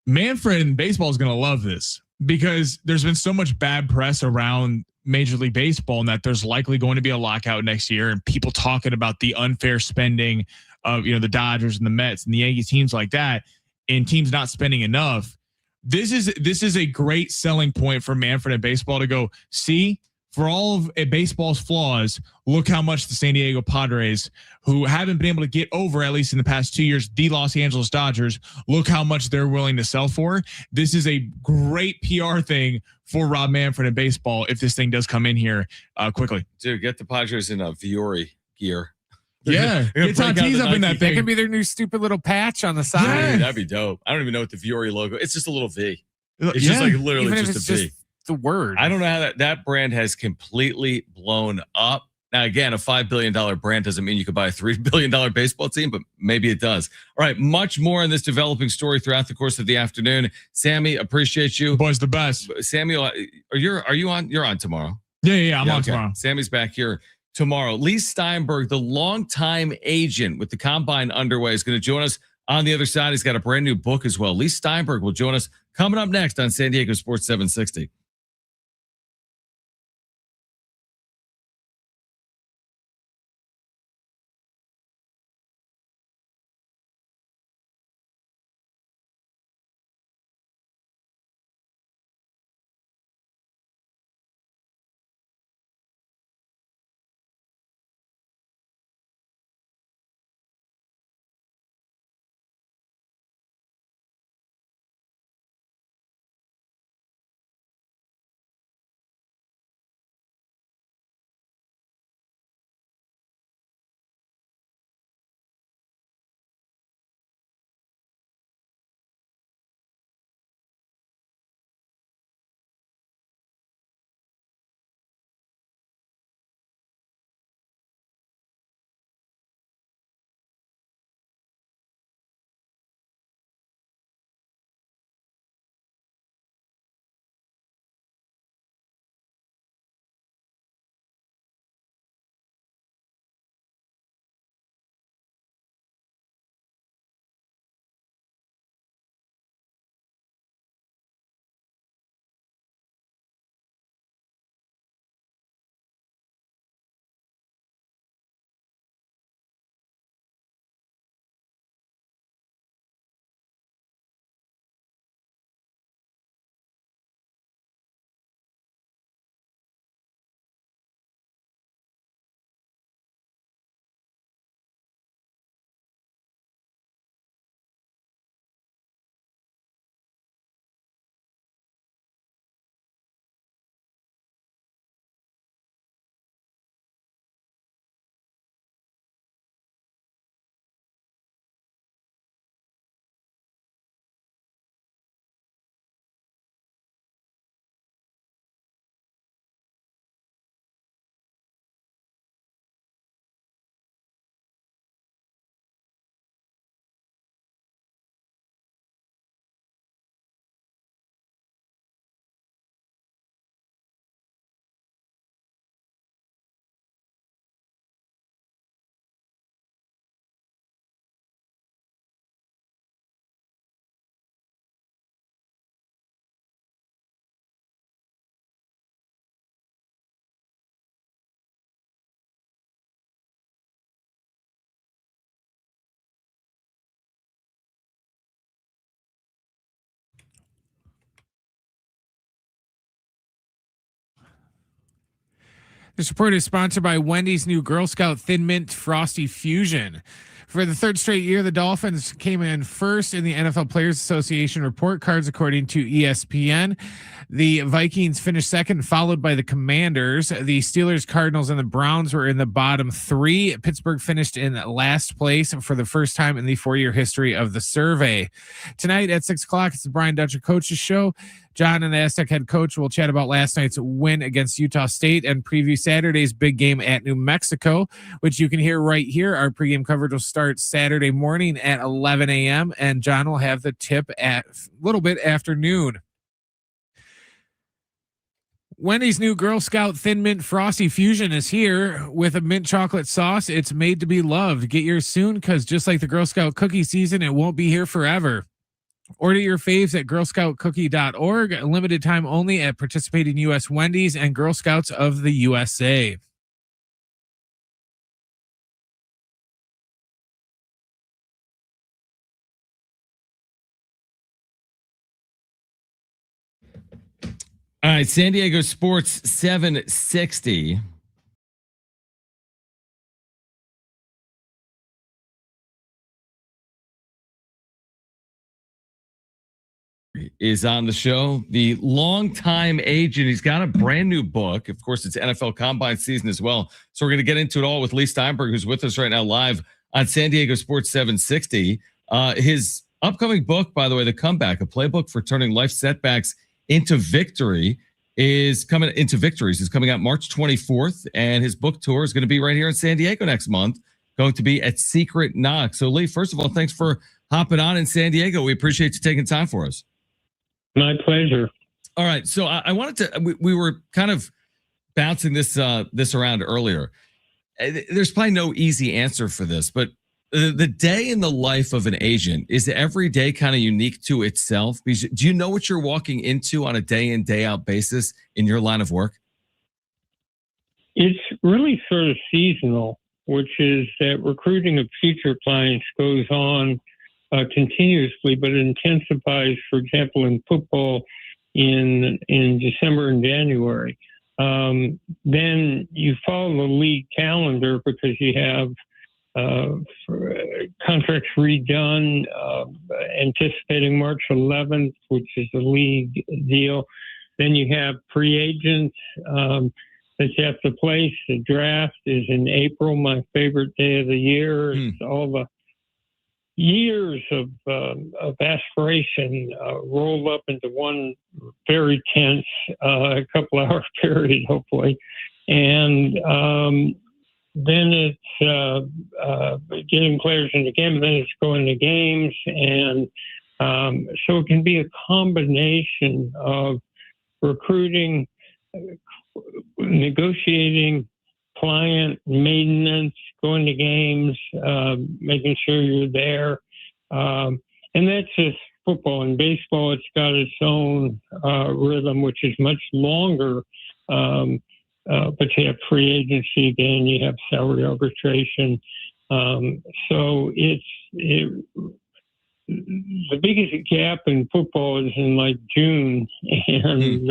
Manfred in baseball is going to love this because there's been so much bad press around Major League Baseball and that there's likely going to be a lockout next year and people talking about the unfair spending of, the Dodgers and the Mets and the Yankees, teams like that, and teams not spending enough. This is a great selling point for Manfred in baseball to go, see, for all of baseball's flaws, look how much the San Diego Padres, who haven't been able to get over, at least in the past 2 years, the Los Angeles Dodgers, look how much they're willing to sell for. This is a great PR thing for Rob Manfred in baseball if this thing does come in here quickly. Dude, get the Padres in a Viore gear. Yeah, get Tatis up in that thing. That can be their new stupid little patch on the side. Yeah. Dude, that'd be dope. I don't even know what the Viore logo. It's just a little V. It's just like literally Even just a V. Just the word. I don't know how that brand has completely blown up. Now, again, a $5 billion brand doesn't mean you could buy a $3 billion baseball team, but maybe it does. All right, much more in this developing story throughout the course of the afternoon. Sammy, appreciate you. Boys, the best. Samuel, are you on? You're on tomorrow. Yeah, I'm on tomorrow. Sammy's back here tomorrow. Lee Steinberg, the longtime agent with the Combine underway, is going to join us on the other side. He's got a brand new book as well. Lee Steinberg will join us coming up next on San Diego Sports 760. This report is sponsored by Wendy's new Girl Scout Thin Mint Frosty Fusion. For the third straight year, the Dolphins came in first in the NFL Players Association report cards, according to ESPN. The Vikings finished second, followed by the Commanders. The Steelers, Cardinals, and the Browns were in the bottom three. Pittsburgh finished in last place for the first time in the 4-year history of the survey. Tonight at 6 o'clock, it's the Brian Dutcher Coaches Show. John and the Aztec head coach will chat about last night's win against Utah State and preview Saturday's big game at New Mexico, which you can hear right here. Our pregame coverage will start Saturday morning at 11 a.m. and John will have the tip at a little bit after noon. Wendy's new Girl Scout Thin Mint Frosty Fusion is here with a mint chocolate sauce. It's made to be loved. Get yours soon because just like the Girl Scout cookie season, it won't be here forever. Order your faves at girlscoutcookie.org. Limited time only at participating U.S. Wendy's and Girl Scouts of the USA. All right, San Diego Sports 760. Is on the show. The longtime agent. He's got a brand new book. Of course, it's NFL Combine season as well. So we're going to get into it all with Lee Steinberg, who's with us right now live on San Diego Sports 760. His upcoming book, by the way, The Comeback, a playbook for turning life setbacks into victory, is coming out March 24th. And his book tour is going to be right here in San Diego next month, going to be at Secret Knock. So Lee, first of all, thanks for hopping on in San Diego. We appreciate you taking time for us. My pleasure. All right. So I wanted to, we were kind of bouncing this around earlier. There's probably no easy answer for this, but the day in the life of an agent, is every day kind of unique to itself? Because do you know what you're walking into on a day in, day out basis in your line of work? It's really sort of seasonal, which is that recruiting of future clients goes on continuously, but it intensifies, for example, in football in December and January. Then you follow the league calendar because you have contracts redone, anticipating March 11th, which is the league deal. Then you have free agents that you have to place. The draft is in April, my favorite day of the year. It's all the years of aspiration rolled up into one very tense couple-hour period, hopefully. And then it's getting players in the game, and then it's going to games. And so it can be a combination of recruiting, negotiating, client maintenance, going to games, making sure you're there. And that's just football. And baseball, it's got its own rhythm, which is much longer. But you have free agency again, you have salary arbitration. So the biggest gap in football is in like June and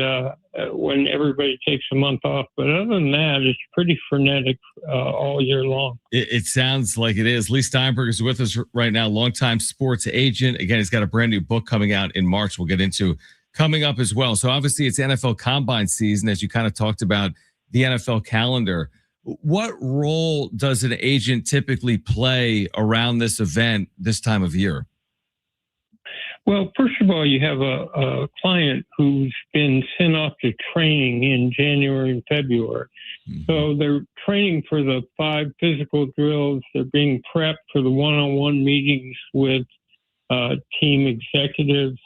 when everybody takes a month off. But other than that, it's pretty frenetic all year long. It sounds like it is. Lee Steinberg is with us right now, longtime sports agent. Again, he's got a brand new book coming out in March. We'll get into coming up as well. So obviously it's NFL Combine season, as you kind of talked about the NFL calendar. What role does an agent typically play around this event this time of year? Well, first of all, you have a client who's been sent off to training in January and February. Mm-hmm. So they're training for the 5 physical drills. They're being prepped for the one-on-one meetings with team executives.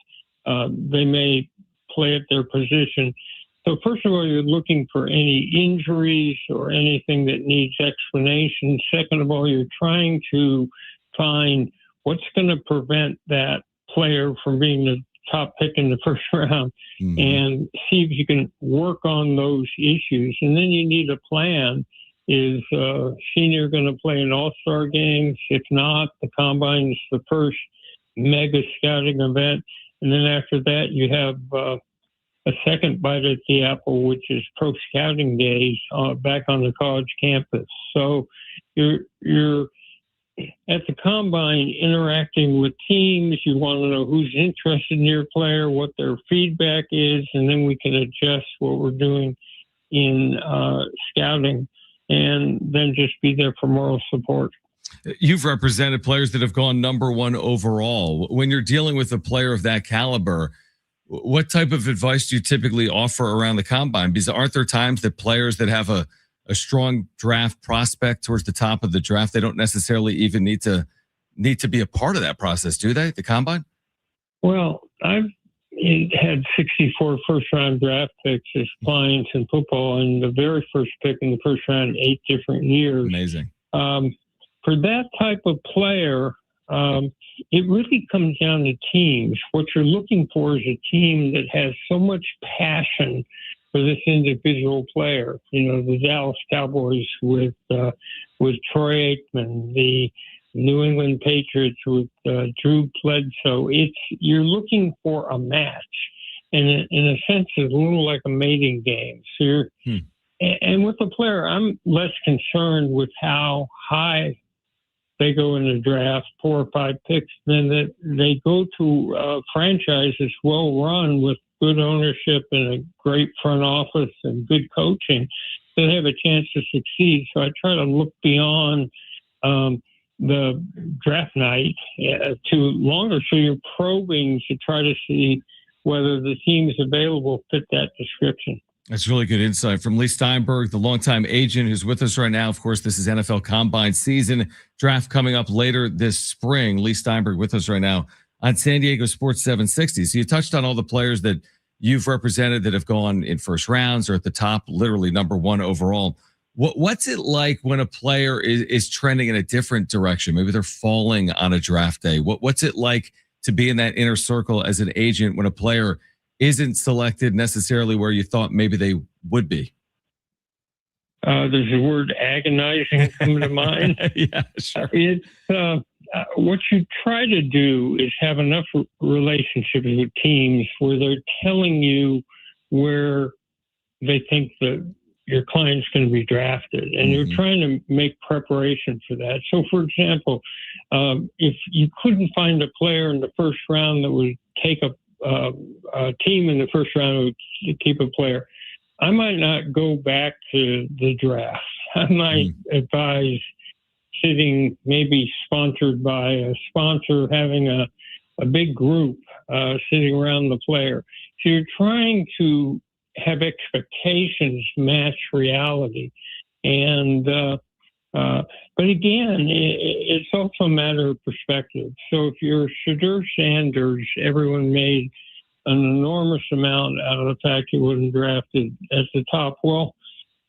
They may play at their position. So first of all, you're looking for any injuries or anything that needs explanation. Second of all, you're trying to find what's going to prevent that player from being the top pick in the first round, and see if you can work on those issues. And then you need a plan. Is senior going to play an all-star game? If not, the combine is the first mega scouting event. And then after that, you have a second bite at the apple, which is pro scouting days back on the college campus. So you're at the combine interacting with teams. You want to know who's interested in your player, what their feedback is, and then we can adjust what we're doing in scouting and then just be there for moral support. You've represented players that have gone number 1 overall. When you're dealing with a player of that caliber, what type of advice do you typically offer around the combine? Because aren't there times that players that have a strong draft prospect towards the top of the draft, they don't necessarily even need to be a part of that process, do they? The combine? Well, I've it had 64 first-round draft picks as clients in football, and the very first pick in the first round 8 different years. Amazing. For that type of player, it really comes down to teams. What you're looking for is a team that has so much passion for this individual player. You know, the Dallas Cowboys with Troy Aikman, the New England Patriots with Drew Bledsoe. You're looking for a match, and in a sense, it's a little like a mating game. So and with the player, I'm less concerned with how high they go in the draft, 4 or 5 picks, than that they go to a franchise that's well run with good ownership and a great front office and good coaching, so they have a chance to succeed. So I try to look beyond the draft night to longer, so you're probing to try to see whether the teams available fit that description. That's really good insight from Lee Steinberg, the longtime agent who's with us right now. Of course, this is NFL Combine season. Draft coming up later this spring. Lee Steinberg with us right now on San Diego Sports 760. So you touched on all the players that you've represented that have gone in first rounds or at the top, literally number 1 overall. What's it like when a player is trending in a different direction? Maybe they're falling on a draft day. What's it like to be in that inner circle as an agent when a player isn't selected necessarily where you thought maybe they would be? There's the word agonizing coming to mind. Yeah, sure. It's what you try to do is have enough relationships with teams where they're telling you where they think that your client's going to be drafted, and you're trying to make preparation for that. So, for example, if you couldn't find a player in the first round that would take a team in the first round would keep a player, I might not go back to the draft. I might advise sitting, maybe sponsored by a sponsor, having a big group sitting around the player. So you're trying to have expectations match reality. And but again, it's also a matter of perspective. So if you're Shadur Sanders, everyone made an enormous amount out of the fact he wasn't drafted at the top. Well,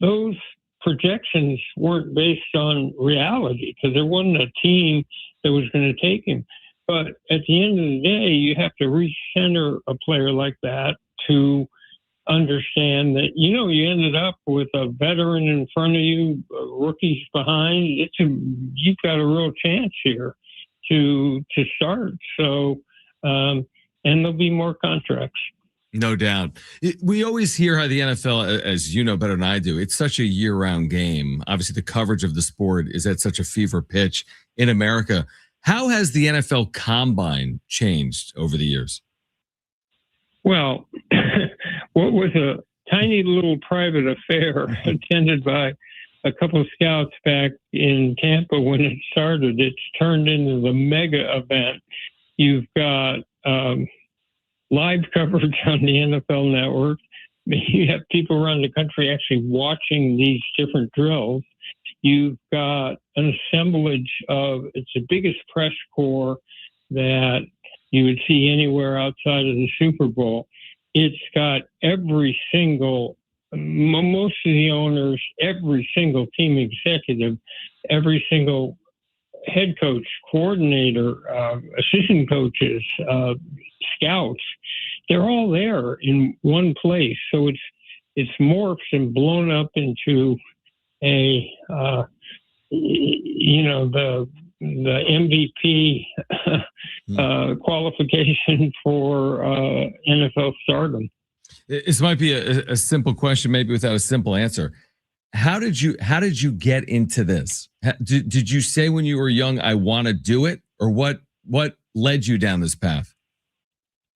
those projections weren't based on reality because there wasn't a team that was going to take him. But at the end of the day, you have to recenter a player like that to understand that, you know, you ended up with a veteran in front of you, rookies behind. You've got a real chance here to start. So, and there'll be more contracts. No doubt. We always hear how the NFL, as you know better than I do, it's such a year-round game. Obviously, the coverage of the sport is at such a fever pitch in America. How has the NFL Combine changed over the years? Well, what was a tiny little private affair attended by a couple of scouts back in Tampa when it started, it's turned into the mega event. You've got live coverage on the NFL Network. You have people around the country actually watching these different drills. You've got an assemblage of, it's the biggest press corps that you would see anywhere outside of the Super Bowl. It's got every single, most of the owners, every single team executive, every single head coach, coordinator, assistant coaches, scouts. They're all there in one place. So it's morphed and blown up into a, the MVP qualification for NFL stardom. This might be a simple question, maybe without a simple answer. How did you get into this? Did you say when you were young, I want to do it, or what led you down this path?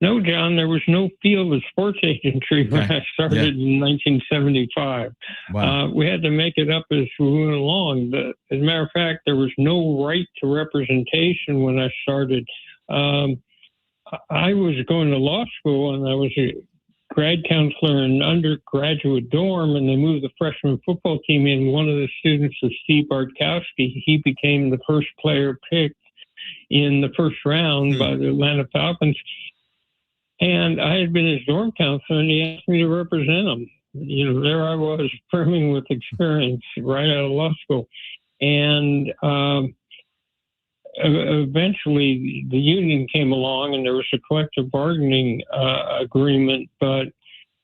No, John, there was no field of sports agentry when I started in 1975. Wow. We had to make it up as we went along. But as a matter of fact, there was no right to representation when I started. I was going to law school, and I was a grad counselor in an undergraduate dorm, and they moved the freshman football team in. One of the students was Steve Bartkowski. He became the first player picked in the first round by the Atlanta Falcons. And I had been his dorm counselor, and he asked me to represent him. There I was, brimming with experience right out of law school. And eventually the union came along, and there was a collective bargaining agreement. But,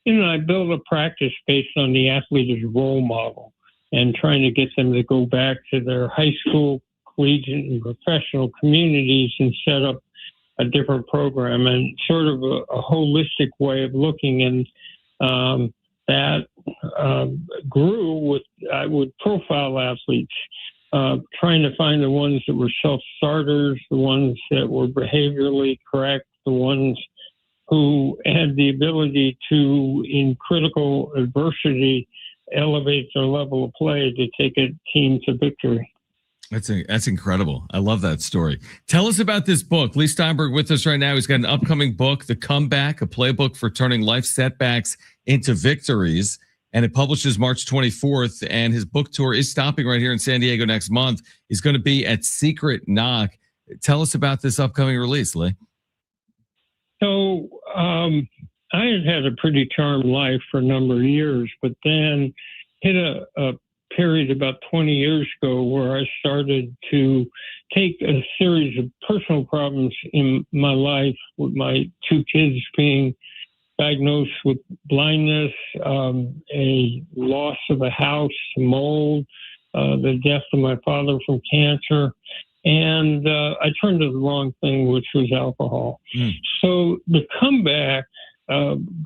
I built a practice based on the athlete as a role model and trying to get them to go back to their high school, collegiate, and professional communities and set up a different program, and sort of a holistic way of looking. And that grew with, I would profile athletes, trying to find the ones that were self-starters, the ones that were behaviorally correct, the ones who had the ability to, in critical adversity, elevate their level of play to take a team to victory. That's incredible. I love that story. Tell us about this book. Lee Steinberg with us right now. He's got an upcoming book, The Comeback, a playbook for turning life setbacks into victories. And it publishes March 24th. And his book tour is stopping right here in San Diego next month. He's going to be at Secret Knock. Tell us about this upcoming release, Lee. So I had a pretty charmed life for a number of years, but then hit a period about 20 years ago where I started to take a series of personal problems in my life, with my two kids being diagnosed with blindness, a loss of a house to mold, the death of my father from cancer. And I turned to the wrong thing, which was alcohol. So the comeback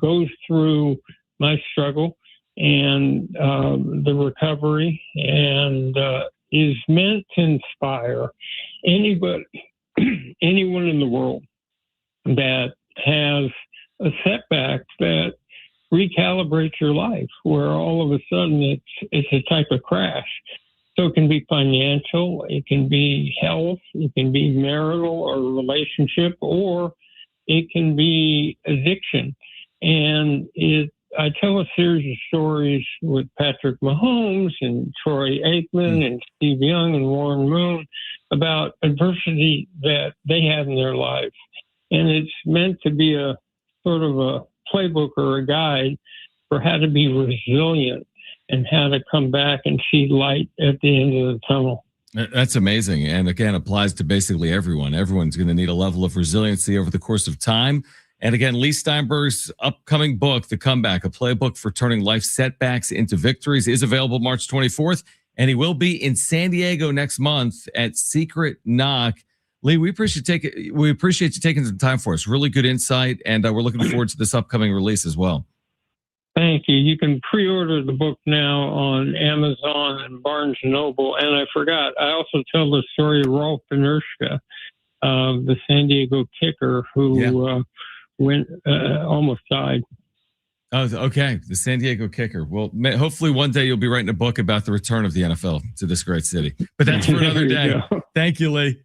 goes through my struggle and the recovery, and is meant to inspire anyone in the world that has a setback that recalibrates your life, where all of a sudden it's a type of crash. So it can be financial, it can be health, it can be marital or relationship, or it can be addiction. And I tell a series of stories with Patrick Mahomes and Troy Aikman and Steve Young and Warren Moon about adversity that they had in their life. And it's meant to be a sort of a playbook or a guide for how to be resilient and how to come back and see light at the end of the tunnel. That's amazing. And again, applies to basically everyone. Everyone's going to need a level of resiliency over the course of time. And again, Lee Steinberg's upcoming book, The Comeback, a playbook for turning life setbacks into victories, is available March 24th. And he will be in San Diego next month at Secret Knock. Lee, we appreciate you taking some time for us. Really good insight. And we're looking forward to this upcoming release as well. Thank you. You can pre-order the book now on Amazon and Barnes & Noble. And I forgot, I also tell the story of Rolf Benirschke, the San Diego kicker who almost died. Oh, okay. The San Diego kicker. Well, hopefully one day you'll be writing a book about the return of the NFL to this great city. But that's for another day. Thank you, Lee.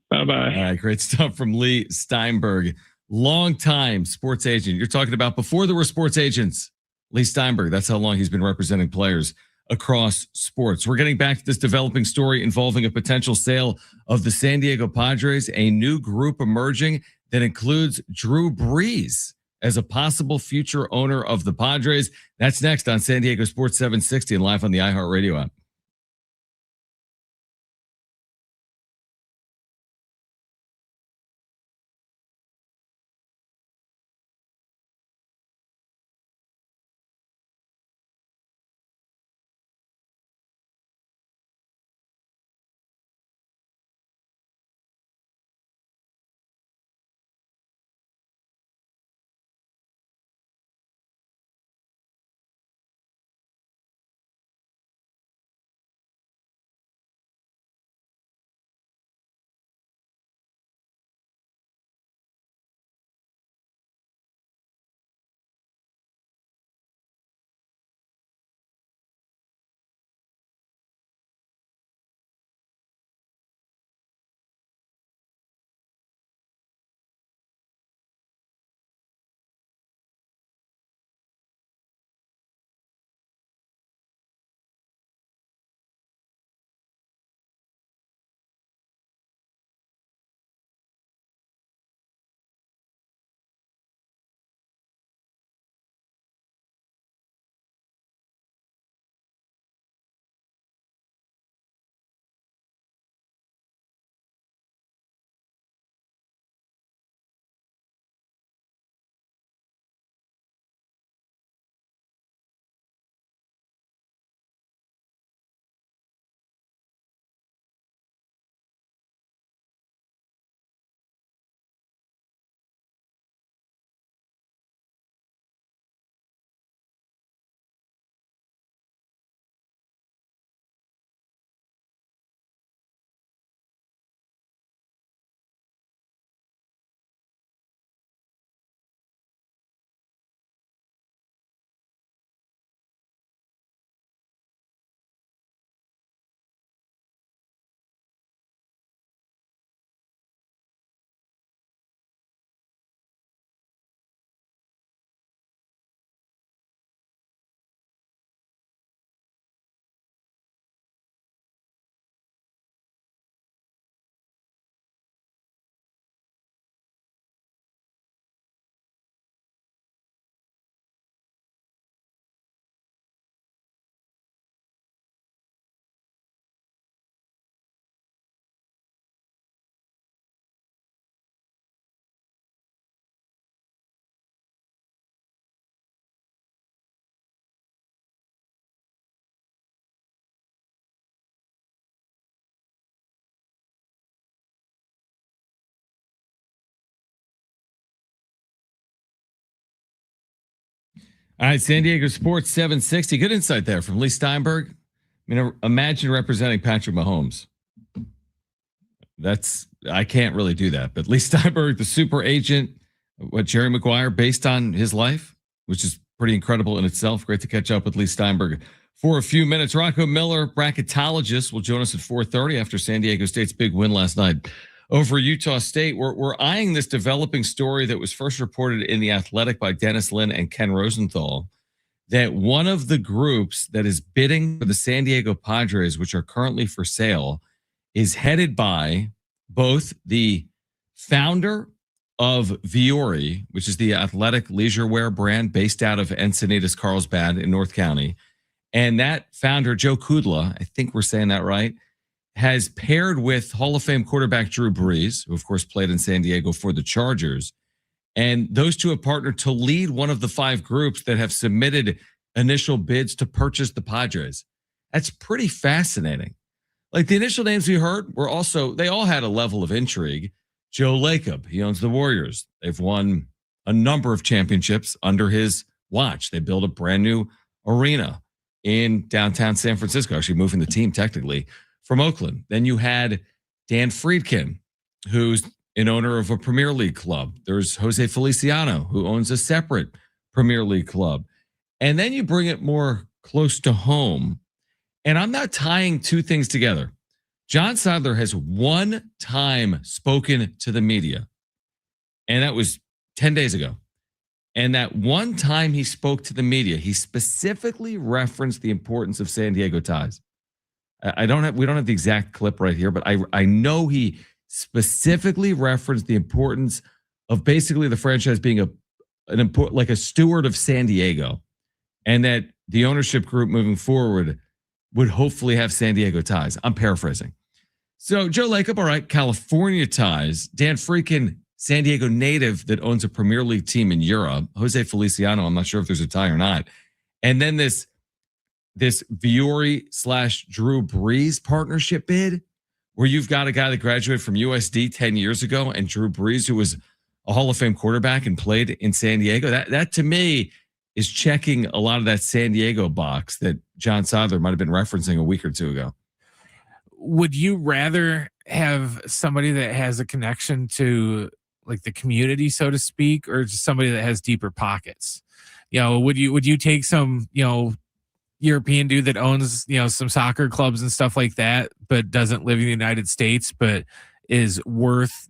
Bye-bye. All right. Great stuff from Lee Steinberg. Longtime sports agent. You're talking about before there were sports agents. Lee Steinberg, that's how long he's been representing players across sports. We're getting back to this developing story involving a potential sale of the San Diego Padres, a new group emerging that includes Drew Brees as a possible future owner of the Padres. That's next on San Diego Sports 760 and live on the iHeartRadio app. All right, San Diego Sports 760. Good insight there from Lee Steinberg. I mean, imagine representing Patrick Mahomes. I can't really do that. But Lee Steinberg, the super agent, what Jerry Maguire, based on his life, which is pretty incredible in itself. Great to catch up with Lee Steinberg for a few minutes. Rocco Miller, bracketologist, will join us at 4:30 after San Diego State's big win last night over Utah State. We're eyeing this developing story that was first reported in The Athletic by Dennis Lin and Ken Rosenthal, that one of the groups that is bidding for the San Diego Padres, which are currently for sale, is headed by both the founder of Viore, which is the athletic leisure wear brand based out of Encinitas, Carlsbad in North County. And that founder, Joe Kudla, I think we're saying that right, has paired with Hall of Fame quarterback Drew Brees, who of course played in San Diego for the Chargers. And those two have partnered to lead one of the 5 groups that have submitted initial bids to purchase the Padres. That's pretty fascinating. Like the initial names we heard were also, they all had a level of intrigue. Joe Lacob, he owns the Warriors. They've won a number of championships under his watch. They built a brand new arena in downtown San Francisco, actually moving the team technically from Oakland. Then you had Dan Friedkin, who's an owner of a Premier League club. There's Jose Feliciano, who owns a separate Premier League club. And then you bring it more close to home. And I'm not tying two things together. John Seidler has one time spoken to the media, and that was 10 days ago. And that one time he spoke to the media, he specifically referenced the importance of San Diego ties. We don't have the exact clip right here, but I know he specifically referenced the importance of basically the franchise being an important, like a steward of San Diego, and that the ownership group moving forward would hopefully have San Diego ties. I'm paraphrasing. So Joe Lacob, all right, California ties. Dan Friedkin, San Diego native that owns a Premier League team in Europe. Jose Feliciano, I'm not sure if there's a tie or not. And then this Viore / Drew Brees partnership bid, where you've got a guy that graduated from USD 10 years ago, and Drew Brees, who was a Hall of Fame quarterback and played in San Diego. That to me is checking a lot of that San Diego box that John Seidler might have been referencing a week or two ago. Would you rather have somebody that has a connection to like the community, so to speak, or just somebody that has deeper pockets? You know, would you take some, European dude that owns, some soccer clubs and stuff like that, but doesn't live in the United States, but is worth,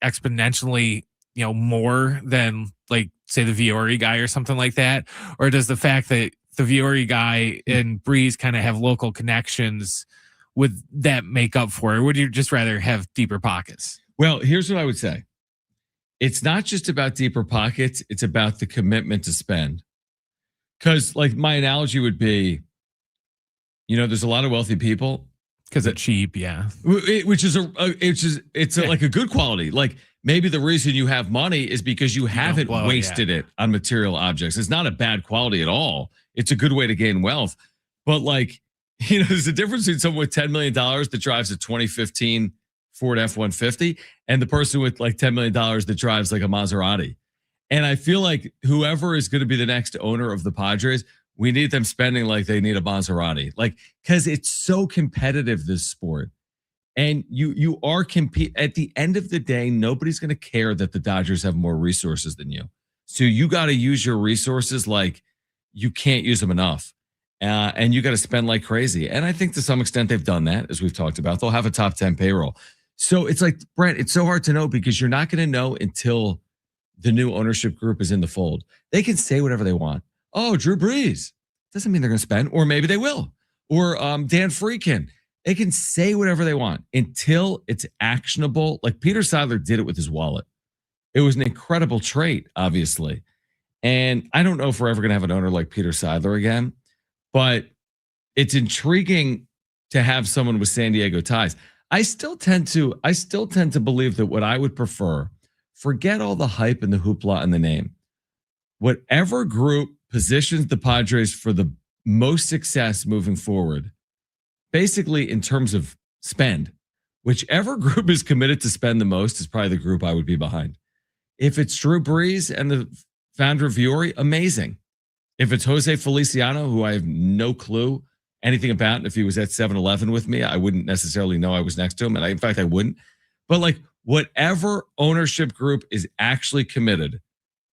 exponentially, more than like say the Viore guy or something like that? Or does the fact that the Viore guy and Breeze kind of have local connections, would that make up for it? Or would you just rather have deeper pockets? Well, here's what I would say. It's not just about deeper pockets. It's about the commitment to spend. Because like my analogy would be, there's a lot of wealthy people. Because it's cheap, yeah. Which is like a good quality. Like maybe the reason you have money is because you haven't wasted it on material objects. It's not a bad quality at all. It's a good way to gain wealth. But like, there's a difference between someone with $10 million that drives a 2015 Ford F-150 and the person with like $10 million that drives like a Maserati. And I feel like whoever is going to be the next owner of the Padres, we need them spending like they need a Maserati. Like, because it's so competitive, this sport. And you are at the end of the day, nobody's going to care that the Dodgers have more resources than you. So you got to use your resources like you can't use them enough. And you got to spend like crazy. And I think to some extent they've done that, as we've talked about. They'll have a top 10 payroll. So it's like, Brent, it's so hard to know because you're not going to know until the new ownership group is in the fold. They can say whatever they want. Oh, Drew Brees. Doesn't mean they're going to spend, or maybe they will. Or Dan Friedkin. They can say whatever they want until it's actionable. Like Peter Seidler did it with his wallet. It was an incredible trait, obviously. And I don't know if we're ever going to have an owner like Peter Seidler again, but it's intriguing to have someone with San Diego ties. I still tend to believe that what I would prefer, forget all the hype and the hoopla and the name. Whatever group positions the Padres for the most success moving forward, basically in terms of spend, whichever group is committed to spend the most is probably the group I would be behind. If it's Drew Brees and the founder of Viore, amazing. If it's Jose Feliciano, who I have no clue anything about, and if he was at 7-Eleven with me, I wouldn't necessarily know I was next to him. And in fact, I wouldn't. But like whatever ownership group is actually committed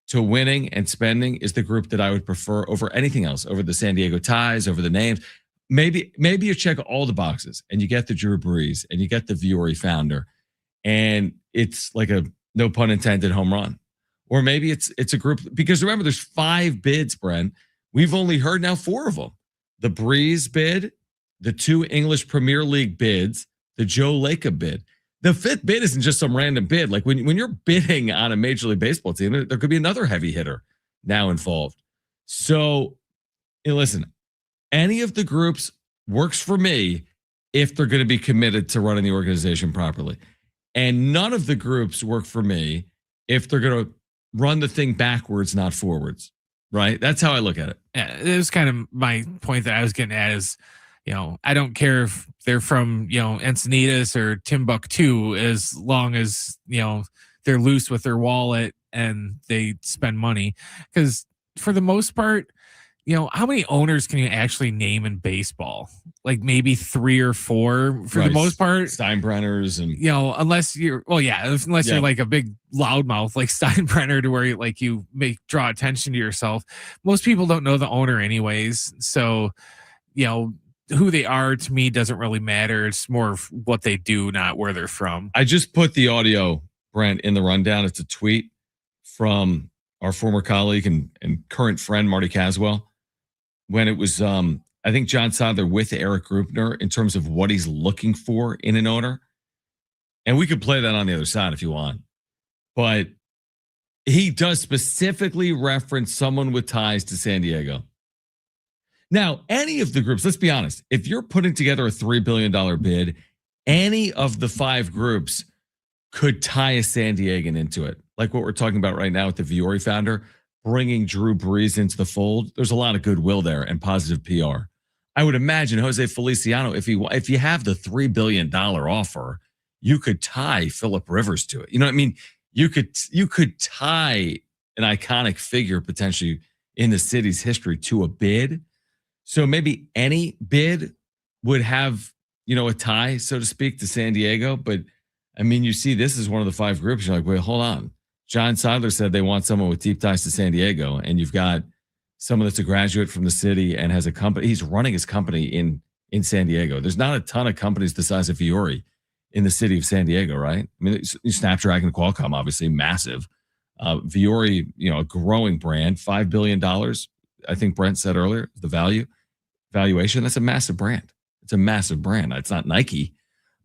to winning and spending is the group that I would prefer over anything else, over the San Diego ties, over the names. Maybe you check all the boxes and you get the Drew Brees and you get the Viore founder, and it's like a no pun intended home run. Or maybe it's a group, because remember, there's 5 bids, Brent. We've only heard now 4 of them. The Breeze bid, the 2 English Premier League bids, the Joe Lacob bid. The 5th bid isn't just some random bid. Like when you're bidding on a Major League Baseball team, there could be another heavy hitter now involved. So, listen, any of the groups works for me if they're going to be committed to running the organization properly. And none of the groups work for me if they're going to run the thing backwards, not forwards. Right? That's how I look at it. Yeah, it was kind of my point that I was getting at is, I don't care if they're from, Encinitas or Timbuktu, as long as, they're loose with their wallet and they spend money. Because for the most part, how many owners can you actually name in baseball? Like maybe 3 or 4 for the most part. Steinbrenners and unless you're you're like a big loudmouth like Steinbrenner, to where like you may draw attention to yourself. Most people don't know the owner anyways. So, who they are to me doesn't really matter. It's more of what they do, not where they're from. I just put the audio, Brent, in the rundown. It's a tweet from our former colleague and current friend, Marty Caswell, when it was, I think, John Seidler with Eric Grupner in terms of what he's looking for in an owner. And we could play that on the other side if you want. But he does specifically reference someone with ties to San Diego. Now, any of the groups, let's be honest, if you're putting together a $3 billion bid, any of the 5 groups could tie a San Diegan into it. Like what we're talking about right now with the Viore founder, bringing Drew Brees into the fold. There's a lot of goodwill there and positive PR. I would imagine Jose Feliciano, if you have the $3 billion offer, you could tie Phillip Rivers to it. You know what I mean? You could tie an iconic figure potentially in the city's history to a bid. So maybe any bid would have, a tie, so to speak, to San Diego. But I mean, you see, this is one of the 5 groups. You're like, wait, hold on. John Seidler said they want someone with deep ties to San Diego, and you've got someone that's a graduate from the city and has a company. He's running his company in San Diego. There's not a ton of companies the size of Viore in the city of San Diego, right? I mean, Snapdragon, Qualcomm, obviously massive. Viore, a growing brand, $5 billion. I think Brent said earlier, the valuation. That's a massive brand. It's a massive brand. It's not Nike,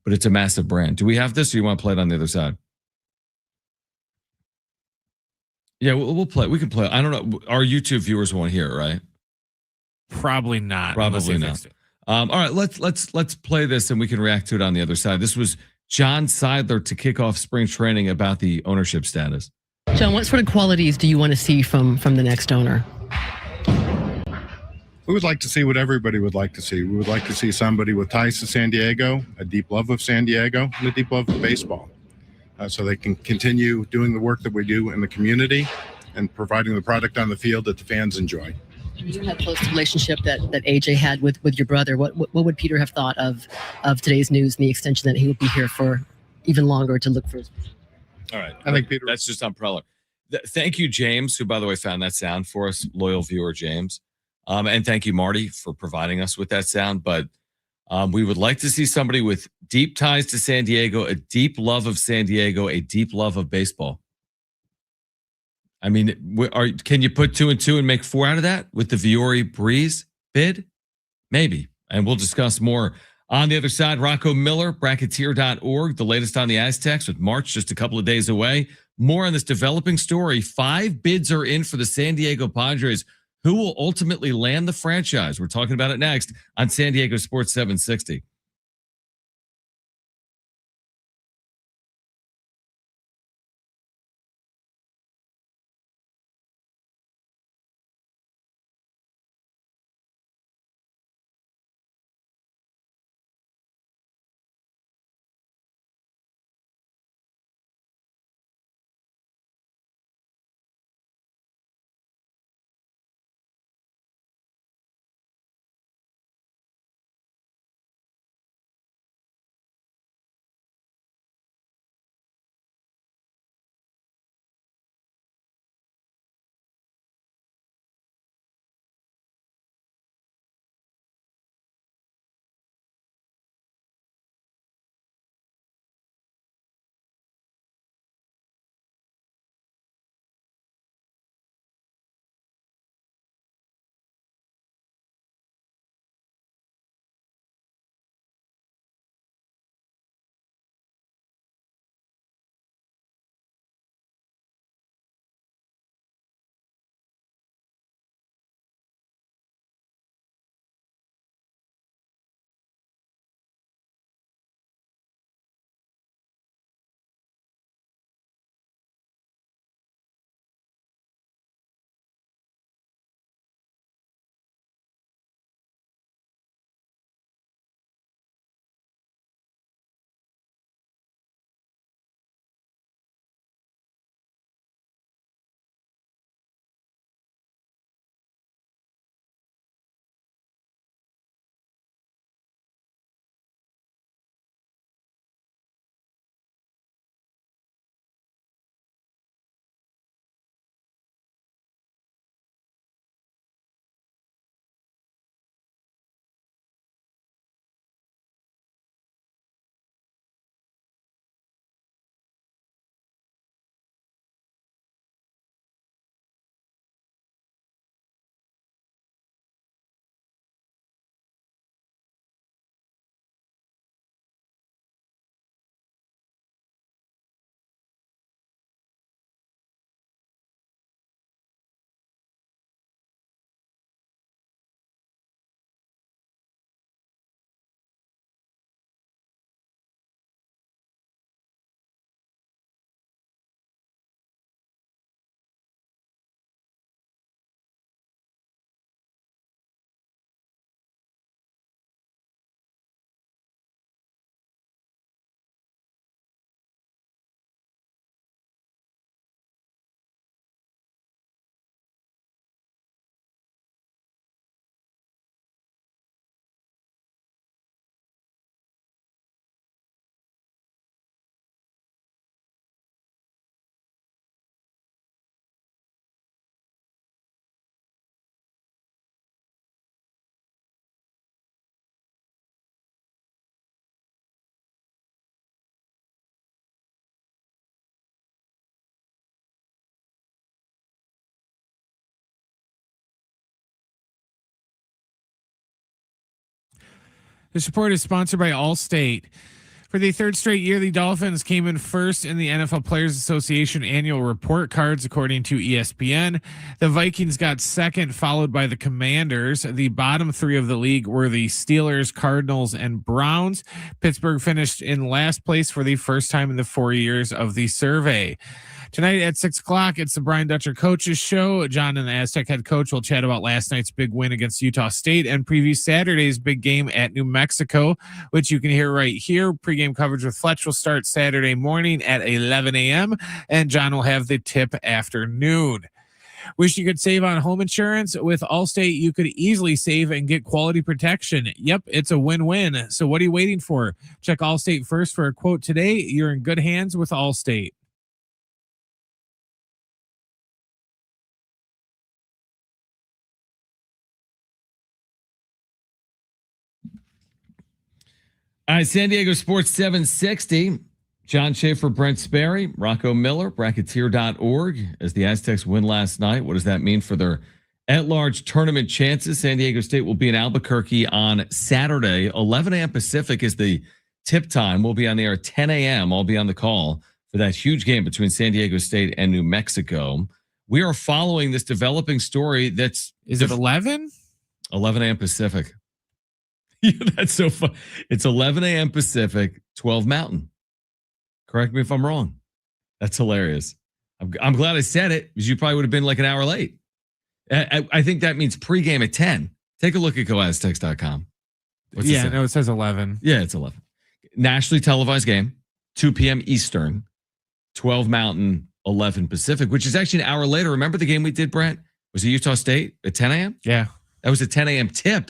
but it's a massive brand. Do we have this, or you want to play it on the other side? Yeah, we'll play. We can play. I don't know. Our YouTube viewers won't hear it, right? Probably not. Probably not. All right, let's play this and we can react to it on the other side. This was John Seidler to kick off spring training about the ownership status. John, what sort of qualities do you want to see from the next owner? We would like to see what everybody would like to see. We would like to see somebody with ties to San Diego, a deep love of San Diego, and a deep love of baseball. So they can continue doing the work that we do in the community and providing the product on the field that the fans enjoy. You had a close relationship that AJ had with your brother. What would Peter have thought of today's news and the extension that he will be here for even longer to look for? All right. I think Peter. That's just on Preller. Thank you, James, who, by the way, found that sound for us, loyal viewer James. And thank you, Marty, for providing us with that sound. But we would like to see somebody with deep ties to San Diego, a deep love of San Diego, a deep love of baseball. I mean, can you put 2 and 2 and make 4 out of that with the Viore Breeze bid? Maybe. And we'll discuss more on the other side. Rocco Miller, bracketeer.org, the latest on the Aztecs with March just a couple of days away. More on this developing story. 5 bids are in for the San Diego Padres. Who will ultimately land the franchise? We're talking about it next on San Diego Sports 760. This report is sponsored by Allstate. For the third straight year, the Dolphins came in first in the NFL Players Association annual report cards, according to ESPN. The Vikings got second, followed by the Commanders. The bottom three of the league were the Steelers, Cardinals, and Browns. Pittsburgh finished in last place for the first time in the 4 years of the survey. Tonight at 6 o'clock, it's the Brian Dutcher Coaches Show. John and the Aztec head coach will chat about last night's big win against Utah State and preview Saturday's big game at New Mexico, which you can hear right here. Pre-game coverage with Fletch will start Saturday morning at 11 a.m., and John will have the tip afternoon. Wish you could save on home insurance? With Allstate, you could easily save and get quality protection. Yep, it's a win-win. So what are you waiting for? Check Allstate first for a quote today. You're in good hands with Allstate. All right, San Diego Sports 760. John Schaefer, Brent Sperry, Rocco Miller, bracketeer.org. As the Aztecs win last night, what does that mean for their at-large tournament chances? San Diego State will be in Albuquerque on Saturday. 11 a.m. Pacific is the tip time. We'll be on the air at 10 a.m. I'll be on the call for that huge game between San Diego State and New Mexico. We are following this developing story that's... Is it 11? 11 a.m. Pacific. That's so fun. It's 11 a.m. Pacific, 12 Mountain. Correct me if I'm wrong. That's hilarious. I'm glad I said it because you probably would have been like an hour late. I think that means pregame at 10. Take a look at goaztecs.com. No, it says 11. Yeah, it's 11. Nationally televised game, 2 p.m. Eastern, 12 Mountain, 11 Pacific, which is actually an hour later. Remember the game we did, Brent? Was it Utah State at 10 a.m.? Yeah. That was a 10 a.m. tip.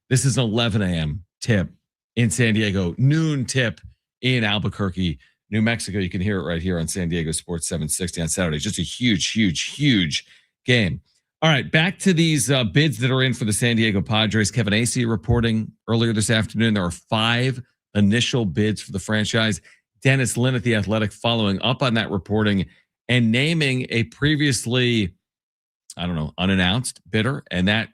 This is an 11 a.m. tip in San Diego, noon tip in Albuquerque, New Mexico. You can hear it right here on San Diego Sports 760 on Saturday. Just a huge, huge, huge game. All right, back to these bids that are in for the San Diego Padres. Kevin Acee reporting earlier this afternoon. There are 5 initial bids for the franchise. Dennis Lynn at The Athletic following up on that reporting and naming a previously, unannounced bidder, and that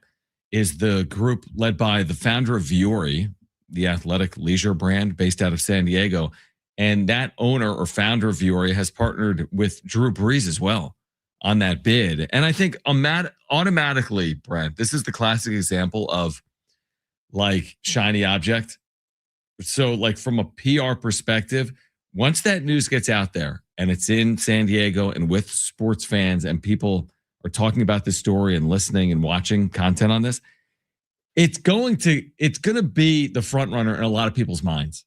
is the group led by the founder of Vuori, the athletic leisure brand based out of San Diego. And that owner or founder of Vuori has partnered with Drew Brees as well on that bid. And I think automatically, Brent, this is the classic example of like shiny object. So like from a PR perspective, once that news gets out there and it's in San Diego and with sports fans and people are talking about this story and listening and watching content on this, it's going to be the front runner in a lot of people's minds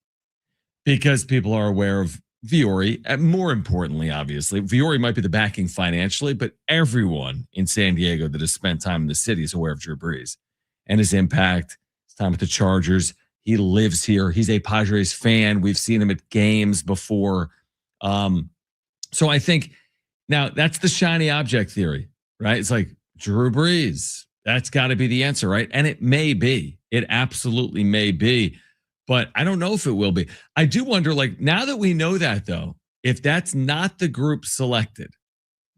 because people are aware of Vuori. And more importantly, obviously, Vuori might be the backing financially, but everyone in San Diego that has spent time in the city is aware of Drew Brees and his impact, his time with the Chargers. He lives here. He's a Padres fan. We've seen him at games before. So I think now that's the shiny object theory. Right? It's like Drew Brees. That's got to be the answer, right? And it may be. It absolutely may be. But I don't know if it will be. I do wonder, like, now that we know that, though, if that's not the group selected,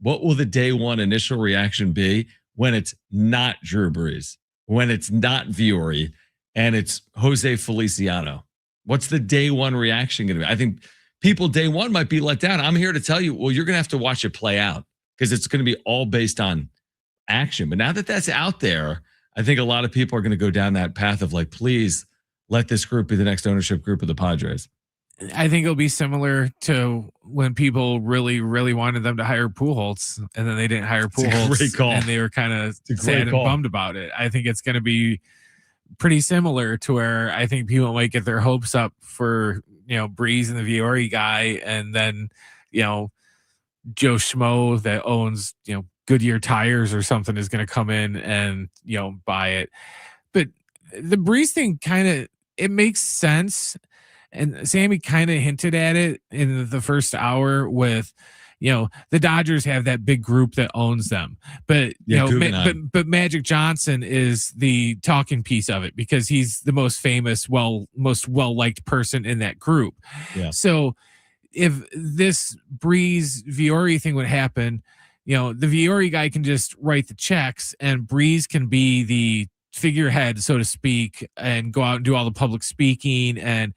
what will the day one initial reaction be when it's not Drew Brees, when it's not Vuori, and it's Jose Feliciano? What's the day one reaction going to be? I think people day one might be let down. I'm here to tell you, well, you're going to have to watch it play out, because it's going to be all based on action. But now that that's out there, I think a lot of people are going to go down that path of like, please let this group be the next ownership group of the Padres. I think it'll be similar to when people really, really wanted them to hire Pujols, and then they didn't hire Pujols, and they were kind of sad and bummed about it. I think it's going to be pretty similar to where I think people might get their hopes up for, Brees and the Vuori guy, and then, Joe Schmo that owns, Goodyear tires or something is going to come in and, buy it. But the Brees thing it makes sense. And Sammy kind of hinted at it in the first hour with, the Dodgers have that big group that owns them, but but Magic Johnson is the talking piece of it because he's the most famous, most well-liked person in that group. Yeah. So if this Brees Vuori thing would happen, the Vuori guy can just write the checks and Brees can be the figurehead, so to speak, and go out and do all the public speaking and,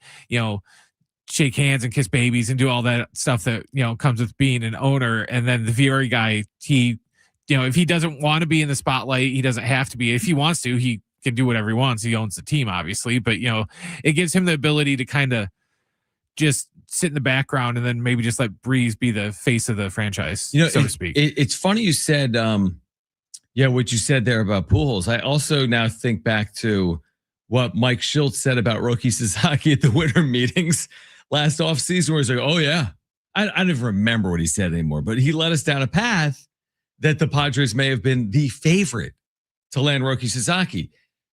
shake hands and kiss babies and do all that stuff that, comes with being an owner. And then the Viore guy, he, if he doesn't want to be in the spotlight, he doesn't have to be. If he wants to, he can do whatever he wants. He owns the team, obviously, but it gives him the ability to kind of just sit in the background and then maybe just let Breeze be the face of the franchise, so to speak. It's funny you said, what you said there about Pujols. I also now think back to what Mike Shildt said about Roki Sasaki at the winter meetings last offseason, where he's like, oh yeah, I don't even remember what he said anymore, but he led us down a path that the Padres may have been the favorite to land Roki Sasaki.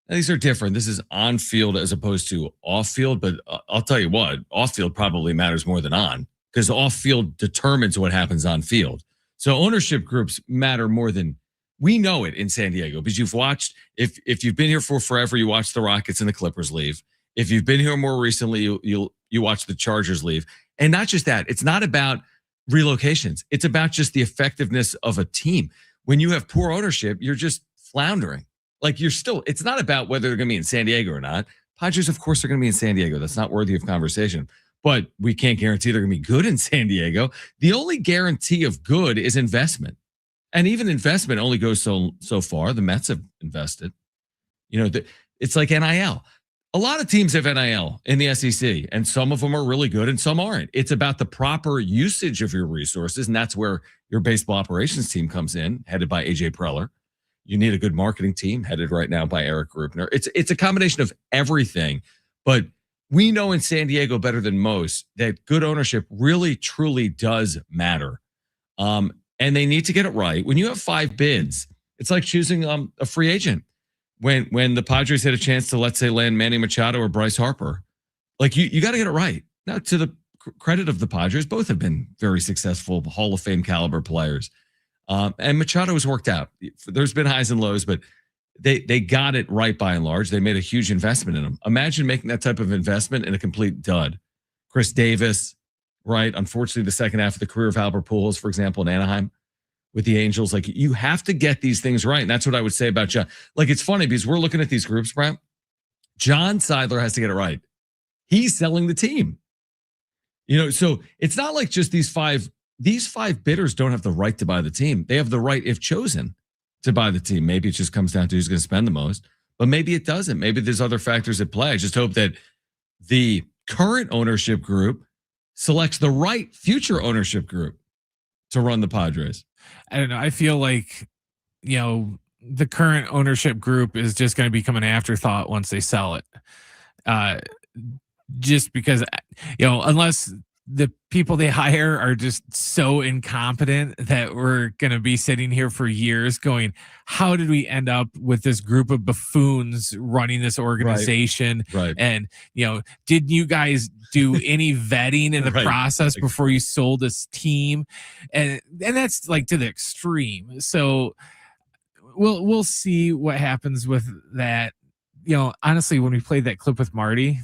Now, these are different. This is on field as opposed to off field, but I'll tell you what, off field probably matters more than on, because off field determines what happens on field. So ownership groups matter more than we know it in San Diego, because you've watched, if you've been here for forever, you watch the Rockets and the Clippers leave. If you've been here more recently, you watch the Chargers leave. And not just that, it's not about relocations. It's about just the effectiveness of a team. When you have poor ownership, you're just floundering. Like it's not about whether they're going to be in San Diego or not. Padres, of course, are going to be in San Diego. That's not worthy of conversation. But we can't guarantee they're going to be good in San Diego. The only guarantee of good is investment. And even investment only goes so far. The Mets have invested. It's like NIL. A lot of teams have NIL in the SEC, and some of them are really good and some aren't. It's about the proper usage of your resources, and that's where your baseball operations team comes in, headed by AJ Preller. You need a good marketing team, headed right now by Eric Rubner. It's a combination of everything, but we know in San Diego better than most that good ownership really, truly does matter. And they need to get it right. When you have 5 bids, it's like choosing a free agent. When the Padres had a chance to, let's say, land Manny Machado or Bryce Harper, like you got to get it right. Now, to the credit of the Padres, both have been very successful Hall of Fame caliber players. And Machado has worked out. There's been highs and lows, but they got it right by and large. They made a huge investment in him. Imagine making that type of investment in a complete dud. Chris Davis, right? Unfortunately, the second half of the career of Albert Pujols, for example, in Anaheim with the Angels. Like, you have to get these things right. And that's what I would say about John. Like, it's funny because we're looking at these groups, Brent. John Seidler has to get it right. He's selling the team. So it's not like just these five bidders don't have the right to buy the team. They have the right, if chosen, to buy the team. Maybe it just comes down to who's going to spend the most, but maybe it doesn't. Maybe there's other factors at play. I just hope that the current ownership group selects the right future ownership group to run the Padres. I don't know. I feel like, the current ownership group is just going to become an afterthought once they sell it. Just because, unless the people they hire are just so incompetent that we're going to be sitting here for years going, how did we end up with this group of buffoons running this organization? Right. And, did you guys do any vetting in the process before you sold this team? And that's like to the extreme. So we'll see what happens with that. Honestly, when we played that clip with Marty,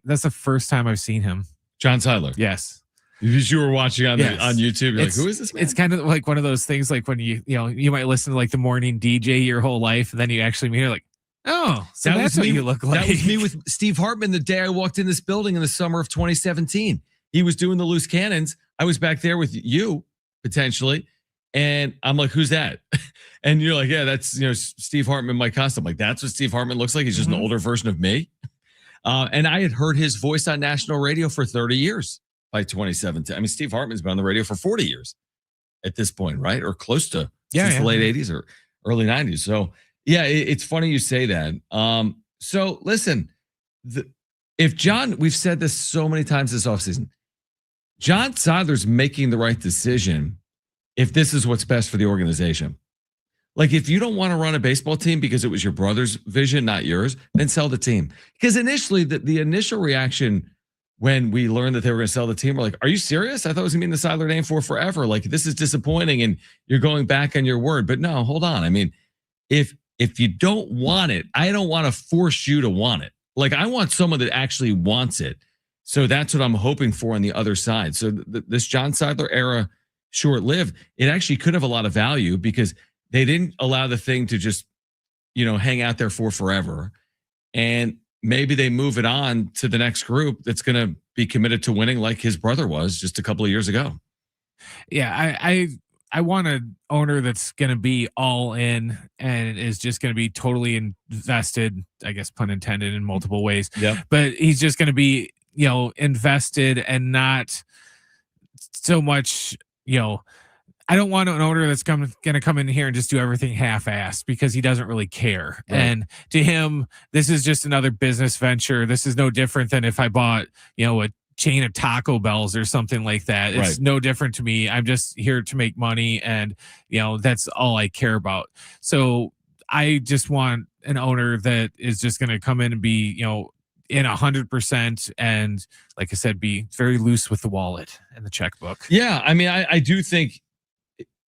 that's the first time I've seen him. John Seidler. Yes. Because you were watching on YouTube. You're like, who is this man? It's kind of like one of those things, like when you might listen to like the morning DJ your whole life, and then you actually meet her, like, oh, so that's what you look like. That was me with Steve Hartman the day I walked in this building in the summer of 2017. He was doing the loose cannons. I was back there with you, potentially. And I'm like, who's that? And you're like, yeah, that's, Steve Hartman, Mike Costa. I'm like, that's what Steve Hartman looks like. He's just an older version of me. And I had heard his voice on national radio for 30 years by 2017. I mean, Steve Hartman's been on the radio for 40 years at this point, right? Or close to since the late 80s or early 90s. So, yeah, it's funny you say that. So, listen, if John, we've said this so many times this offseason, John Seidler's making the right decision if this is what's best for the organization. Like, if you don't want to run a baseball team because it was your brother's vision, not yours, then sell the team. Because initially, the initial reaction when we learned that they were going to sell the team, we're like, are you serious? I thought it was going to be in the Seidler name for forever. Like, this is disappointing and you're going back on your word. But no, hold on. I mean, if you don't want it, I don't want to force you to want it. Like, I want someone that actually wants it. So that's what I'm hoping for on the other side. So this John Seidler era, short-lived, it actually could have a lot of value because they didn't allow the thing to just hang out there for forever. And maybe they move it on to the next group that's going to be committed to winning like his brother was just a couple of years ago. Yeah, I want an owner that's going to be all in and is just going to be totally invested, I guess, pun intended, in multiple ways. Yeah. But he's just going to be, invested and not so much, I don't want an owner that's going to come in here and just do everything half-assed because he doesn't really care. Right. And to him, this is just another business venture. This is no different than if I bought, a chain of Taco Bells or something like that. It's Right. no different to me. I'm just here to make money, and that's all I care about. So I just want an owner that is just going to come in and be, in 100%, and like I said, be very loose with the wallet and the checkbook. Yeah, I mean, I do think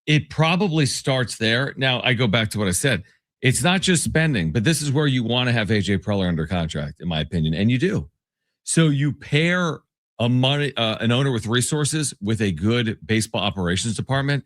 it probably starts there. Now, I go back to what I said. It's not just spending, but this is where you want to have AJ Preller under contract, in my opinion, and you do. So you pair an owner with resources with a good baseball operations department,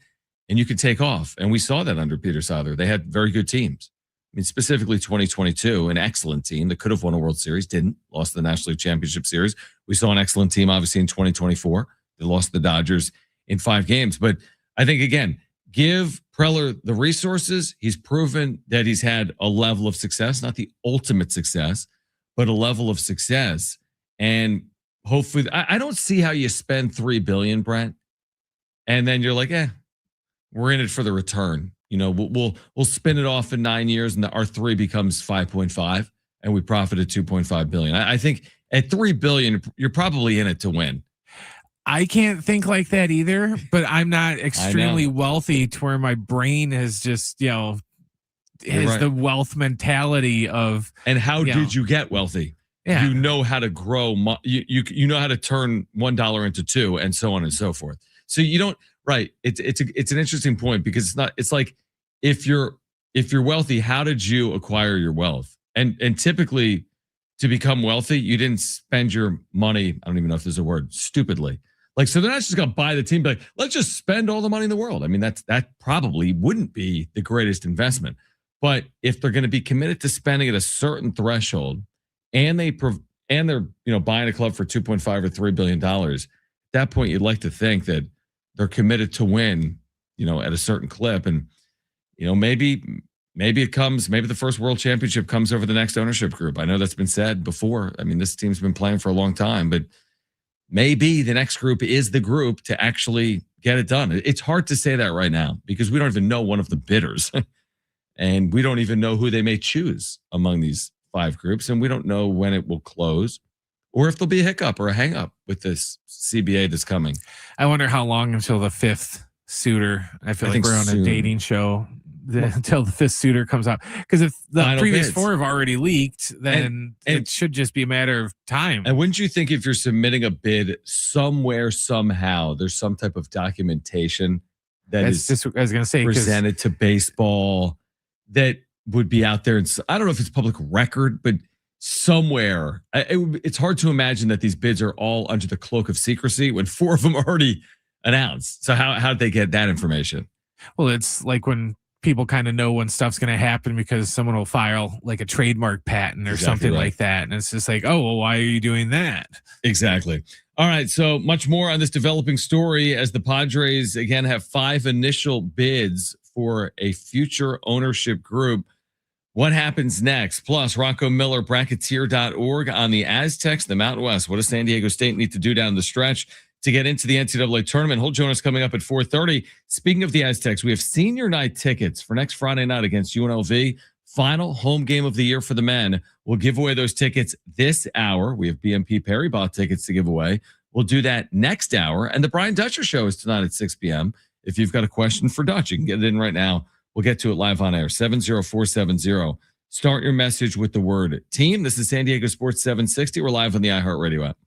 and you can take off. And we saw that under Peter Seidler. They had very good teams. I mean, specifically 2022, an excellent team that could have won a World Series, didn't, lost the National League Championship Series. We saw an excellent team, obviously, in 2024. They lost the Dodgers in 5 games. But I think, again, give Preller the resources. He's proven that he's had a level of success, not the ultimate success, but a level of success. And hopefully, I don't see how you spend $3 billion, Brent, and then you're like, we're in it for the return. We'll spin it off in 9 years, and our 3 becomes 5.5, and we profited 2.5 billion. I think at $3 billion, you're probably in it to win. I can't think like that either, but I'm not extremely wealthy to where my brain has just, has right. the wealth mentality of. And how did you get wealthy? Yeah. You know how to grow. You know how to turn $1 into 2, and so on and so forth. So you don't. Right. It's an interesting point because it's like if you're wealthy, how did you acquire your wealth? And typically to become wealthy, you didn't spend your money. I don't even know if there's a word, stupidly. Like, so they're not just going to buy the team, but like, let's just spend all the money in the world. I mean, that probably wouldn't be the greatest investment. But if they're going to be committed to spending at a certain threshold, and they're buying a club for $2.5 or $3 billion, at that point, you'd like to think that they're committed to win, at a certain clip. And, maybe it comes, maybe the first world championship comes over the next ownership group. I know that's been said before. I mean, this team's been playing for a long time, but maybe the next group is the group to actually get it done. It's hard to say that right now because we don't even know one of the bidders and we don't even know who they may choose among these 5 groups. And we don't know when it will close, or if there'll be a hiccup or a hang up with this CBA that's coming. I wonder how long until the 5th suitor. I think we're on a dating show until the 5th suitor comes out. Because if the Final previous bids. 4 have already leaked, then it should just be a matter of time. And wouldn't you think if you're submitting a bid somewhere, somehow, there's some type of documentation that's just, I was going to say, presented to baseball that would be out there? And I don't know if it's public record, but somewhere it's hard to imagine that these bids are all under the cloak of secrecy when 4 of them are already announced. So how did they get that information? Well, it's like when people kind of know when stuff's going to happen because someone will file like a trademark patent or something like that. And it's just like, oh, well, why are you doing that? Exactly. All right. So much more on this developing story as the Padres again have 5 initial bids for a future ownership group. What happens next? Plus, Rocco Miller, bracketeer.org on the Aztecs, the Mountain West. What does San Diego State need to do down the stretch to get into the NCAA tournament? He'll join us coming up at 4:30. Speaking of the Aztecs, we have senior night tickets for next Friday night against UNLV. Final home game of the year for the men. We'll give away those tickets this hour. We have BMP Paribas tickets to give away. We'll do that next hour. And the Brian Dutcher show is tonight at 6 p.m. If you've got a question for Dutch, you can get it in right now. We'll get to it live on air, 70470. Start your message with the word team. This is San Diego Sports 760. We're live on the iHeartRadio app.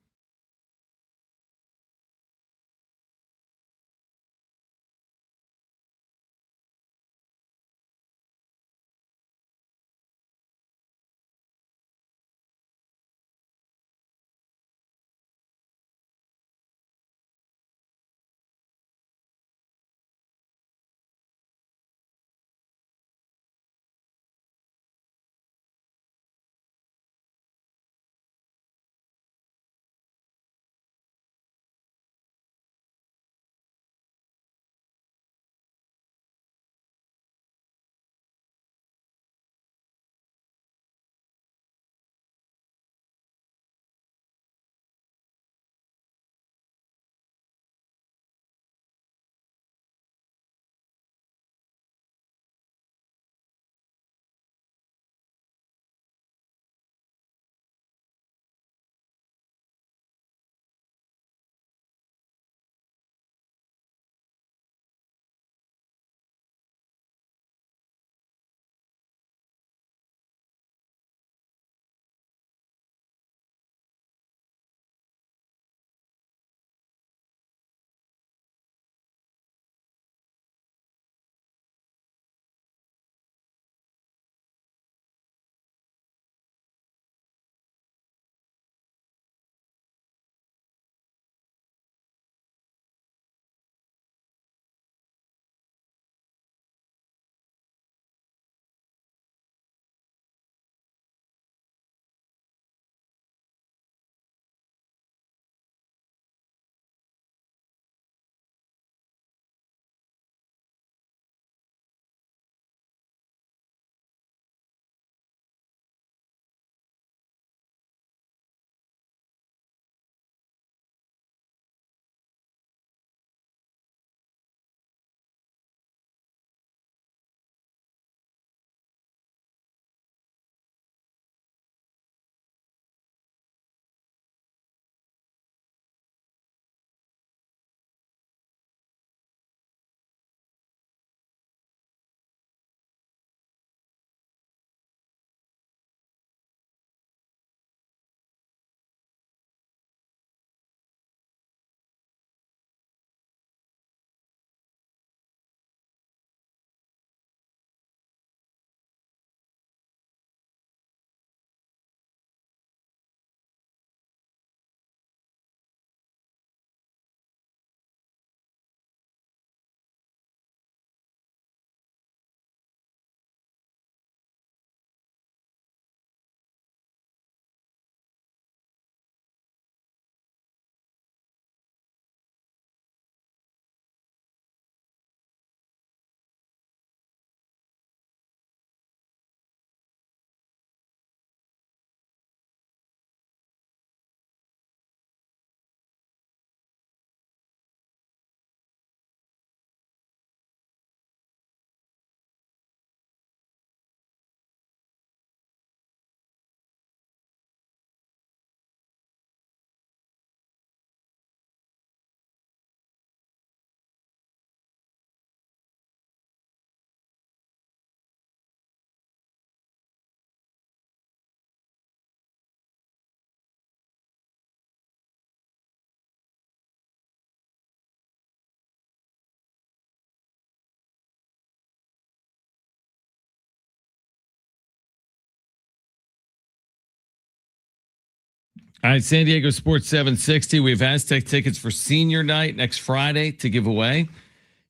All right, San Diego Sports 760. We have Aztec tickets for senior night next Friday to give away.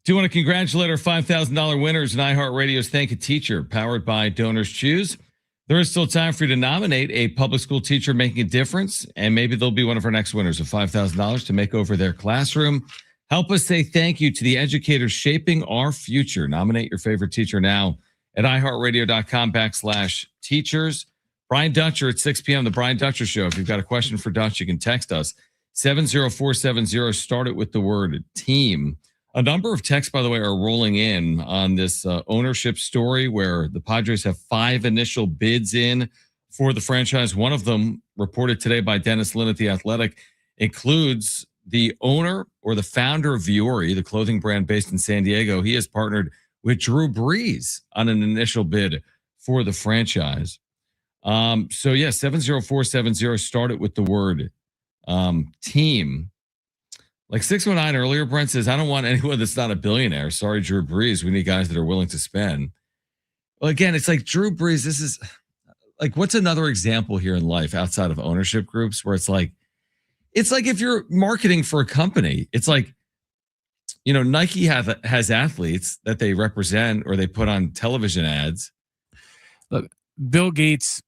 Do you want to congratulate our $5,000 winners in iHeartRadio's Thank a Teacher, powered by Donors Choose? There is still time for you to nominate a public school teacher making a difference, and maybe they'll be one of our next winners of $5,000 to make over their classroom. Help us say thank you to the educators shaping our future. Nominate your favorite teacher now at iHeartRadio.com/teachers. Brian Dutcher at 6 p.m. The Brian Dutcher Show. If you've got a question for Dutch, you can text us 70470. Start it with the word team. A number of texts, by the way, are rolling in on this ownership story where the Padres have 5 initial bids in for the franchise. One of them, reported today by Dennis Lynn at The Athletic, includes the owner or the founder of Viore, the clothing brand based in San Diego. He has partnered with Drew Brees on an initial bid for the franchise. 70470. Start it with the word team. Like 619 earlier, Brent says, I don't want anyone that's not a billionaire. Sorry, Drew Brees. We need guys that are willing to spend. Well, again, it's like Drew Brees. This is like, what's another example here in life outside of ownership groups where it's like if you're marketing for a company, it's like, Nike has athletes that they represent or they put on television ads. Look, Bill Gates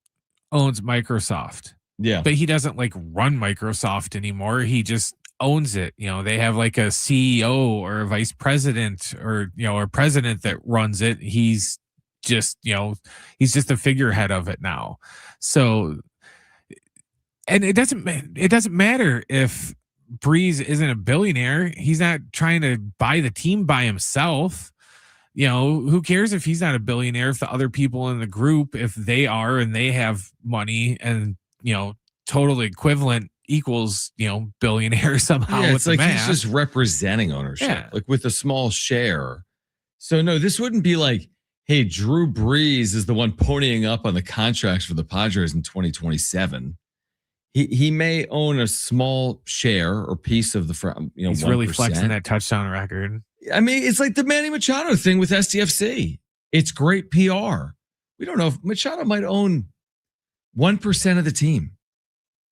owns Microsoft. Yeah. But he doesn't run Microsoft anymore. He just owns it. They have a CEO or a vice president or, a president that runs it. He's just, he's just a figurehead of it now. So, and it doesn't matter if Brees isn't a billionaire. He's not trying to buy the team by himself. Who cares if he's not a billionaire, if the other people in the group, if they are and they have money and, total equivalent equals, billionaire somehow. Yeah, it's like he's just representing ownership, with a small share. So no, this wouldn't be like, hey, Drew Brees is the one ponying up on the contracts for the Padres in 2027. He may own a small share or piece of the, he's 1%. Really flexing that touchdown record. I mean, it's like the Manny Machado thing with STFC. It's great PR. We don't know if Machado might own 1% of the team.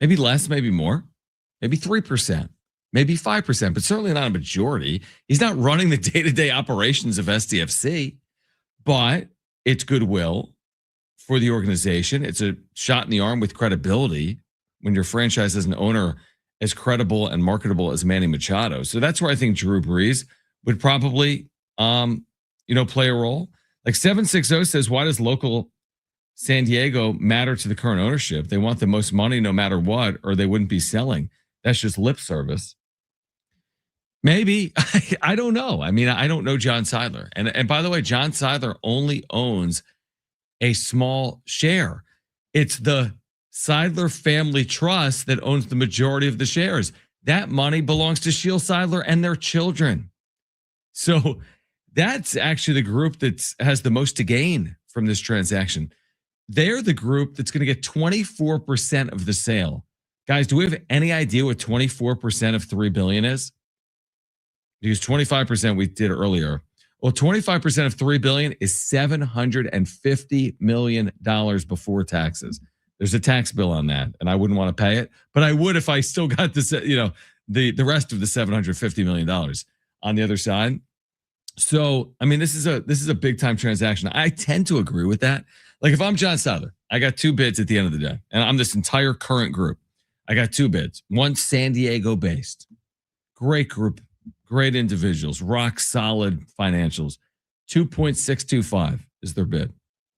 Maybe less, maybe more, maybe 3%, maybe 5%, but certainly not a majority. He's not running the day-to-day operations of STFC, but it's goodwill for the organization. It's a shot in the arm with credibility when your franchise has an owner as credible and marketable as Manny Machado. So that's where I think Drew Brees would probably, play a role. Like 760 says, why does local San Diego matter to the current ownership? They want the most money no matter what, or they wouldn't be selling. That's just lip service. Maybe. I don't know. I mean, I don't know John Seidler. And by the way, John Seidler only owns a small share. It's the Seidler Family Trust that owns the majority of the shares. That money belongs to Shield Seidler and their children. So that's actually the group that has the most to gain from this transaction. They're the group that's going to get 24% of the sale. Guys, do we have any idea what 24% of $3 billion is? Because 25% we did earlier. Well, 25% of $3 billion is $750 million before taxes. There's a tax bill on that, and I wouldn't want to pay it, but I would if I still got this, the rest of the $750 million on the other side. So, I mean, this is a big time transaction. I tend to agree with that. Like if I'm John Seidler, I got 2 bids at the end of the day, and I'm this entire current group. I got 2 bids. One San Diego based, great group, great individuals, rock solid financials. 2.625 is their bid.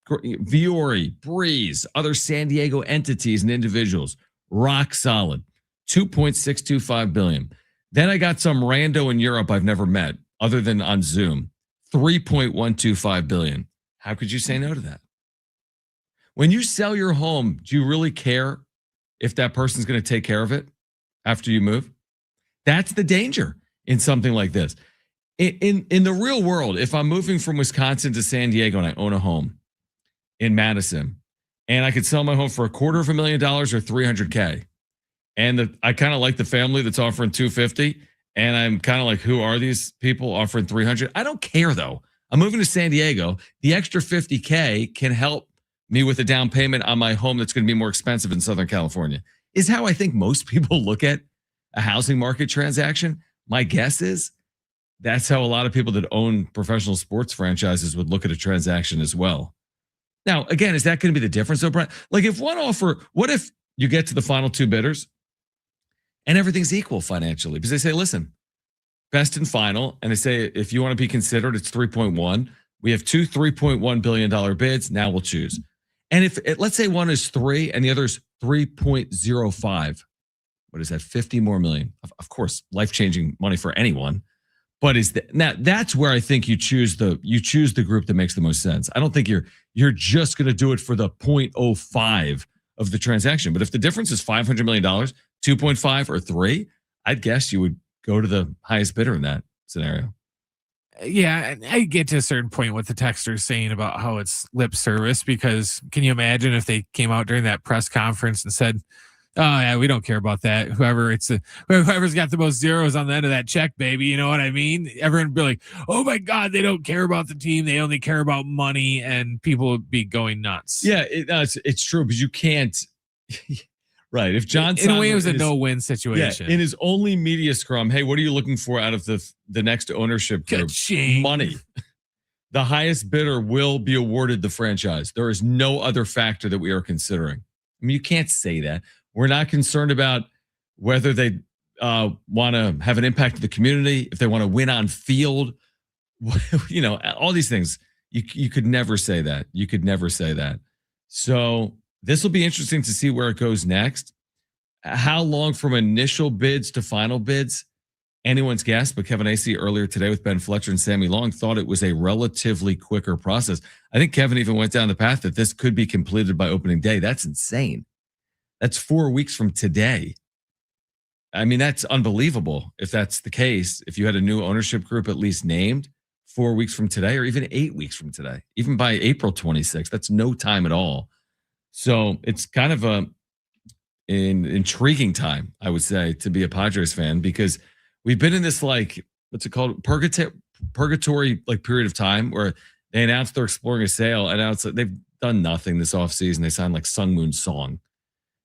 Viore, Breeze, other San Diego entities and individuals, rock solid, $2.625 billion. Then I got some rando in Europe I've never met, other than on Zoom, $3.125 billion. How could you say no to that? When you sell your home, do you really care if that person's going to take care of it after you move? That's the danger in something like this. In the real world, if I'm moving from Wisconsin to San Diego and I own a home in Madison, and I could sell my home for $250,000 or $300K, and I kind of like the family that's offering $250,000, and I'm kind of like, who are these people offering $300,000? I don't care though. I'm moving to San Diego. The extra $50K can help me with a down payment on my home that's going to be more expensive in Southern California. is how I think most people look at a housing market transaction. My guess is that's how a lot of people that own professional sports franchises would look at a transaction as well. Now, again, is that going to be the difference, though, Brent? Like, if one offer, what if you get to the final two bidders and everything's equal financially? Because they say, listen, best and final, and they say, if you want to be considered, it's 3.1. We have two $3.1 billion bids. Now we'll choose. And if let's say one is 3 and the other's 3.05, what is that? 50 more million. Of course, life-changing money for anyone. But now that's where I think you choose the group that makes the most sense. I don't think you're just going to do it for the 0.05 of the transaction. But if the difference is $500 million, 2.5 or 3, I'd guess you would go to the highest bidder in that scenario. Yeah, I get to a certain point what the texter's saying about how it's lip service, because can you imagine if they came out during that press conference and said, oh yeah, we don't care about that. Whoever's got the most zeros on the end of that check, baby. You know what I mean? Everyone would be like, oh my God, they don't care about the team. They only care about money, and people would be going nuts. Yeah, it's true, but you can't. Right. If John, in a way, it was a no-win situation. Yeah, in his only media scrum, hey, what are you looking for out of the next ownership group? Ka-ching. Money. The highest bidder will be awarded the franchise. There is no other factor that we are considering. I mean, you can't say that. We're not concerned about whether they want to have an impact to the community, if they want to win on field, you know, all these things. You could never say that. You could never say that. So this will be interesting to see where it goes next. How long from initial bids to final bids? Anyone's guess, but Kevin Acee earlier today with Ben Fletcher and Sammy Long thought it was a relatively quicker process. I think Kevin even went down the path that this could be completed by opening day. That's insane. That's 4 weeks from today. I mean, that's unbelievable if that's the case. If you had a new ownership group at least named 4 weeks from today, or even 8 weeks from today, even by April 26th, that's no time at all. So it's kind of an intriguing time, I would say, to be a Padres fan, because we've been in this, like, what's it called? Purgatory like period of time where they announced they're exploring a sale, and now it's like they've done nothing this offseason. They signed like Sung Moon Song.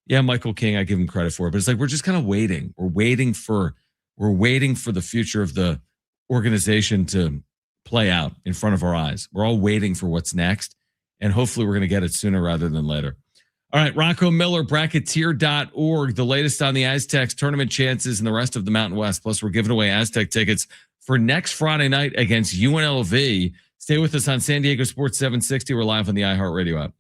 Yeah, Michael King, I give him credit for it, but it's like we're just kind of waiting. We're waiting for the future of the organization to play out in front of our eyes. We're all waiting for what's next, and hopefully we're going to get it sooner rather than later. All right, Rocco Miller, bracketeer.org, the latest on the Aztecs tournament chances and the rest of the Mountain West. Plus, we're giving away Aztec tickets for next Friday night against UNLV. Stay with us on San Diego Sports 760. We're live on the iHeartRadio app.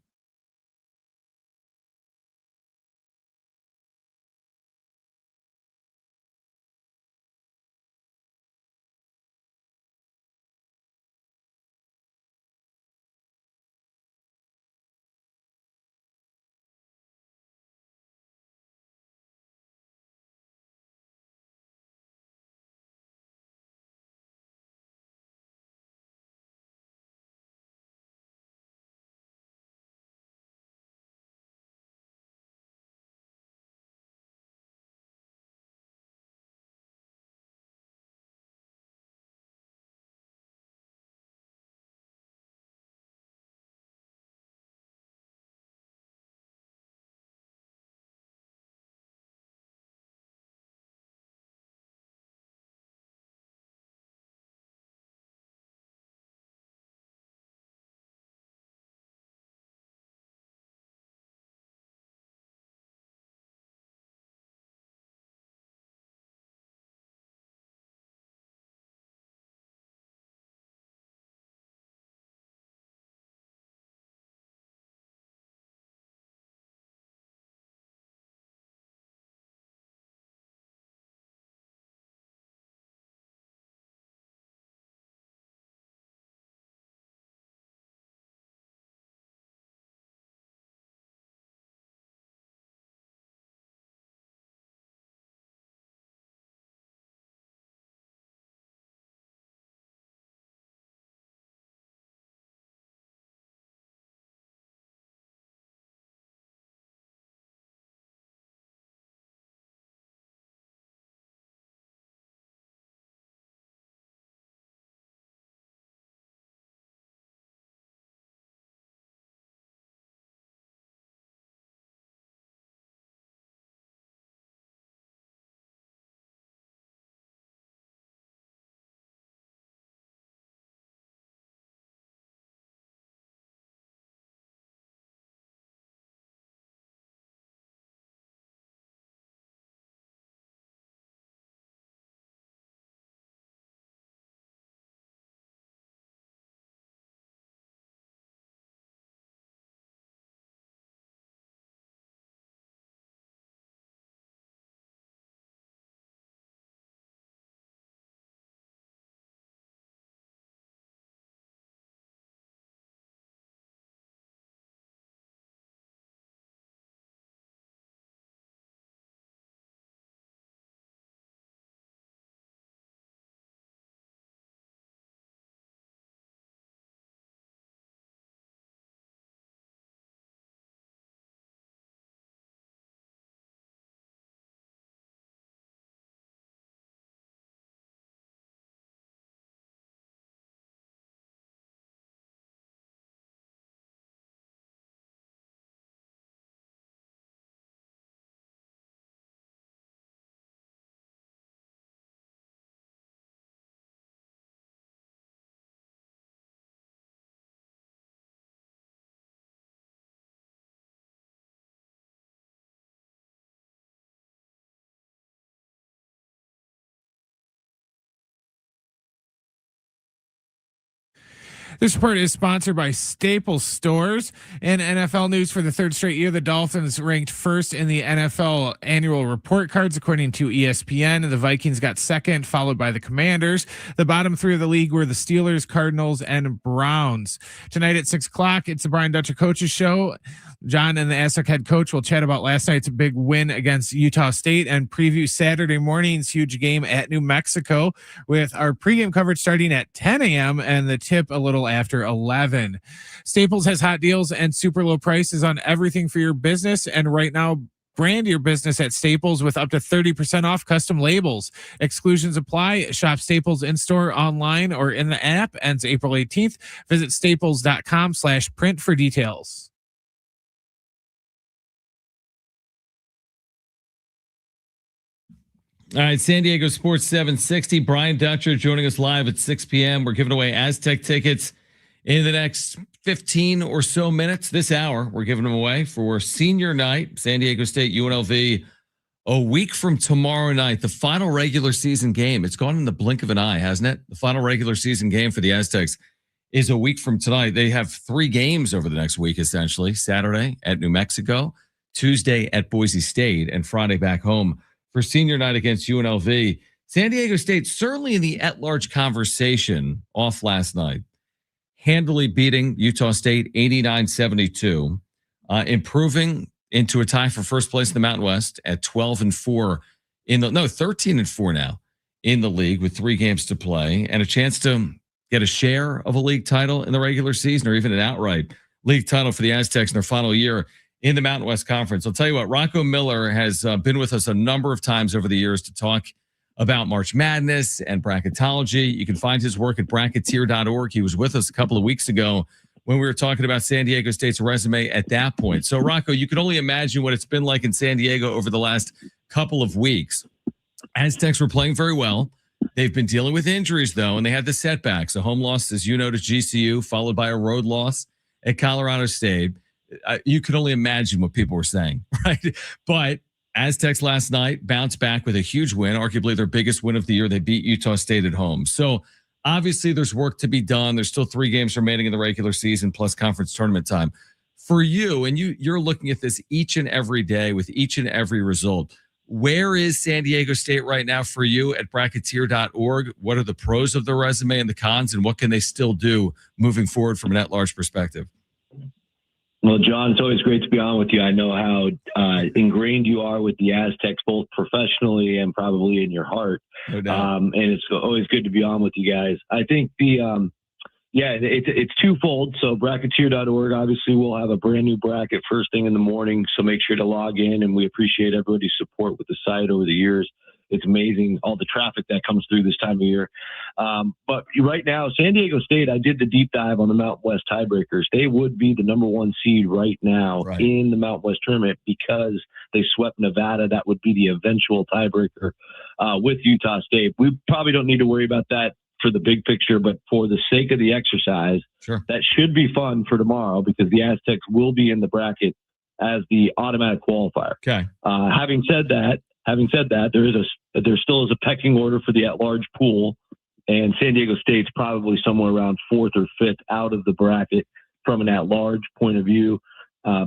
This report is sponsored by Staples Stores. In NFL news, for the third straight year, the Dolphins ranked first in the NFL annual report cards, according to ESPN. The Vikings got second, followed by the Commanders. The bottom three of the league were the Steelers, Cardinals, and Browns. Tonight at 6:00, it's the Brian Dutcher Coaches Show. John and the Aztec head coach will chat about last night's big win against Utah State and preview Saturday morning's huge game at New Mexico, with our pregame coverage starting at 10 a.m. and the tip a little after 11. Staples has hot deals and super low prices on everything for your business. And right now, brand your business at Staples with up to 30% off custom labels. Exclusions apply. Shop Staples in-store, online, or in the app. Ends April 18th. Visit staples.com/print for details. All right, San Diego Sports 760. Brian Dutcher joining us live at 6 p.m. We're giving away Aztec tickets in the next 15 or so minutes. This hour, we're giving them away for senior night, San Diego State UNLV, a week from tomorrow night, the final regular season game. It's gone in the blink of an eye, hasn't it? The final regular season game for the Aztecs is a week from tonight. They have 3 games over the next week, essentially. Saturday at New Mexico, Tuesday at Boise State, and Friday back home for senior night against UNLV. San Diego State certainly in the at-large conversation off last night, handily beating Utah State 89-72, improving into a tie for first place in the Mountain West at 12-4 13-4 now in the league with 3 games to play and a chance to get a share of a league title in the regular season or even an outright league title for the Aztecs in their final year in the Mountain West Conference. I'll tell you what, Rocco Miller has been with us a number of times over the years to talk about March Madness and bracketology. You can find his work at bracketeer.org. He was with us a couple of weeks ago when we were talking about San Diego State's resume at that point. So, Rocco, you can only imagine what it's been like in San Diego over the last couple of weeks. Aztecs were playing very well. They've been dealing with injuries, though, and they had the setbacks. A home loss, as you know, to GCU, followed by a road loss at Colorado State. You could only imagine what people were saying, right? But Aztecs last night bounced back with a huge win, arguably their biggest win of the year. They beat Utah State at home. So obviously there's work to be done. There's still 3 games remaining in the regular season plus conference tournament time. For you, and you're looking at this each and every day with each and every result, where is San Diego State right now for you at bracketeer.org? What are the pros of the resume and the cons, and what can they still do moving forward from an at-large perspective? Well, John, it's always great to be on with you. I know how ingrained you are with the Aztecs, both professionally and probably in your heart. No doubt. And it's always good to be on with you guys. I think it's twofold. So bracketeer.org, obviously we'll have a brand new bracket first thing in the morning. So make sure to log in, and we appreciate everybody's support with the site over the years. It's amazing all the traffic that comes through this time of year. But right now, San Diego State, I did the deep dive on the Mountain West tiebreakers. They would be the number 1 seed right now in the Mountain West tournament because they swept Nevada. That would be the eventual tiebreaker with Utah State. We probably don't need to worry about that for the big picture, but for the sake of the exercise, that should be fun for tomorrow because the Aztecs will be in the bracket as the automatic qualifier. Okay. Having said that, there still is a pecking order for the at-large pool, and San Diego State's probably somewhere around 4th or 5th out of the bracket from an at-large point of view,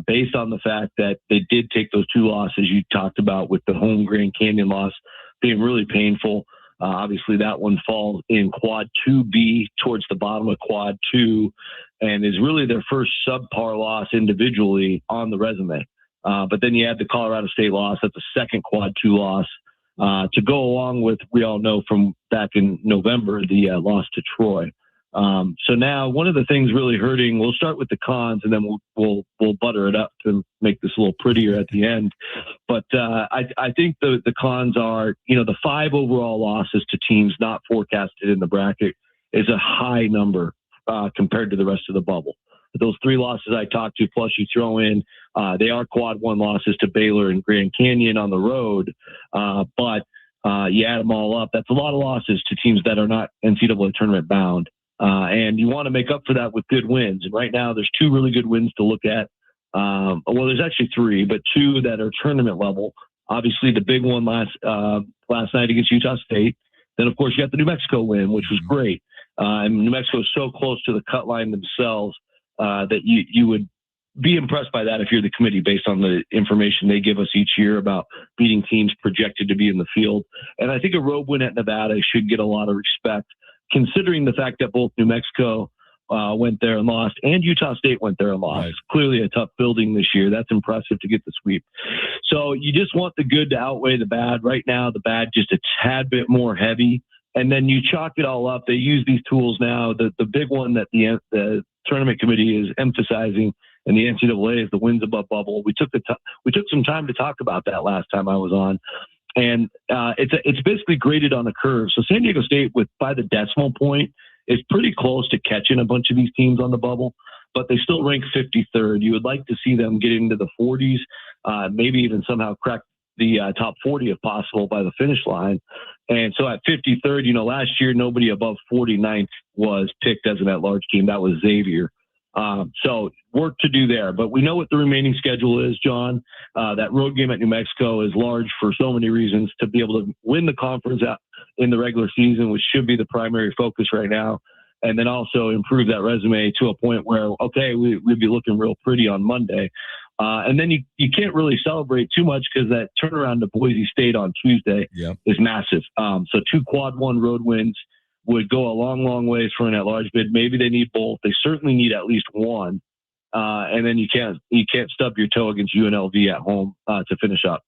based on the fact that they did take those 2 losses you talked about, with the home Grand Canyon loss being really painful. Obviously, that one falls in Quad 2B towards the bottom of Quad 2 and is really their first subpar loss individually on the resume. But then you add the Colorado State loss. That's a second Quad 2 loss to go along with, we all know from back in November, the loss to Troy. So now one of the things really hurting, we'll start with the cons and then we'll butter it up to make this a little prettier at the end. But I think the cons are, the 5 overall losses to teams not forecasted in the bracket is a high number compared to the rest of the bubble. Those 3 losses I talked to, plus you throw in, they are Quad 1 losses to Baylor and Grand Canyon on the road. But you add them all up, that's a lot of losses to teams that are not NCAA tournament bound. And you want to make up for that with good wins. And right now there's 2 really good wins to look at. Well, there's actually 3, but 2 that are tournament level. Obviously the big one last night against Utah State. Then of course you got the New Mexico win, which was great. And New Mexico is so close to the cut line themselves that you would be impressed by that if you're the committee based on the information they give us each year about beating teams projected to be in the field. And I think a road win at Nevada should get a lot of respect, considering the fact that both New Mexico went there and lost, and Utah State went there and lost. Right. Clearly a tough building this year. That's impressive to get the sweep. So you just want the good to outweigh the bad. Right now, the bad just a tad bit more heavy. And then you chalk it all up. They use these tools now. The big one that the tournament committee is emphasizing, and the NCAA, is the wins above bubble. We took some time to talk about that last time I was on, and it's basically graded on a curve. So San Diego State, by the decimal point, is pretty close to catching a bunch of these teams on the bubble, but they still rank 53rd. You would like to see them get into the 40s, maybe even somehow crack the top 40 if possible by the finish line. And so at 53rd, last year, nobody above 49th was picked as an at-large team. That was Xavier. So work to do there, but we know what the remaining schedule is, John. That road game at New Mexico is large for so many reasons. To be able to win the conference out in the regular season, which should be the primary focus right now, and then also improve that resume to a point where, okay, we'd be looking real pretty on Monday. And then you can't really celebrate too much because that turnaround to Boise State on Tuesday is massive. So 2 quad 1 road wins would go a long, long ways for an at-large bid. Maybe they need both. They certainly need at least one. And then you can't stub your toe against UNLV at home to finish up.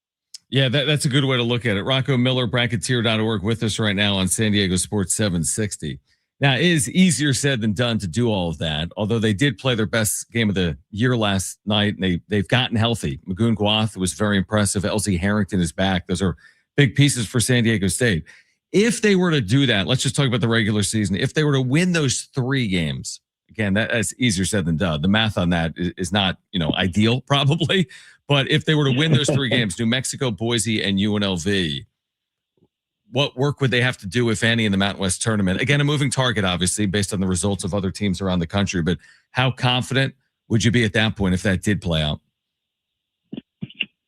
Yeah, that's a good way to look at it. Rocco Miller, bracketeer.org, with us right now on San Diego Sports 760. Now, it is easier said than done to do all of that, although they did play their best game of the year last night, and they've gotten healthy. Magoon Guath was very impressive. Elsie Harrington is back. Those are big pieces for San Diego State. If they were to do that, let's just talk about the regular season. If they were to win those 3 games, again, that's easier said than done. The math on that is not, ideal probably, but if they were to win those 3 games, New Mexico, Boise, and UNLV, what work would they have to do, if any, in the Mountain West tournament? Again, a moving target, obviously, based on the results of other teams around the country, but how confident would you be at that point if that did play out?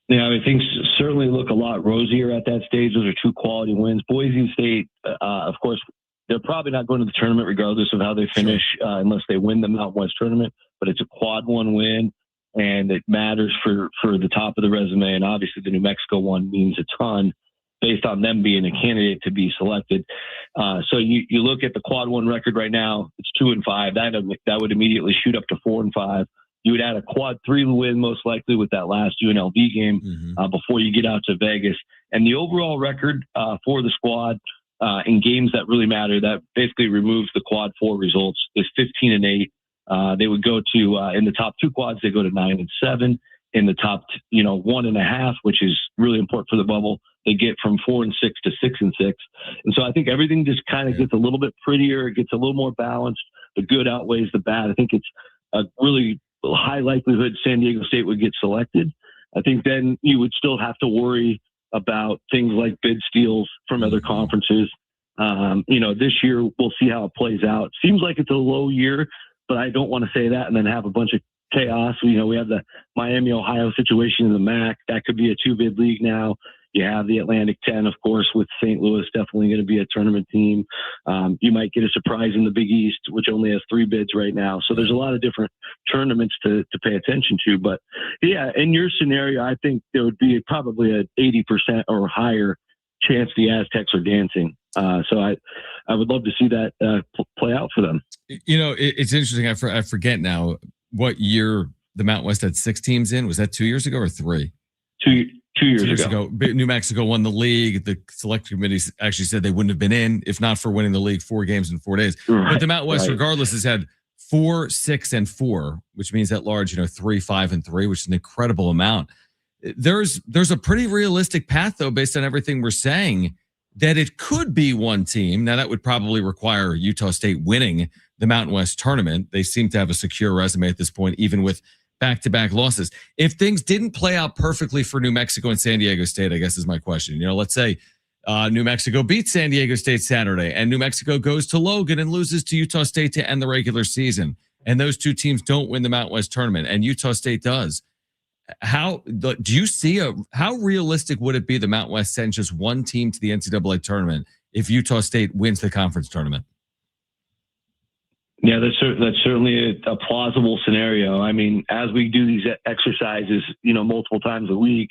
Yeah, things certainly look a lot rosier at that stage. Those are 2 quality wins. Boise State, of course, they're probably not going to the tournament regardless of how they finish, unless they win the Mountain West tournament, but it's a quad 1 win, and it matters for the top of the resume, and obviously the New Mexico one means a ton based on them being a candidate to be selected. So you look at the quad 1 record right now, it's 2-5. That would immediately shoot up to 4-5. You would add a quad 3 win most likely with that last UNLV game before you get out to Vegas. And the overall record for the squad in games that really matter, that basically removes the quad 4 results, is 15-8. They would go to, in the top 2 quads, they go to 9-7. In the top, 1.5, which is really important for the bubble, they get from 4-6 to 6-6. And so I think everything just kind of gets a little bit prettier. It gets a little more balanced. The good outweighs the bad. I think it's a really high likelihood San Diego State would get selected. I think then you would still have to worry about things like bid steals from other conferences. This year we'll see how it plays out. Seems like it's a low year, but I don't want to say that and then have a bunch of chaos. We have the Miami, Ohio situation in the MAC. That could be a 2-bid league now. You have the Atlantic 10, of course, with St. Louis definitely going to be a tournament team. You might get a surprise in the Big East, which only has 3 bids right now. So there's a lot of different tournaments to pay attention to. But yeah, in your scenario, I think there would be probably an 80% or higher chance the Aztecs are dancing. So I would love to see that play out for them. It's interesting. I forget now what year the Mountain West had 6 teams in. Was that 2 years ago or 3? 2 years ago. New Mexico won the league. The select committee actually said they wouldn't have been in if not for winning the league 4 games in 4 days. Right, but the Mountain West, regardless, has had 4, 6, and 4, which means at large, 3, 5, and 3, which is an incredible amount. There's a pretty realistic path, though, based on everything we're saying, that it could be one team. Now, that would probably require Utah State winning the Mountain West tournament. They seem to have a secure resume at this point, even with back-to-back losses. If things didn't play out perfectly for New Mexico and San Diego State, I guess is my question. Let's say New Mexico beats San Diego State Saturday, and New Mexico goes to Logan and loses to Utah State to end the regular season, and those 2 teams don't win the Mountain West tournament, and Utah State does. How do you see how realistic would it be the Mountain West sends just one team to the NCAA tournament if Utah State wins the conference tournament? Yeah, that's certainly a plausible scenario. I mean, as we do these exercises, multiple times a week,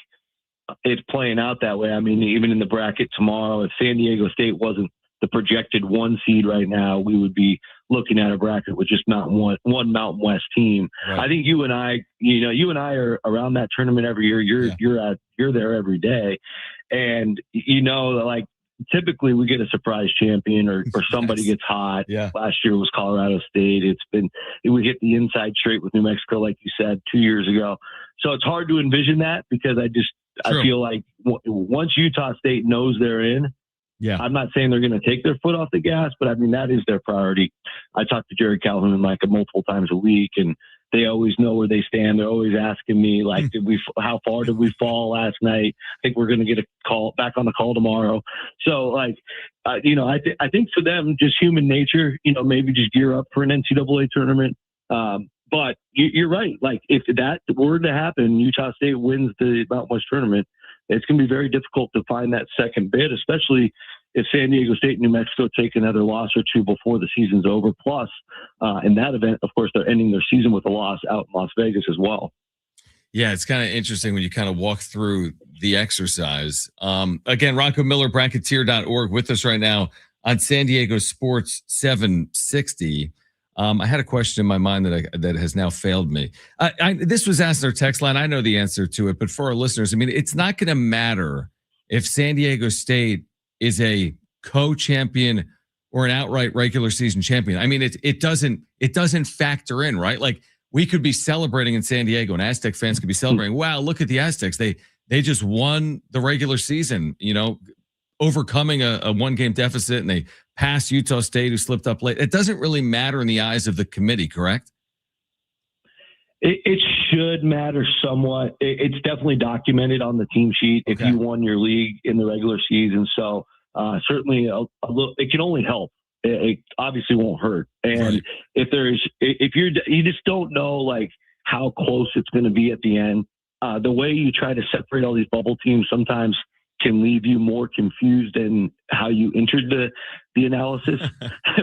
it's playing out that way. I mean, even in the bracket tomorrow, if San Diego State wasn't the projected 1 seed right now, we would be looking at a bracket with just one Mountain West team. Right. I think you and I are around that tournament every year. You're there every day, and like typically we get a surprise champion or somebody gets hot. Yeah. Last year was Colorado State. We hit the inside straight with New Mexico, like you said, 2 years ago. So it's hard to envision that because I feel like once Utah State knows they're in, I'm not saying they're going to take their foot off the gas, but I mean, that is their priority. I talk to Jerry Calhoun multiple times a week, and they always know where they stand. They're always asking me, like, how far did we fall last night? I think we're going to get a call back on the call tomorrow. So I think for them, just human nature, maybe just gear up for an NCAA tournament. But you're right. Like, if that were to happen, Utah State wins the Mountain West tournament, it's going to be very difficult to find that second bid, especially if San Diego State and New Mexico take another loss or two before the season's over. Plus, in that event, of course, they're ending their season with a loss out in Las Vegas as well. Yeah, it's kind of interesting when you kind of walk through the exercise. Again, Rocco Miller, bracketology.org, with us right now on San Diego Sports 760. I had a question in my mind that has now failed me. This was asked in our text line. I know the answer to it, but for our listeners, I mean, it's not going to matter if San Diego State is a co-champion or an outright regular season champion. I mean, it doesn't factor in, right? Like, we could be celebrating in San Diego, and Aztec fans could be celebrating. Wow, look at the Aztecs! They just won the regular season, overcoming a 1-game deficit, and they passed Utah State, who slipped up late. It doesn't really matter in the eyes of the committee, correct? It should matter somewhat. It's definitely documented on the team sheet if you won your league in the regular season. So certainly it can only help. It obviously won't hurt. And if you just don't know like how close it's going to be at the end, the way you try to separate all these bubble teams sometimes can leave you more confused than how you entered the analysis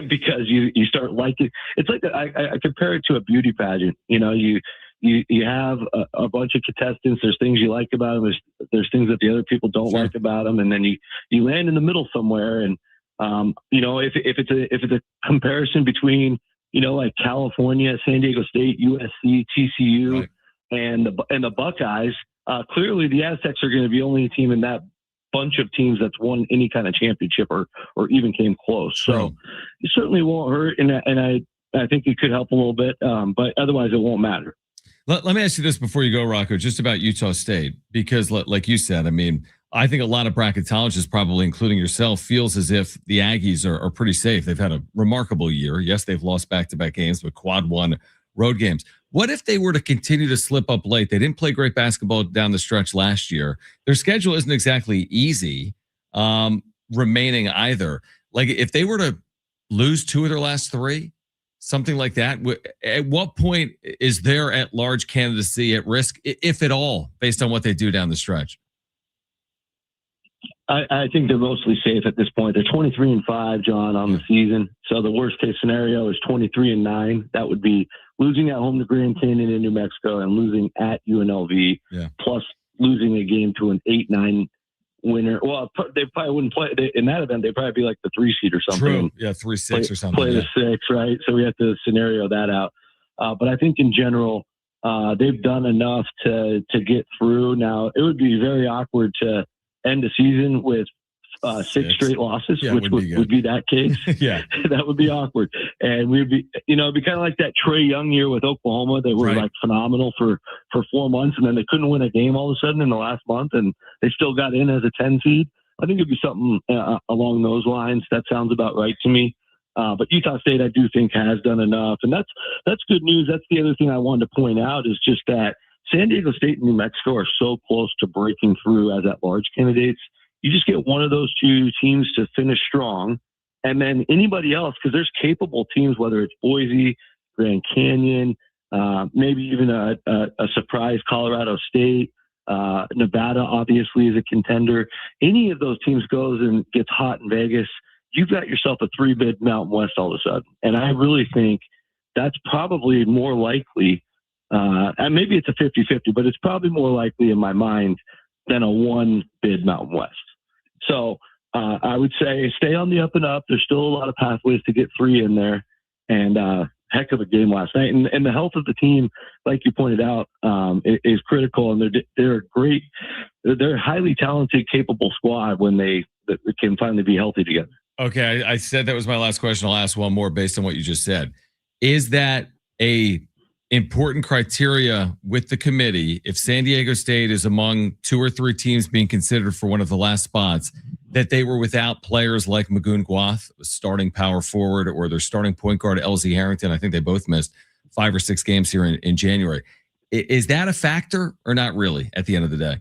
because you start liking. It's like I compare it to a beauty pageant. You have a bunch of contestants. There's things you like about them. There's things that the other people don't like about them, and then you land in the middle somewhere. And if it's a comparison between like California, San Diego State, USC, TCU, and the Buckeyes, clearly the Aztecs are going to be only a team in that bunch of teams that's won any kind of championship or even came close. So it certainly won't hurt, and I think it could help a little bit, but otherwise it won't matter. Let me ask you this before you go, Rocco, just about Utah State, because like you said, I mean, I think a lot of bracketologists, probably including yourself, feels as if the Aggies are pretty safe. They've had a remarkable year. Yes, they've lost back-to-back games, but quad one road games. What if they were to continue to slip up late? They didn't play great basketball down the stretch last year. Their schedule isn't exactly easy remaining either. Like, if they were to lose 2 of their last 3, something like that, at what point is their at-large candidacy at risk, if at all, based on what they do down the stretch? I think they're mostly safe at this point. They're 23-5, John, on the season. So the worst case scenario is 23-9. That would be losing at home to Grand Canyon in New Mexico and losing at UNLV, plus losing a game to an 8-9 winner. Well, they probably wouldn't play in that event. They'd probably be like the 3 seed or something. True. Yeah, 3-6 or something. Play the 6, right? So we have to scenario that out. But I think in general, they've done enough to get through. Now, it would be very awkward to end the season with 6 straight losses, which would be that case. That would be awkward. And we'd be, it'd be kind of like that Trae Young year with Oklahoma. They were like phenomenal for 4 months, and then they couldn't win a game all of a sudden in the last month, and they still got in as a 10 seed. I think it'd be something along those lines. That sounds about right to me. But Utah State, I do think, has done enough, and that's good news. That's the other thing I wanted to point out is just that San Diego State and New Mexico are so close to breaking through as at-large candidates. You just get one of those 2 teams to finish strong, and then anybody else, because there's capable teams, whether it's Boise, Grand Canyon, maybe even a surprise Colorado State, Nevada obviously is a contender. Any of those teams goes and gets hot in Vegas, you've got yourself a 3-bid Mountain West all of a sudden. And I really think that's probably more likely. And maybe it's a 50-50, but it's probably more likely in my mind than a one bid Mountain West. So I would say stay on the up and up. There's still a lot of pathways to get 3 in there, and heck of a game last night. And the health of the team, like you pointed out, is critical. And they're great. They're a highly talented, capable squad when they can finally be healthy together. Okay, I said that was my last question. I'll ask one more based on what you just said. Is that a important criteria with the committee if San Diego State is among 2 or 3 teams being considered for one of the last spots, that they were without players like Magoon Guath, starting power forward, or their starting point guard, LZ Harrington? I think they both missed 5 or 6 games here in January. Is that a factor or not really at the end of the day?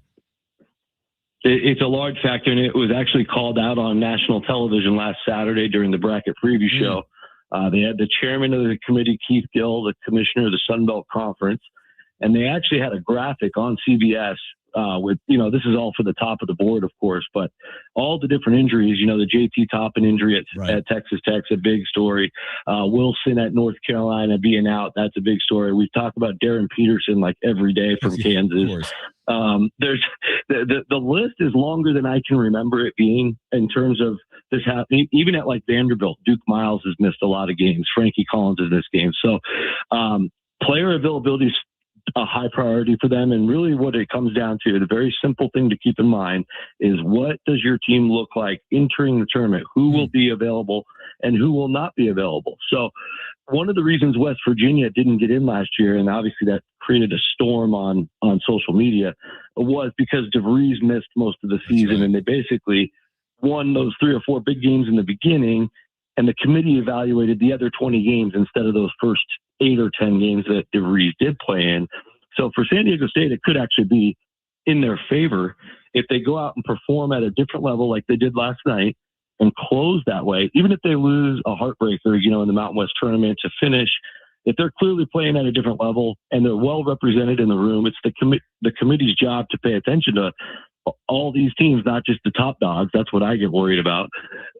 It's a large factor, and it was actually called out on national television last Saturday during the bracket preview show. They had the chairman of the committee, Keith Gill, the commissioner of the Sun Belt Conference, and they actually had a graphic on CBS with, this is all for the top of the board, of course, but all the different injuries, the JT Toppin injury at Texas Tech's a big story. Wilson at North Carolina being out, that's a big story. We've talked about Darren Peterson like every day from Kansas. There's the list is longer than I can remember it being in terms of this happening. Even at like Vanderbilt, Duke Miles has missed a lot of games. Frankie Collins has missed games. So player availability is a high priority for them. And really what it comes down to, the very simple thing to keep in mind is, what does your team look like entering the tournament? Who will be available and who will not be available? So one of the reasons West Virginia didn't get in last year, and obviously that created a storm on social media, was because DeVries missed most of the season. And they basically won those 3 or 4 big games in the beginning, and the committee evaluated the other 20 games instead of those first 8 or 10 games that DeVries did play in. So for San Diego State, it could actually be in their favor if they go out and perform at a different level like they did last night and close that way. Even if they lose a heartbreaker, in the Mountain West tournament to finish, if they're clearly playing at a different level and they're well represented in the room, it's the committee's job to pay attention to all these teams, not just the top dogs. That's what I get worried about,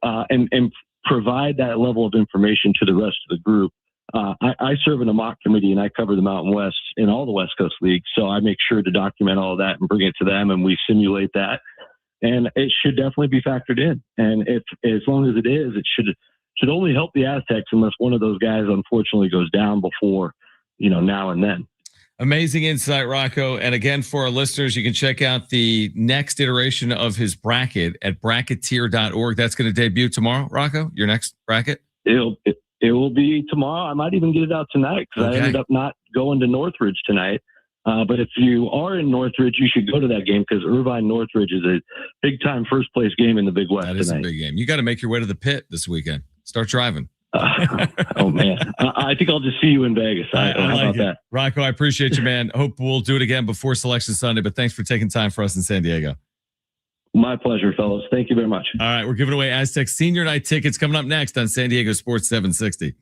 and provide that level of information to the rest of the group. I serve in a mock committee, and I cover the Mountain West in all the West Coast leagues. So I make sure to document all of that and bring it to them, and we simulate that. And it should definitely be factored in. And as long as it is, it should only help the Aztecs unless one of those guys unfortunately goes down before, now and then. Amazing insight, Rocco. And again, for our listeners, you can check out the next iteration of his bracket at bracketeer.org. That's going to debut tomorrow, Rocco, your next bracket? It will be tomorrow. I might even get it out tonight because I ended up not going to Northridge tonight. But if you are in Northridge, you should go to that game because Irvine Northridge is a big time first place game in the Big West. That is a big game. You got to make your way to the pit this weekend. Start driving. Oh man, I think I'll just see you in Vegas. I how like about it. that? Rocco, I appreciate you, man. Hope we'll do it again before Selection Sunday, but thanks for taking time for us in San Diego. My pleasure, fellas. Thank you very much. All right, we're giving away Aztec Senior Night tickets coming up next on San Diego Sports 760.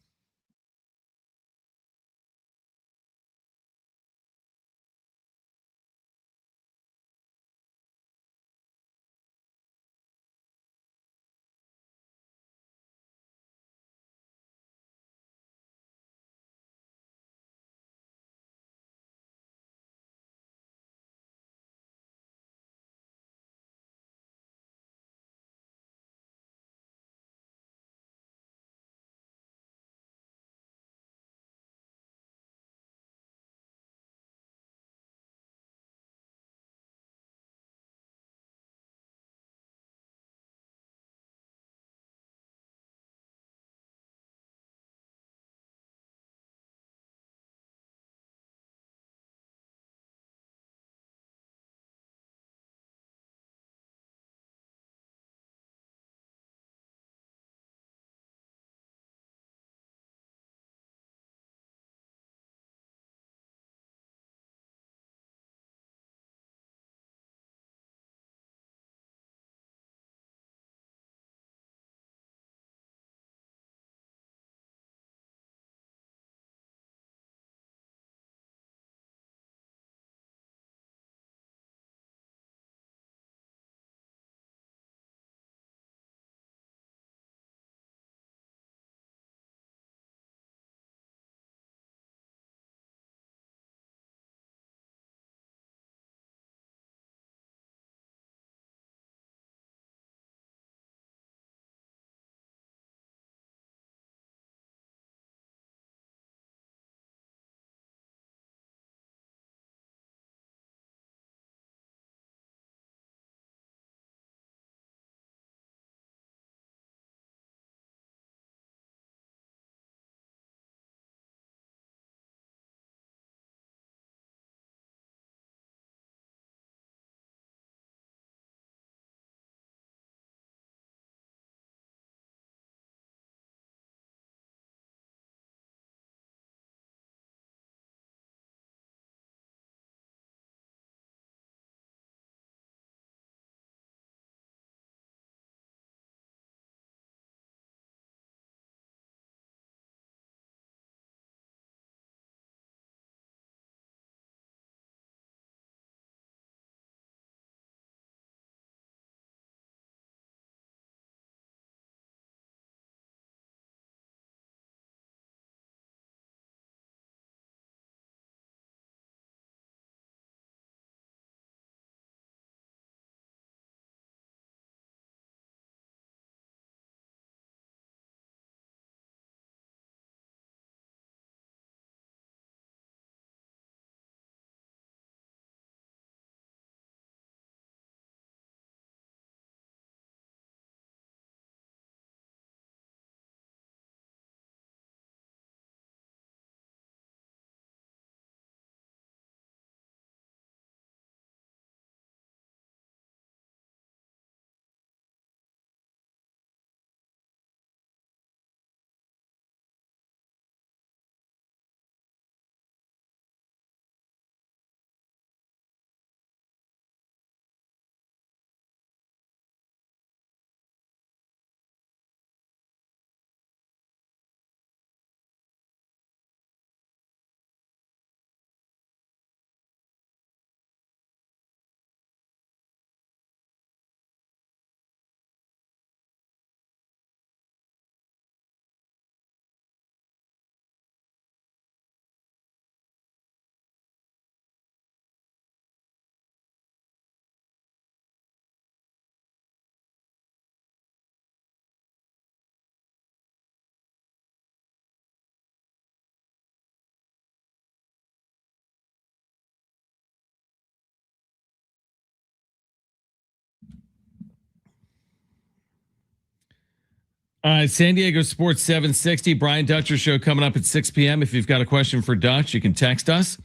All right, San Diego Sports 760, Brian Dutcher show coming up at 6 p.m. If you've got a question for Dutch, you can text us.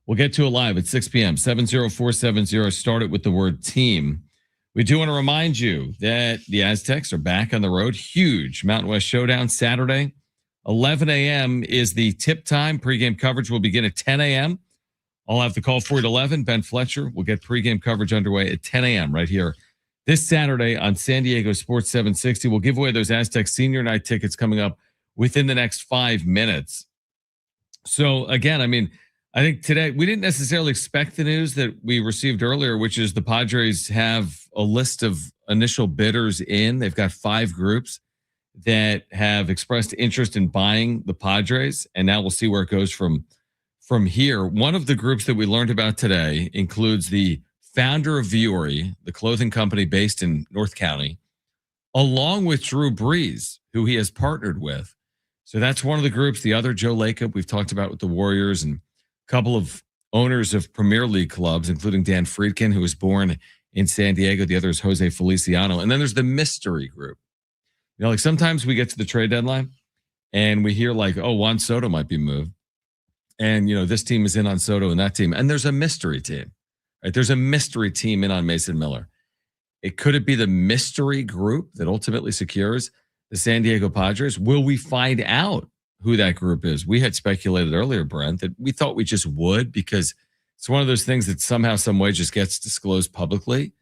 We'll get to it live at 6 p.m. 70470. Start it with the word team. We do want to remind you that the Aztecs are back on the road. Huge Mountain West Showdown Saturday. 11 a.m. is the tip time. Pregame coverage will begin at 10 a.m. I'll have the call for it at 11. Ben Fletcher will get pregame coverage underway at 10 a.m. right here this Saturday on San Diego Sports 760. We'll give away those Aztecs Senior Night tickets coming up within the next 5 minutes. So, again, I mean, I think today we didn't necessarily expect the news that we received earlier, which is the Padres have a list of initial bidders in. They've got 5 groups that have expressed interest in buying the Padres, and now we'll see where it goes from here. One of the groups that we learned about today includes the founder of Vuori, the clothing company based in North County, along with Drew Brees, who he has partnered with. So that's one of the groups. The other, Joe Lacob, we've talked about with the Warriors, and a couple of owners of Premier League clubs, including Dan Friedkin, who was born in San Diego. The other is Jose Feliciano. And then there's the mystery group. You know, like sometimes we get to the trade deadline and we hear like, oh, Juan Soto might be moved. And, you know, this team is in on Soto and that team. And there's a mystery team, right? There's a mystery team in on Mason Miller. Could it be the mystery group that ultimately secures the San Diego Padres? Will we find out who that group is? We had speculated earlier, Brent, that we thought we just would, because it's one of those things that somehow, some way just gets disclosed publicly,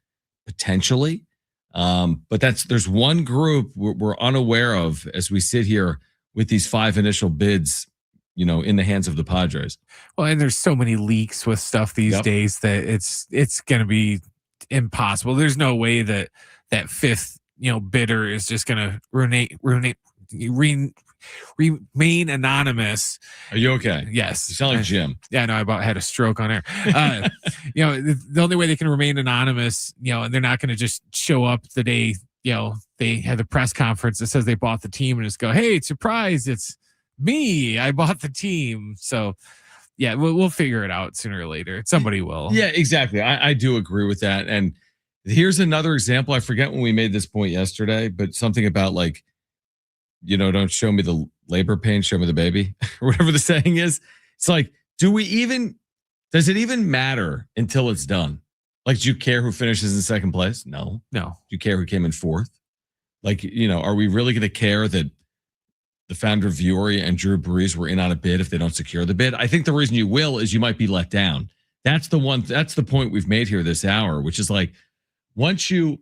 potentially. But there's one group we're unaware of as we sit here with these 5 initial bids, you know, in the hands of the Padres. Well, and there's so many leaks with stuff these days that it's going to be impossible. There's no way that 5th, you know, bidder is just going to remain anonymous. Are you okay? Yes. You sound like Jim. Yeah, no, I about had a stroke on air. You know, the only way they can remain anonymous, you know, and they're not going to just show up the day, you know, they had the press conference that says they bought the team and just go, hey, surprise, it's me. I bought the team. So, yeah, we'll figure it out sooner or later. Somebody will. Yeah, exactly. I do agree with that. And here's another example. I forget when we made this point yesterday, but something about like, you know, don't show me the labor pain, show me the baby, or whatever the saying is. It's like, does it even matter until it's done? Like, do you care who finishes in second place? No. Do you care who came in 4th? Like, you know, are we really going to care that the founder of Vuori and Drew Brees were in on a bid if they don't secure the bid? I think the reason you will is you might be let down. That's the point we've made here this hour, which is like, once you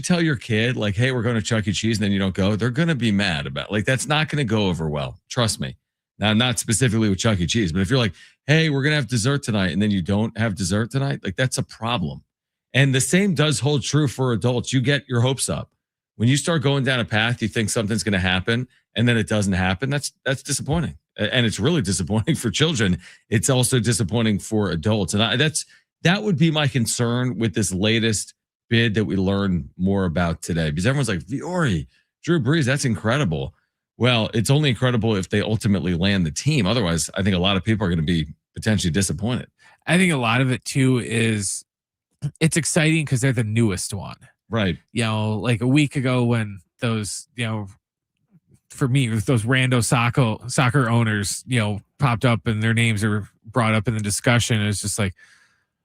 tell your kid, like, hey, we're going to Chuck E. Cheese, and then you don't go, they're going to be mad about it. Like, that's not going to go over well. Trust me. Now, not specifically with Chuck E. Cheese, but if you're like, hey, we're going to have dessert tonight, and then you don't have dessert tonight, like, that's a problem. And the same does hold true for adults. You get your hopes up. When you start going down a path, you think something's going to happen, and then it doesn't happen. That's disappointing. And it's really disappointing for children. It's also disappointing for adults. And that would be my concern with this latest bid that we learned more about today, because everyone's like, Vuori, Drew Brees, that's incredible. Well, it's only incredible if they ultimately land the team. Otherwise, I think a lot of people are going to be potentially disappointed. I think a lot of it too is it's exciting because they're the newest one. Right. You know, like a week ago when those, you know, for me, those rando soccer owners, you know, popped up and their names are brought up in the discussion, it's just like,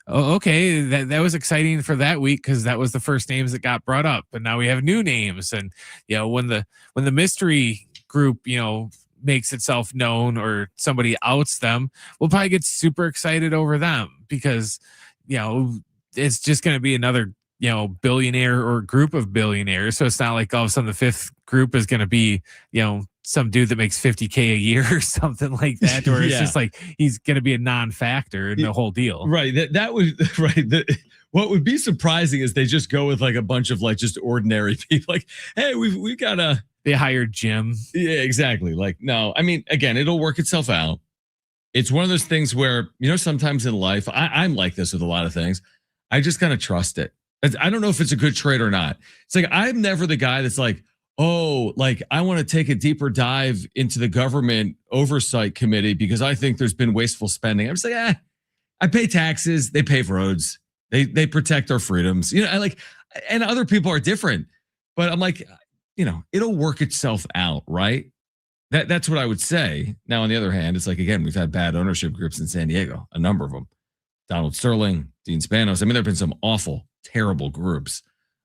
oh, okay, that was exciting for that week because that was the first names that got brought up, and now we have new names. And you know, when the mystery group, you know, makes itself known or somebody outs them, we'll probably get super excited over them because, you know, it's just going to be another, you know, billionaire or group of billionaires. So it's not like all of a sudden the 5th group is going to be, you know, some dude that makes $50K a year or something like that, or it's just like he's going to be a non-factor in the whole deal. Right. That would right. What would be surprising is they just go with like a bunch of like just ordinary people. Like, hey, we got a. They hired Jim. Yeah, exactly. Like, no, I mean, again, it'll work itself out. It's one of those things where, you know, sometimes in life, I'm like this with a lot of things. I just kind of trust it. I don't know if it's a good trade or not. It's like, I'm never the guy that's like, oh, like I want to take a deeper dive into the government oversight committee because I think there's been wasteful spending. I'm just like, I pay taxes. They pave roads. They protect our freedoms. You know, and other people are different, but I'm like, it'll work itself out, right? That's what I would say. Now, on the other hand, it's like, again, we've had bad ownership groups in San Diego, a number of them. Donald Sterling, Dean Spanos. I mean, there have been some awful, terrible groups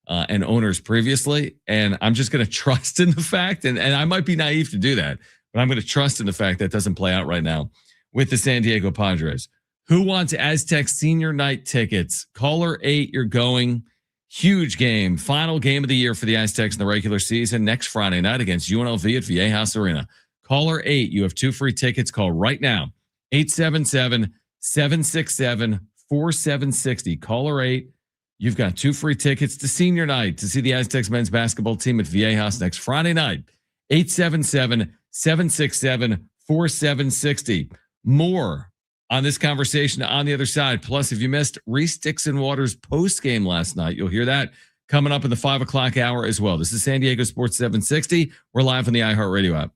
and owners previously. And I'm just going to trust in the fact, and I might be naive to do that, but I'm going to trust in the fact that doesn't play out right now with the San Diego Padres. Who wants Aztecs senior night tickets? Caller 8, you're going. Huge game. Final game of the year for the Aztecs in the regular season next Friday night against UNLV at Viejas Arena. Caller 8, you have 2 free tickets. Call right now. 877-767-4760. Caller 8, you've got 2 free tickets to senior night to see the Aztecs men's basketball team at Viejas next Friday night. 877-767-4760. More on this conversation on the other side. Plus, if you missed Reese Dixon-Waters' post-game last night, you'll hear that coming up in the 5 o'clock hour as well. This is San Diego Sports 760. We're live on the iHeartRadio app.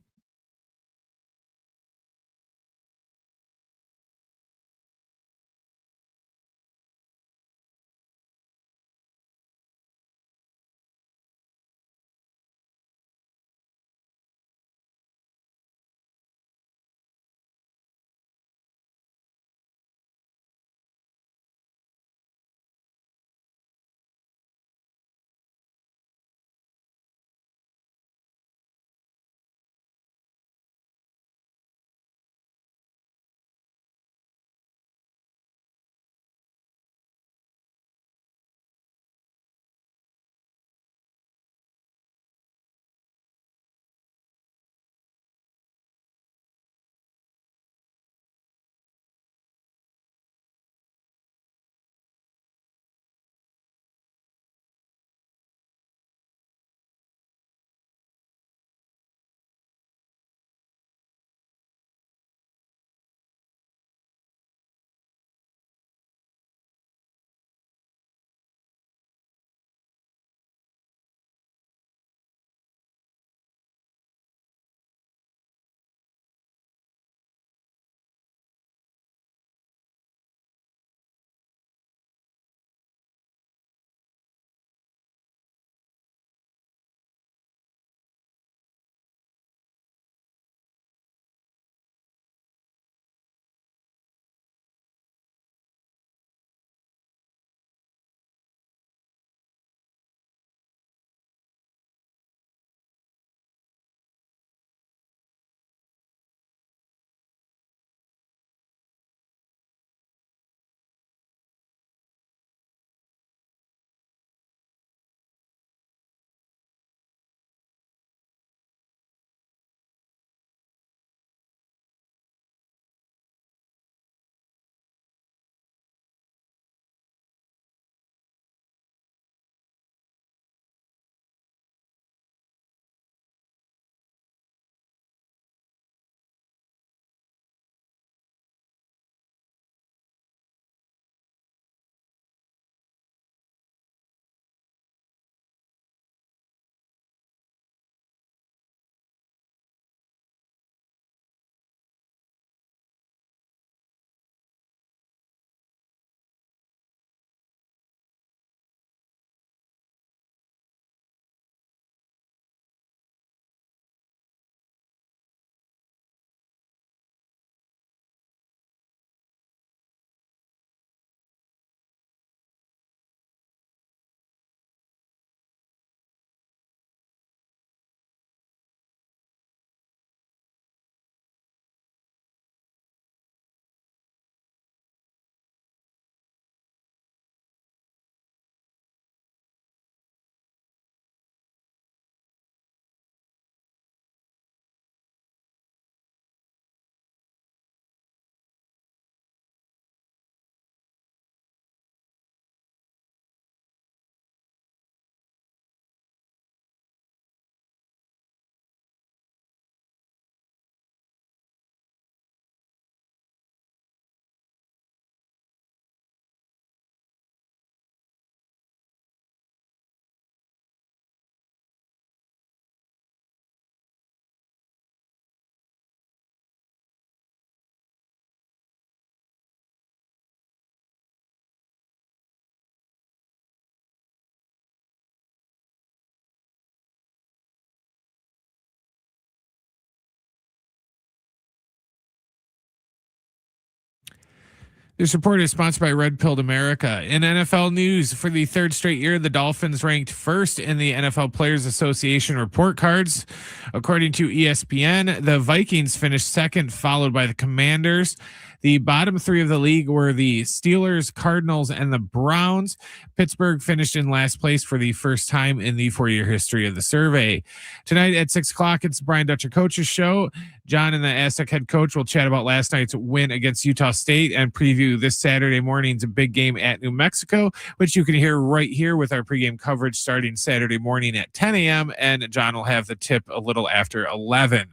This report is sponsored by Red Pilled America. In NFL news, for the third straight year, the Dolphins ranked first in the NFL Players Association report cards. According to ESPN, the Vikings finished second, followed by the Commanders. The bottom three of the league were the Steelers, Cardinals, and the Browns. Pittsburgh finished in last place for the first time in the 4-year history of the survey. Tonight at 6 o'clock, it's Brian Dutcher Coach's show. John and the Aztec head coach will chat about last night's win against Utah State and preview this Saturday morning's big game at New Mexico, which you can hear right here with our pregame coverage starting Saturday morning at 10 a.m. And John will have the tip a little after 11.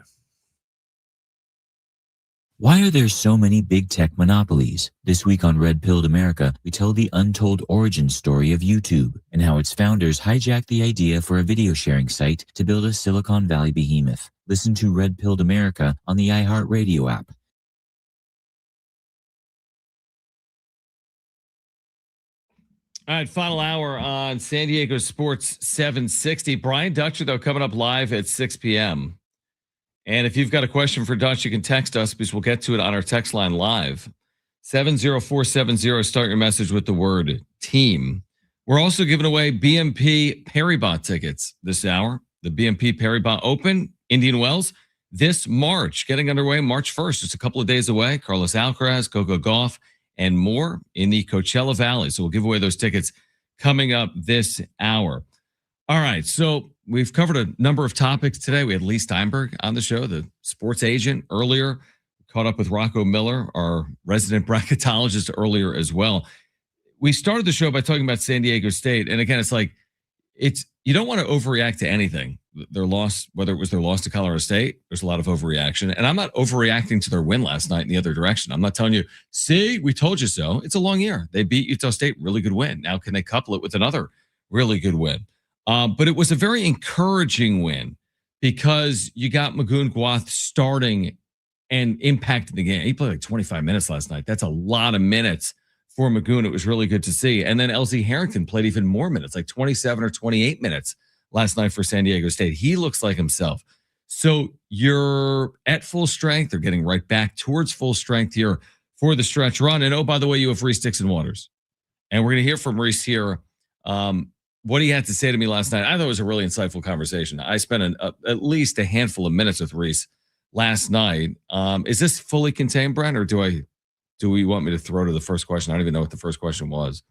Why are there so many big tech monopolies? This week on Red Pilled America, we tell the untold origin story of YouTube and how its founders hijacked the idea for a video sharing site to build a Silicon Valley behemoth. Listen to Red Pilled America on the iHeartRadio app. All right, final hour on San Diego Sports 760. Brian Dutcher, though, coming up live at 6 p.m. And if you've got a question for Dutch, you can text us because we'll get to it on our text line live. 70470. Start your message with the word team. We're also giving away BNP Paribas tickets this hour. The BNP Paribas Open, Indian Wells, this March, getting underway March 1st. Just a couple of days away. Carlos Alcaraz, Coco Gauff, and more in the Coachella Valley. So we'll give away those tickets coming up this hour. All right, so we've covered a number of topics today. We had Lee Steinberg on the show, the sports agent, earlier. Caught up with Rocco Miller, our resident bracketologist, earlier as well. We started the show by talking about San Diego State. And again, you don't want to overreact to anything. Their loss, whether it was their loss to Colorado State, there's a lot of overreaction. And I'm not overreacting to their win last night in the other direction. I'm not telling you, see, we told you so. It's a long year. They beat Utah State, really good win. Now, can they couple it with another really good win? But it was a very encouraging win because you got Magoon Gwath starting and impacting the game. He played like 25 minutes last night. That's a lot of minutes for Magoon. It was really good to see. And then LZ Harrington played even more minutes, like 27 or 28 minutes last night for San Diego State. He looks like himself. So you're at full strength. They're getting right back towards full strength here for the stretch run. And oh, by the way, you have Reese Dixon Waters. And we're going to hear from Reese here. What he had to say to me last night, I thought it was a really insightful conversation. I spent at least a handful of minutes with Reese last night. Is this fully contained, Brent, or do we want me to throw to the first question? I don't even know what the first question was.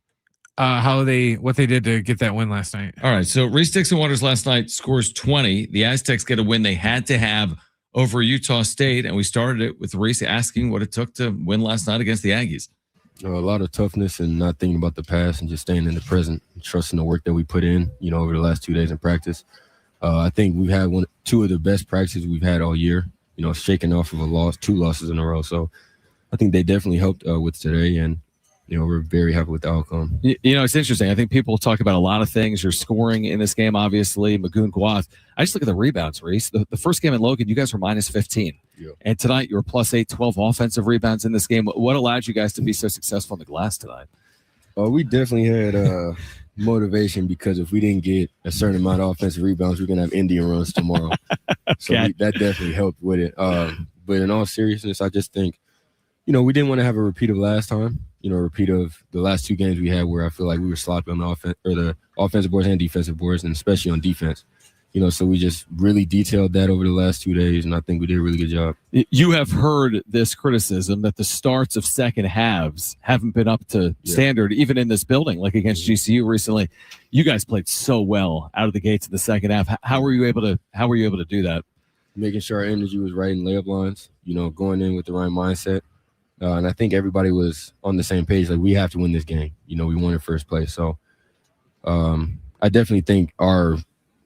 What they did to get that win last night. All right, so Reese Dixon Waters last night scores 20. The Aztecs get a win they had to have over Utah State, and we started it with Reese asking what it took to win last night against the Aggies. A lot of toughness and not thinking about the past and just staying in the present, trusting the work that we put in, over the last 2 days in practice. I think we've had two of the best practices we've had all year, shaking off of two losses in a row. So I think they definitely helped with today, and, we're very happy with the outcome. It's interesting. I think people talk about a lot of things. You're scoring in this game, obviously. Magoon Gwath. I just look at the rebounds, Reese. The first game in Logan, you guys were minus 15. Yeah. And tonight, you were plus 8, 12 offensive rebounds in this game. What allowed you guys to be so successful on the glass tonight? We definitely had motivation because if we didn't get a certain amount of offensive rebounds, we're going to have Indian runs tomorrow. So that definitely helped with it. But in all seriousness, I just think, we didn't want to have a repeat of last time. A repeat of the last two games we had where I feel like we were sloppy on the offense or the offensive boards and defensive boards, and especially on defense. So we just really detailed that over the last 2 days, and I think we did a really good job. You have heard this criticism that the starts of second halves haven't been up to standard, even in this building, like against GCU recently. You guys played so well out of the gates in the second half. How were you able to do that? Making sure our energy was right in layup lines, going in with the right mindset. And I think everybody was on the same page. Like, we have to win this game. We wanted first place. So I definitely think our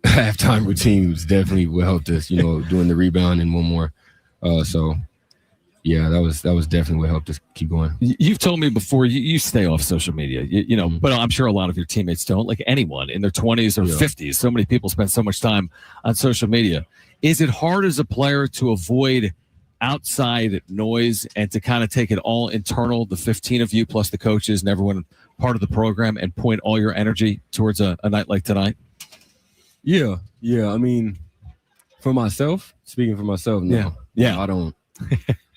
halftime routines definitely will help us, doing the rebound and one more. So, yeah, that was definitely what helped us keep going. You've told me before you stay off social media, but I'm sure a lot of your teammates don't. Like anyone in their 20s or 50s, so many people spend so much time on social media. Is it hard as a player to avoid outside noise and to kind of take it all internal, the 15 of you plus the coaches and everyone part of the program, and point all your energy towards a night like tonight? Yeah. I mean, speaking for myself, no. Yeah. I don't.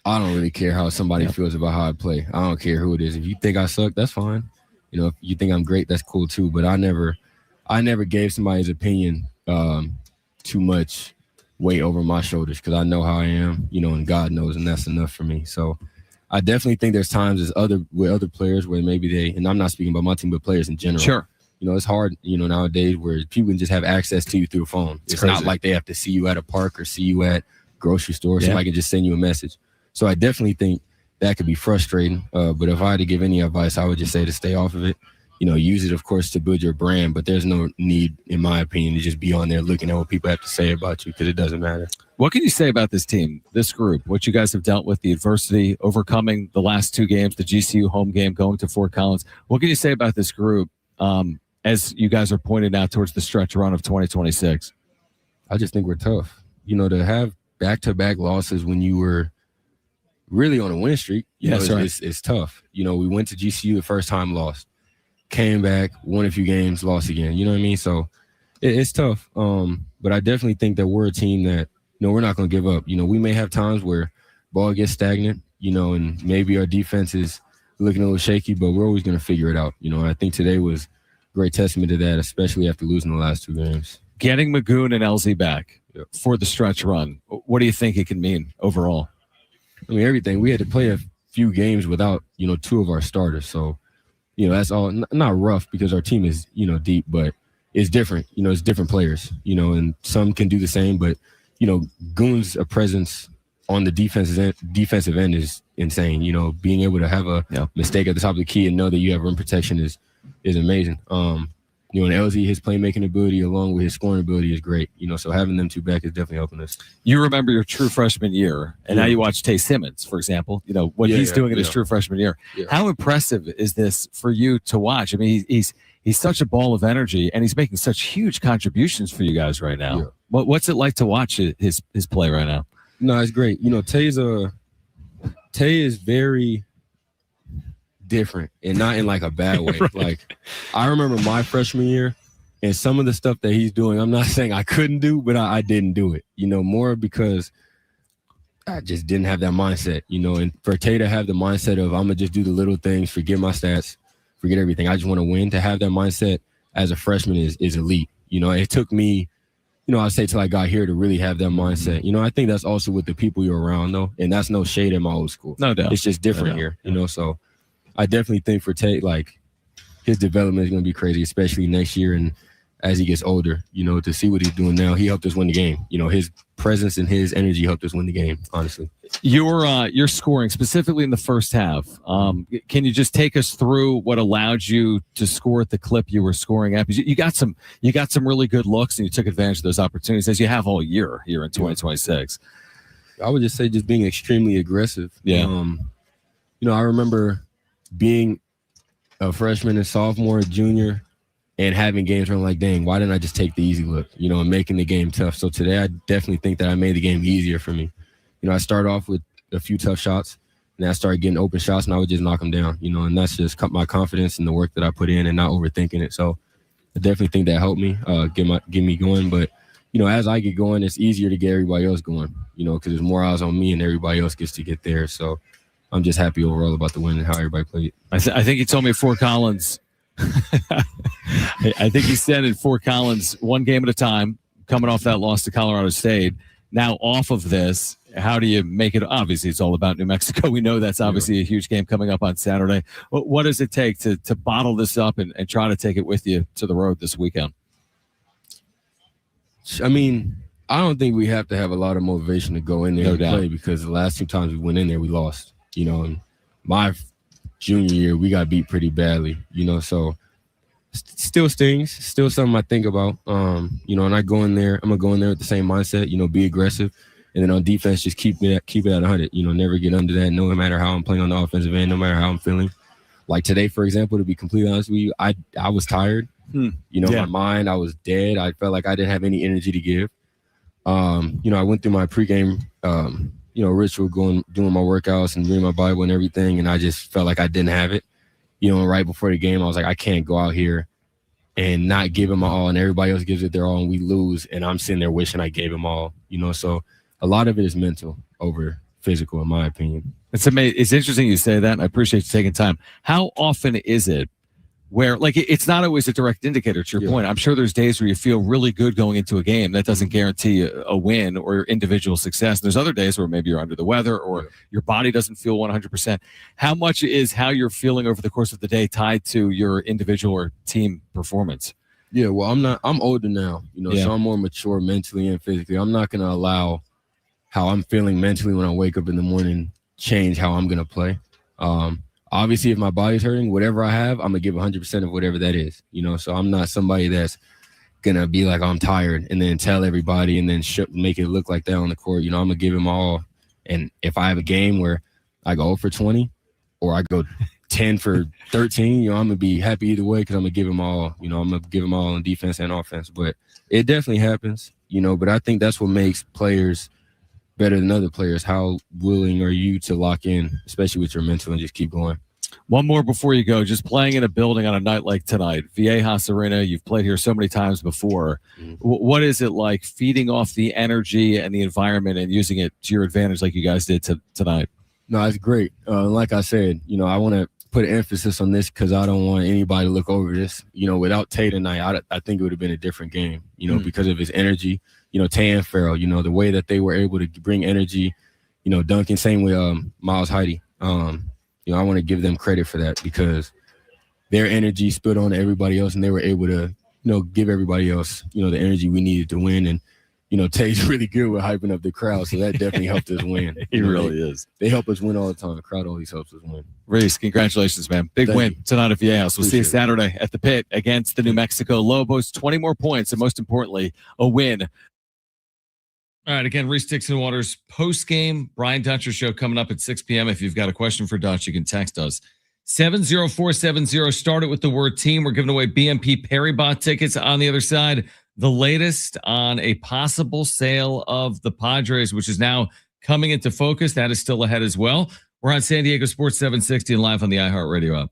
I don't really care how somebody feels about how I play. I don't care who it is. If you think I suck, that's fine. You know, if you think I'm great, that's cool too. But I never gave somebody's opinion too much weight over my shoulders because I know how I am, you know, and God knows, and that's enough for me. So I definitely think there's times with other players where maybe and I'm not speaking about my team, but players in general. Sure. You know, it's hard, you know, nowadays where people can just have access to you through a phone. It's not like they have to see you at a park or see you at grocery store. Somebody can just send you a message. So I definitely think that could be frustrating. But if I had to give any advice, I would just say to stay off of it. You know, use it, of course, to build your brand, but there's no need, in my opinion, to just be on there looking at what people have to say about you because it doesn't matter. What can you say about this team, this group, what you guys have dealt with, the adversity, overcoming the last 2 games, the GCU home game, going to Fort Collins? What can you say about this group as you guys are pointing out towards the stretch run of 2026? I just think we're tough. You know, to have back-to-back losses when you were really on a win streak, it's tough. You know, we went to GCU the first time, lost. Came back, won a few games, lost again. You know what I mean? So it's tough. But I definitely think that we're a team that, you know, we're not going to give up. You know, we may have times where ball gets stagnant, you know, and maybe our defense is looking a little shaky, but we're always going to figure it out. You know, and I think today was a great testament to that, especially after losing the last 2 games. Getting Magoon and LZ back for the stretch run, what do you think it can mean overall? I mean, everything. We had to play a few games without, you know, 2 of our starters. So, you know, that's all not rough because our team is, you know, deep, but it's different. You know, it's different players, you know, and some can do the same. But, you know, Goon's presence on the defensive end is insane. You know, being able to have a mistake at the top of the key and know that you have rim protection is amazing. You know, and LZ, his playmaking ability along with his scoring ability is great. You know, so having them 2 back is definitely helping us. You remember your true freshman year, and now you watch Tay Simmons, for example, you know, what he's doing in his true freshman year. Yeah. How impressive is this for you to watch? I mean, he's such a ball of energy, and he's making such huge contributions for you guys right now. Yeah. What's it like to watch his play right now? No, it's great. You know, Tay is very different and not in like a bad way. Right. Like I remember my freshman year and some of the stuff that he's doing, I'm not saying I couldn't do, but I didn't do it, you know, more because I just didn't have that mindset, you know, and for Tay to have the mindset of I'm gonna just do the little things, forget my stats, forget everything. I just want to win. To have that mindset as a freshman is elite. You know, it took me, you know, I'd say till I got here to really have that mindset. You know, I think that's also with the people you're around though. And that's no shade at my old school. No doubt. It's just different here, you know, so I definitely think for Tate, like, his development is going to be crazy, especially next year and as he gets older. You know, to see what he's doing now, he helped us win the game. You know, his presence and his energy helped us win the game, honestly. Your scoring, specifically in the first half, can you just take us through what allowed you to score at the clip you were scoring at? Because you got some really good looks, and you took advantage of those opportunities, as you have all year here in 2026. I would just say just being extremely aggressive. Yeah. You know, I remember being a freshman and sophomore, junior, and having games where I'm like, dang, why didn't I just take the easy look, you know, and making the game tough. So today I definitely think that I made the game easier for me. You know, I started off with a few tough shots, and I started getting open shots, and I would just knock them down, you know, and that's just my confidence in the work that I put in and not overthinking it. So I definitely think that helped me get me going. But, you know, as I get going, it's easier to get everybody else going, you know, because there's more eyes on me and everybody else gets to get there. So I'm just happy overall about the win and how everybody played. I think he told me Fort Collins. I think he said in Fort Collins, 1 game at a time, coming off that loss to Colorado State. Now off of this, how do you make it? Obviously, it's all about New Mexico. We know that's obviously a huge game coming up on Saturday. What does it take to bottle this up and try to take it with you to the road this weekend? I mean, I don't think we have to have a lot of motivation to go in there and play, because the last 2 times we went in there, we lost. You know, and my junior year, we got beat pretty badly, you know, so still stings, still something I think about. You know, and I'm going to go in there with the same mindset, you know, be aggressive. And then on defense, just keep it at 100, you know, never get under that, no matter how I'm playing on the offensive end, no matter how I'm feeling. Like today, for example, to be completely honest with you, I was tired. You know, my mind, I was dead. I felt like I didn't have any energy to give. You know, I went through my pregame, you know, ritual, doing my workouts and reading my Bible and everything, and I just felt like I didn't have it. You know, and right before the game, I was like, I can't go out here and not give it my all, and everybody else gives it their all, and we lose, and I'm sitting there wishing I gave them all. You know, so a lot of it is mental over physical, in my opinion. It's amazing. It's interesting you say that. And I appreciate you taking time. How often is it where, like, it's not always a direct indicator to your point? I'm sure there's days where you feel really good going into a game. That doesn't guarantee a win or individual success. And there's other days where maybe you're under the weather or your body doesn't feel 100%. How much is how you're feeling over the course of the day tied to your individual or team performance? Yeah, well, I'm older now, so I'm more mature mentally and physically. I'm not going to allow how I'm feeling mentally when I wake up in the morning change how I'm going to play. Obviously, if my body's hurting, whatever I have, I'm going to give 100% of whatever that is, so I'm not somebody that's going to be like, I'm tired and then tell everybody and then make it look like that on the court. I'm going to give them all. And if I have a game where I go 0 for 20 or I go 10 for 13, I'm going to be happy either way because I'm going to give them all, I'm going to give them all on defense and offense. But it definitely happens, but I think that's what makes players better than other players. How willing are you to lock in, especially with your mental, and just keep going? One more before you go. Just playing in a building on a night like tonight, Viejas Arena, you've played here so many times before. What is it like feeding off the energy and the environment and using it to your advantage like you guys did tonight? No, it's great. Like I said, I want to put emphasis on this because I don't want anybody to look over this. Without Tay tonight, I think it would have been a different game, because of his energy. Tay and Farrell, the way that they were able to bring energy, Duncan, same with Miles Heidi. I want to give them credit for that because their energy spilled on everybody else and they were able to, give everybody else, the energy we needed to win. And, Tay's really good with hyping up the crowd, so that definitely helped us win. He really is. They help us win all the time. The crowd always helps us win. Reese, congratulations, man. Big win tonight at Viejas. We'll see you Saturday at the Pit against the New Mexico Lobos. 20 more points and, most importantly, a win. All right, again, Reese Dixon Waters post-game Brian Dutcher show coming up at 6 p.m. If you've got a question for Dutch, you can text us. 70470. Start it with the word team. We're giving away BNP Paribas tickets on the other side. The latest on a possible sale of the Padres, which is now coming into focus. That is still ahead as well. We're on San Diego Sports 760 and live on the iHeartRadio app.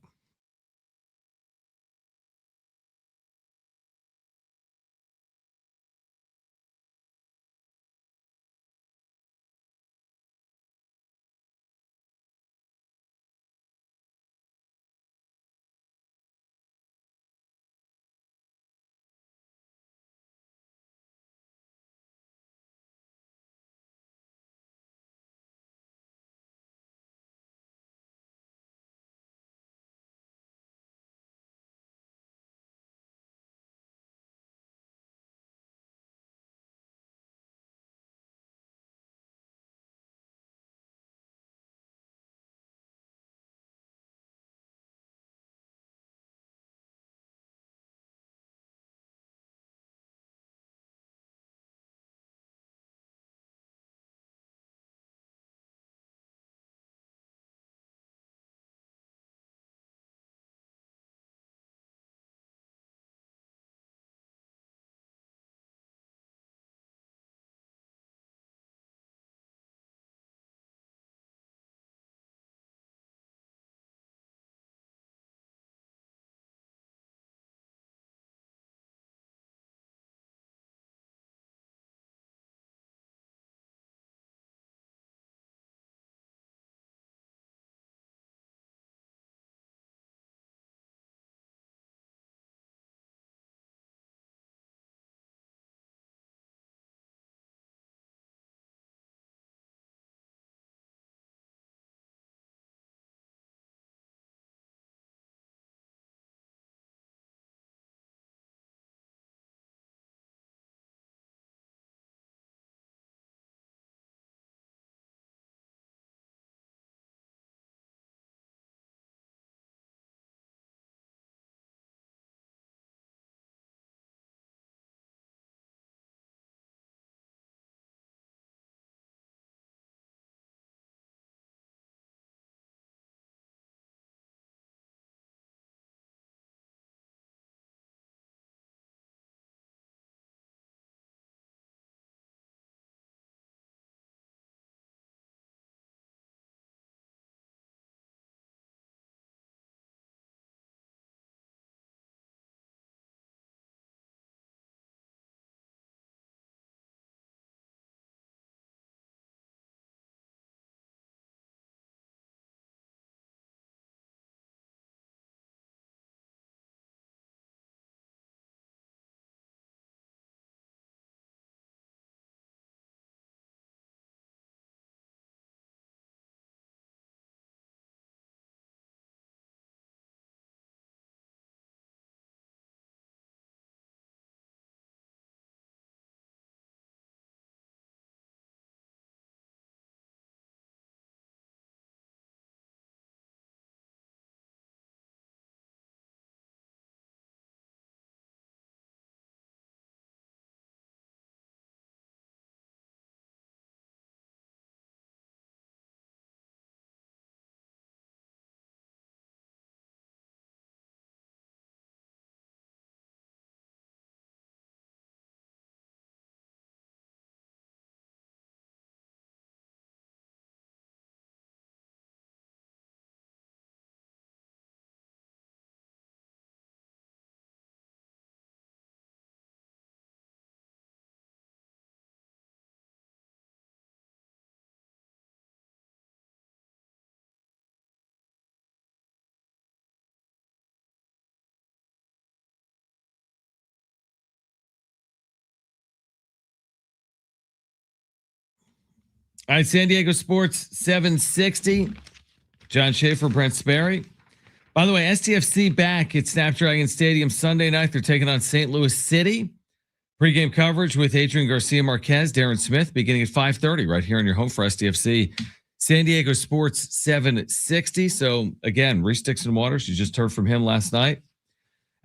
All right, San Diego Sports 760. John Schaefer, Brent Sperry. By the way, STFC back at Snapdragon Stadium Sunday night. They're taking on St. Louis City. Pre-game coverage with Adrian Garcia Marquez, Darren Smith, beginning at 5:30 right here on your home for STFC. San Diego Sports 760. So again, Reese Dixon Waters, you just heard from him last night.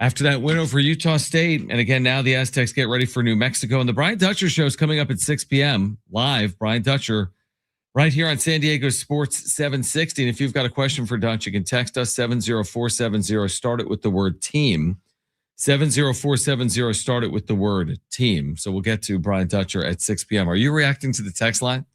After that win over Utah State, and again, now the Aztecs get ready for New Mexico. And the Brian Dutcher show is coming up at 6 p.m. live. Brian Dutcher right here on San Diego Sports 760. And if you've got a question for Dutch, you can text us 70470. Start it with the word team. 70470. Start it with the word team. So we'll get to Brian Dutcher at 6 p.m. Are you reacting to the text line?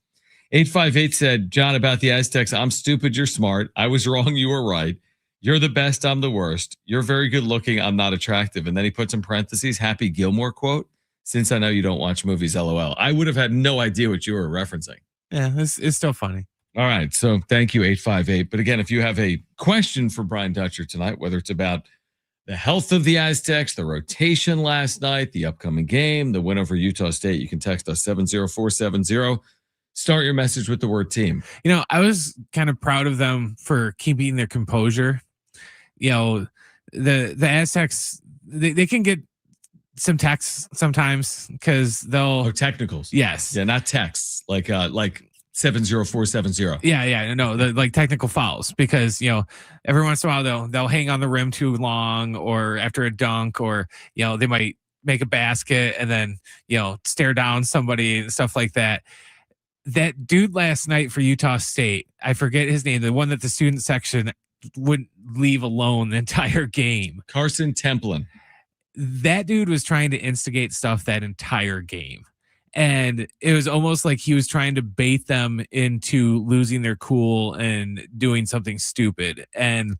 858 said, John, about the Aztecs, I'm stupid, you're smart. I was wrong, you were right. You're the best, I'm the worst. You're very good looking, I'm not attractive. And then he puts in parentheses, Happy Gilmore quote, since I know you don't watch movies, LOL. I would have had no idea what you were referencing. Yeah, it's still funny. All right, so thank you, 858. But again, if you have a question for Brian Dutcher tonight, whether it's about the health of the Aztecs, the rotation last night, the upcoming game, the win over Utah State, you can text us 70470. Start your message with the word team. You know, I was kind of proud of them for keeping their composure. You know, the Aztecs, they can get some texts sometimes because they'll technicals. Yes. Yeah, not texts like 70470. Yeah, no, like technical fouls, because you know every once in a while they'll hang on the rim too long, or after a dunk, or you know they might make a basket and then you know stare down somebody and stuff like that. That dude last night for Utah State, I forget his name, the one that the student section wouldn't leave alone the entire game. Carson Templin. That dude was trying to instigate stuff that entire game. And it was almost like he was trying to bait them into losing their cool and doing something stupid. And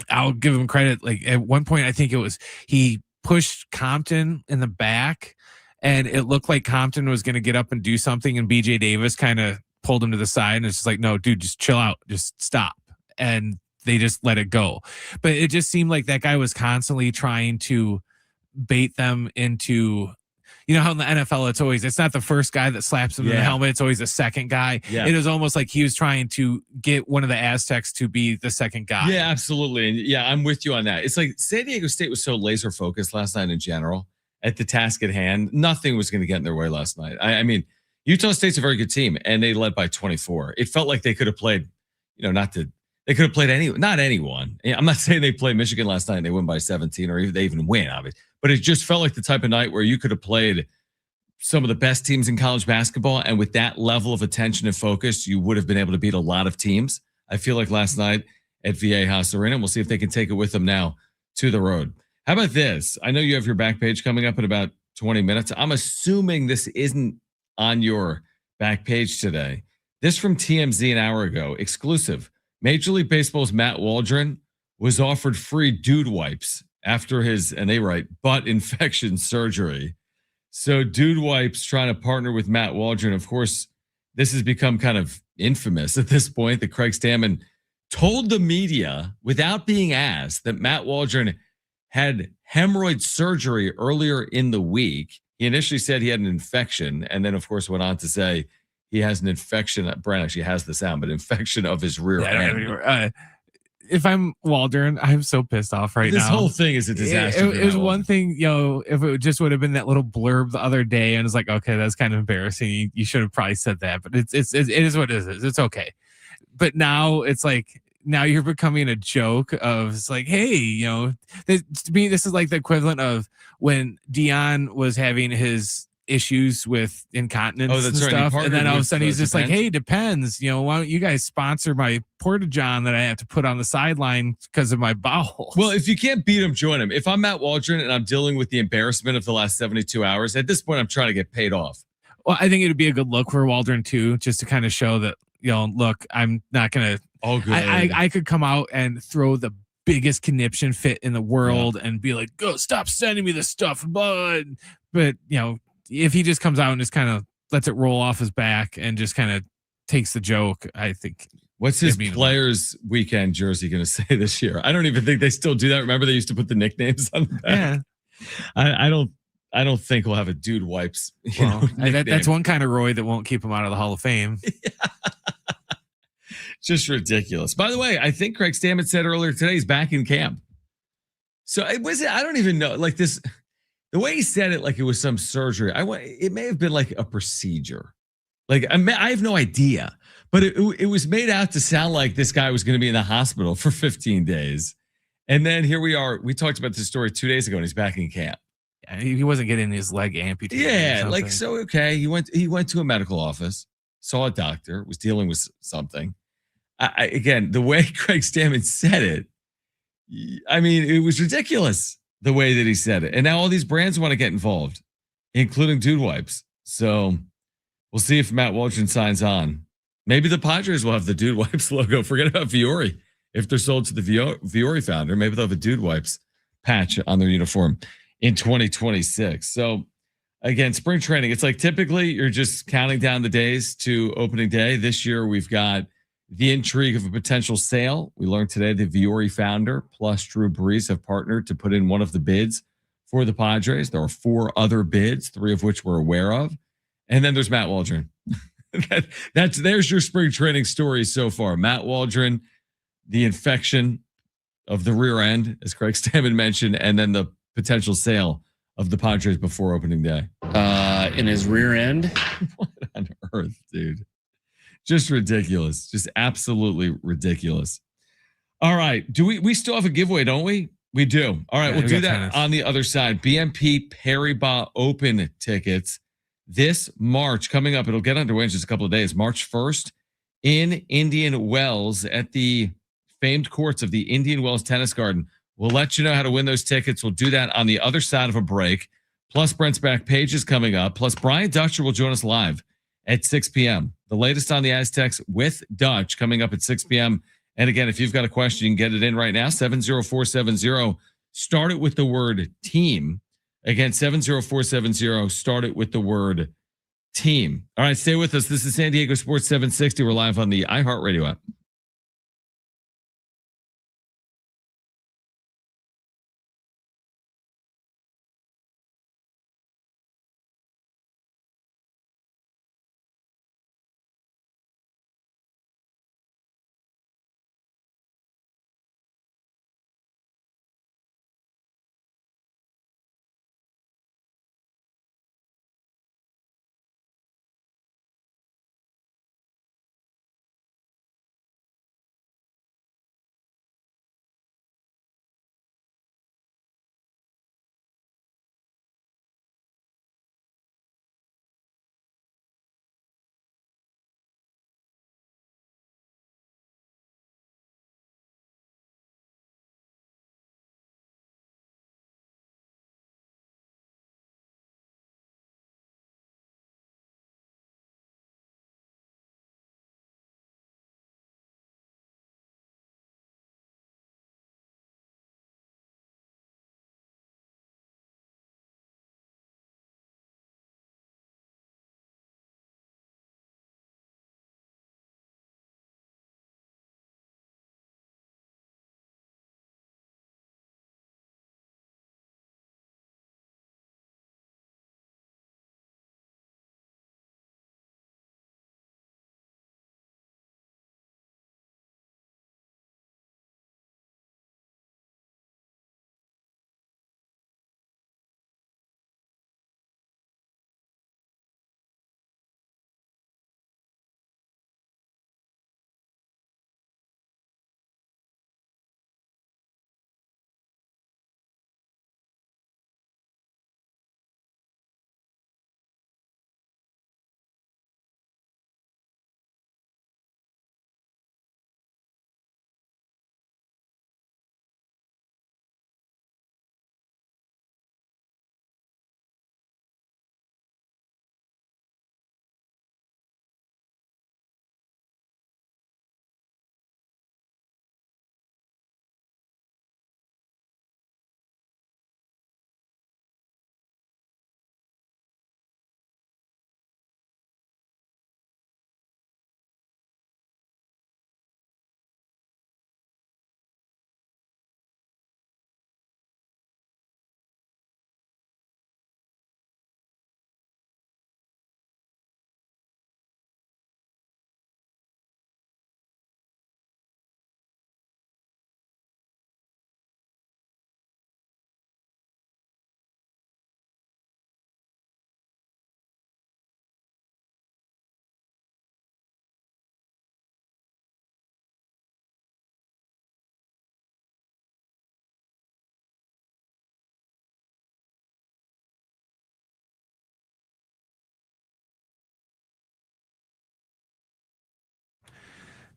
I'll give him credit. Like at one point, I think it was he pushed Compton in the back, and it looked like Compton was going to get up and do something. And BJ Davis kind of pulled him to the side, and it's just like, no, dude, just chill out, just stop. And they just let it go. But it just seemed like that guy was constantly trying to bait them into. You know how in the NFL, it's not the first guy that slaps him in the helmet. It's always the second guy. Yeah. It is almost like he was trying to get one of the Aztecs to be the second guy. Yeah, absolutely. And yeah, I'm with you on that. It's like San Diego State was so laser focused last night in general at the task at hand. Nothing was going to get in their way last night. I mean, Utah State's a very good team, and they led by 24. It felt like they could have played, they could have played not anyone. I'm not saying they played Michigan last night and they win by 17 or even they even win, obviously. But it just felt like the type of night where you could have played some of the best teams in college basketball. And with that level of attention and focus, you would have been able to beat a lot of teams. I feel like last night at Viejas Arena. We'll see if they can take it with them now to the road. How about this? I know you have your back page coming up in about 20 minutes. I'm assuming this isn't on your back page today. This from TMZ an hour ago, exclusive. Major League Baseball's Matt Waldron was offered free dude wipes after his, and they write, butt infection surgery. So Dude Wipes trying to partner with Matt Waldron. Of course, this has become kind of infamous at this point that Craig Stammen told the media without being asked that Matt Waldron had hemorrhoid surgery earlier in the week. He initially said he had an infection, and then of course went on to say he has an infection. Brian actually has the sound, but infection of his rear end. If I'm Waldron, I'm so pissed off right now. This whole thing is a disaster. It was one thing, if it just would have been that little blurb the other day, and it's like, okay, that's kind of embarrassing. You should have probably said that, but it is what it is. It's okay. But now it's like, now you're becoming a joke of, it's like, hey, to me, this is like the equivalent of when Dion was having his issues with incontinence and stuff, and then all of a sudden he's just like, hey, Depends, why don't you guys sponsor my porta-john that I have to put on the sideline because of my bowels? Well, if you can't beat him, join him. If I'm Matt Waldron and I'm dealing with the embarrassment of the last 72 hours, at this point I'm trying to get paid off. Well, I think it'd be a good look for Waldron too, just to kind of show that, look, I'm not gonna I could come out and throw the biggest conniption fit in the world and be like, go, stop sending me this stuff, but if he just comes out and just kind of lets it roll off his back and just kind of takes the joke, I think. What's his players weekend jersey going to say this year? I don't even think they still do that. Remember they used to put the nicknames on the back? Yeah. I don't I don't think we'll have a dude wipes. Well, that's one kind of Roy that won't keep him out of the Hall of Fame. Just ridiculous. By the way, I think Craig Stammen said earlier today he's back in camp. So it was, I don't even know, like this, the way he said it, like it was some surgery. It may have been like a procedure. Like I have no idea, but it was made out to sound like this guy was going to be in the hospital for 15 days. And then here we are. We talked about this story 2 days ago and he's back in camp. Yeah, he wasn't getting his leg amputated. Yeah, like, so, okay. He went to a medical office, saw a doctor, was dealing with something. Again, the way Craig Stammen said it, I mean, it was ridiculous the way that he said it. And now all these brands want to get involved, including Dude Wipes. So we'll see if Matt Waldron signs on. Maybe the Padres will have the Dude Wipes logo. Forget about Fiore. If they're sold to the Fiore founder, maybe they'll have a Dude Wipes patch on their uniform in 2026. So again, spring training, it's like typically you're just counting down the days to opening day. This year we've got the intrigue of a potential sale. We learned today the Fiore founder plus Drew Brees have partnered to put in one of the bids for the Padres. There are 4 other bids, 3 of which we're aware of. And then there's Matt Waldron. There's your spring training story so far. Matt Waldron, the infection of the rear end, as Craig Stammen mentioned, and then the potential sale of the Padres before opening day. In his rear end. What on earth, dude? Just ridiculous. Just absolutely ridiculous. All right. Do we still have a giveaway, don't we? We do. All right. We'll do that tennis on the other side. BNP Paribas Open tickets this March coming up. It'll get underway in just a couple of days. March 1st in Indian Wells at the famed courts of the Indian Wells Tennis Garden. We'll let you know how to win those tickets. We'll do that on the other side of a break. Plus, Brent's back page is coming up. Plus, Brian Dutcher will join us live at 6 p.m. The latest on the Aztecs with Dutch coming up at 6 p.m. And again, if you've got a question, you can get it in right now. 70470. Start it with the word team. Again, 70470. Start it with the word team. All right, stay with us. This is San Diego Sports 760. We're live on the iHeartRadio app.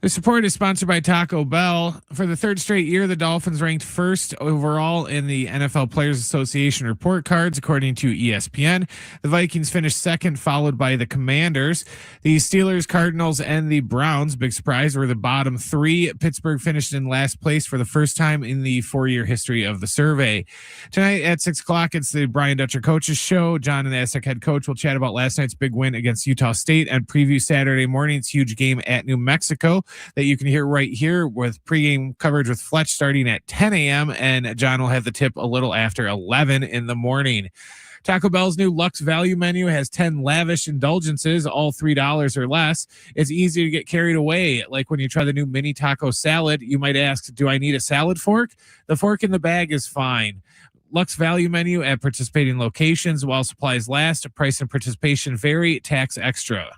The support is sponsored by Taco Bell. For the third straight year, the Dolphins ranked first overall in the NFL Players Association report cards, according to ESPN. The Vikings finished second, followed by the Commanders. The Steelers, Cardinals, and the Browns, big surprise, were the bottom three. Pittsburgh finished in last place for the first time in the 4-year history of the survey. Tonight at 6 o'clock, it's the Brian Dutcher Coaches Show. John and the Aztec head coach will chat about last night's big win against Utah State and preview Saturday morning's huge game at New Mexico that you can hear right here with pregame coverage with Fletch starting at 10 a.m. And John will have the tip a little after 11 in the morning. Taco Bell's new Luxe Value menu has 10 lavish indulgences, all $3 or less. It's easy to get carried away. Like when you try the new mini taco salad, you might ask, do I need a salad fork? The fork in the bag is fine. Luxe Value menu at participating locations while supplies last. Price and participation vary. Tax extra.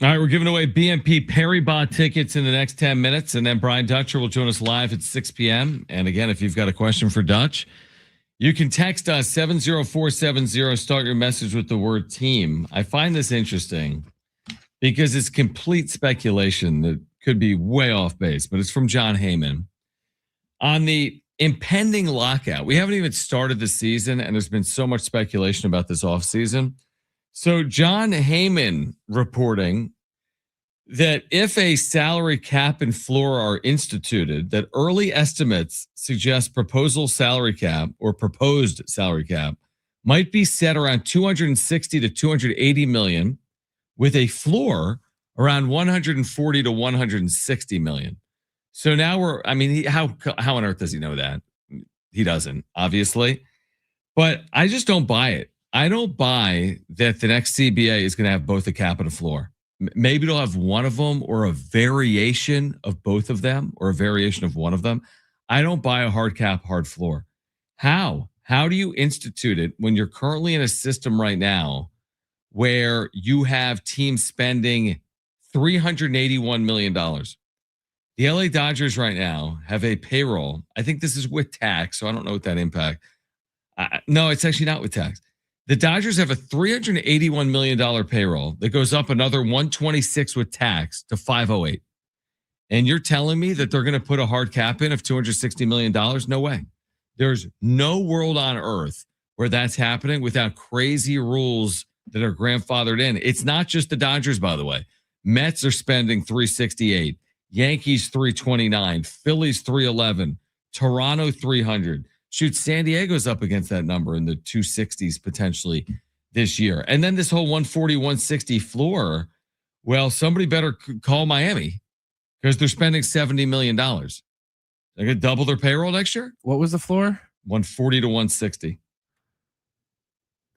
All right, we're giving away BNP Paribas tickets in the next 10 minutes, and then Brian Dutcher will join us live at 6 p.m. And again, if you've got a question for Dutch, you can text us 70470. Start your message with the word team. I find this interesting because it's complete speculation that could be way off base, but it's from Jon Heyman. On the impending lockout, we haven't even started the season, and there's been so much speculation about this offseason. So Jon Heyman reporting that if a salary cap and floor are instituted, that early estimates suggest proposed salary cap might be set around 260 to 280 million with a floor around 140 to 160 million. So now how on earth does he know that? He doesn't, obviously. But I just don't buy it. I don't buy that the next CBA is going to have both a cap and a floor. Maybe it'll have one of them or a variation of both of them or a variation of one of them. I don't buy a hard cap, hard floor. How? How do you institute it when you're currently in a system right now where you have teams spending $381 million? The LA Dodgers right now have a payroll. I think this is with tax, so I don't know what that impact. No, it's actually not with tax. The Dodgers have a $381 million payroll that goes up another 126 with tax to 508. And you're telling me that they're going to put a hard cap in of $260 million? No way. There's no world on earth where that's happening without crazy rules that are grandfathered in. It's not just the Dodgers, by the way. Mets are spending 368, Yankees 329, Phillies 311, Toronto 300. Shoot, San Diego's up against that number in the 260s potentially this year. And then this whole 140, 160 floor, well, somebody better call Miami because they're spending $70 million. They're going to double their payroll next year? What was the floor? 140 to 160.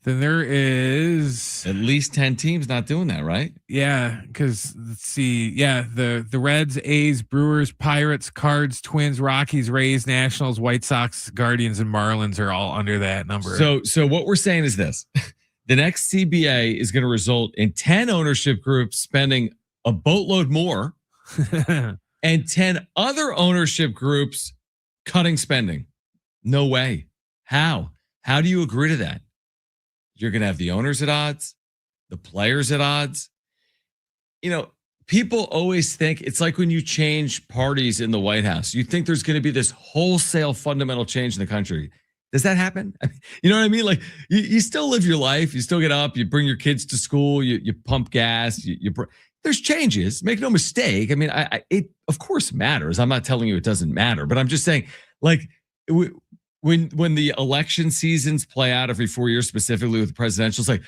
Then there is at least 10 teams not doing that, right? Yeah, because let's see. Yeah, the Reds, A's, Brewers, Pirates, Cards, Twins, Rockies, Rays, Nationals, White Sox, Guardians, and Marlins are all under that number. So what we're saying is this. The next CBA is going to result in 10 ownership groups spending a boatload more and 10 other ownership groups cutting spending. No way. How do you agree to that? You're going to have the owners at odds, the players at odds. You know, people always think it's like when you change parties in the White House. You think there's going to be this wholesale fundamental change in the country. Does that happen? You know what I mean? Like you still live your life. You still get up. You bring your kids to school. You pump gas. There's changes. Make no mistake. I mean, it of course matters. I'm not telling you it doesn't matter, but I'm just saying, like, when the election seasons play out every 4 years, specifically with the presidential, it's like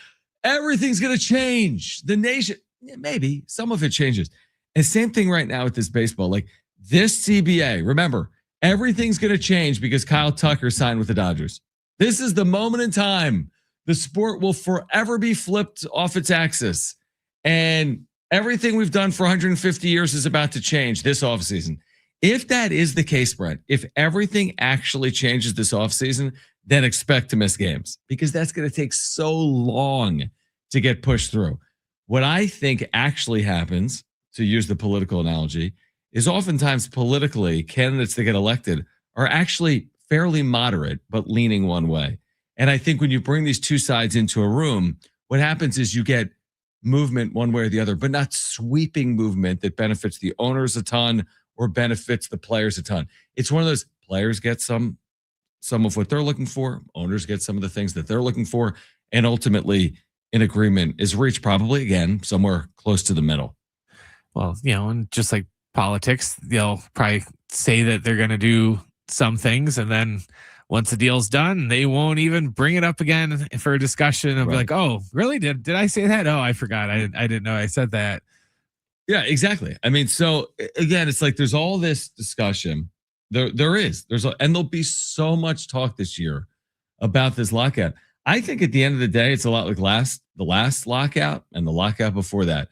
everything's going to change. The nation, maybe some of it changes. And same thing right now with this baseball. Like this CBA, remember, everything's going to change because Kyle Tucker signed with the Dodgers. This is the moment in time. The sport will forever be flipped off its axis. And everything we've done for 150 years is about to change this offseason. If that is the case, Brent, if everything actually changes this offseason, then expect to miss games because that's going to take so long to get pushed through. What I think actually happens, to use the political analogy, is oftentimes politically candidates that get elected are actually fairly moderate, but leaning one way. And I think when you bring these two sides into a room, what happens is you get movement one way or the other, but not sweeping movement that benefits the owners a ton or benefits the players a ton. It's one of those players get some of what they're looking for, owners get some of the things that they're looking for, and ultimately an agreement is reached probably, again, somewhere close to the middle. Well, and just like politics, they'll probably say that they're going to do some things, and then once the deal's done, they won't even bring it up again for a discussion of like, oh, really? Did I say that? Oh, I forgot. I didn't know I said that. Yeah, exactly. I mean, so again, it's like there's all this discussion. And there'll be so much talk this year about this lockout. I think at the end of the day, it's a lot like the last lockout and the lockout before that.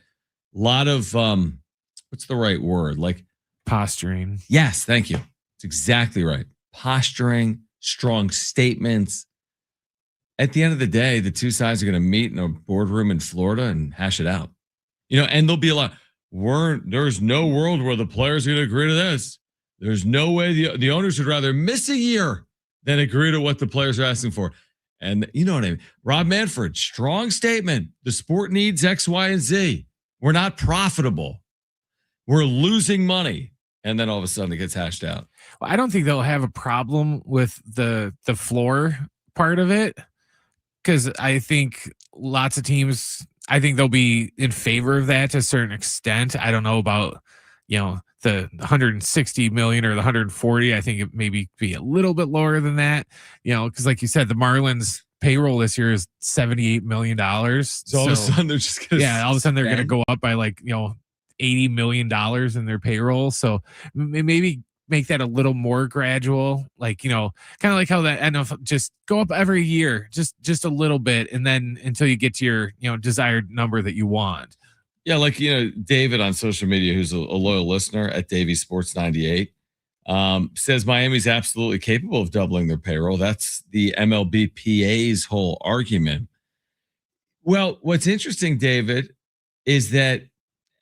A lot of what's the right word? Like posturing. Yes, thank you. It's exactly right. Posturing, strong statements. At the end of the day, the two sides are going to meet in a boardroom in Florida and hash it out. And there'll be a lot. There's no world where the players are going to agree to this. There's no way the owners would rather miss a year than agree to what the players are asking for. And you know what I mean? Rob Manfred, strong statement. The sport needs X, Y, and Z. We're not profitable. We're losing money. And then all of a sudden it gets hashed out. Well, I don't think they'll have a problem with the floor part of it, because I think lots of teams, I think they'll be in favor of that to a certain extent. I don't know about, the 160 million or the 140. I think it maybe be a little bit lower than that, because like you said, the Marlins payroll this year is $78 million. So all of a sudden they're just going to all of a sudden they're going to go up by like, $80 million in their payroll. So maybe make that a little more gradual, like, kind of like how that NFL just go up every year, just a little bit. And then until you get to your, desired number that you want. Yeah. Like, David on social media, who's a loyal listener at Davey Sports 98, says Miami's absolutely capable of doubling their payroll. That's the MLBPA's whole argument. Well, what's interesting, David, is that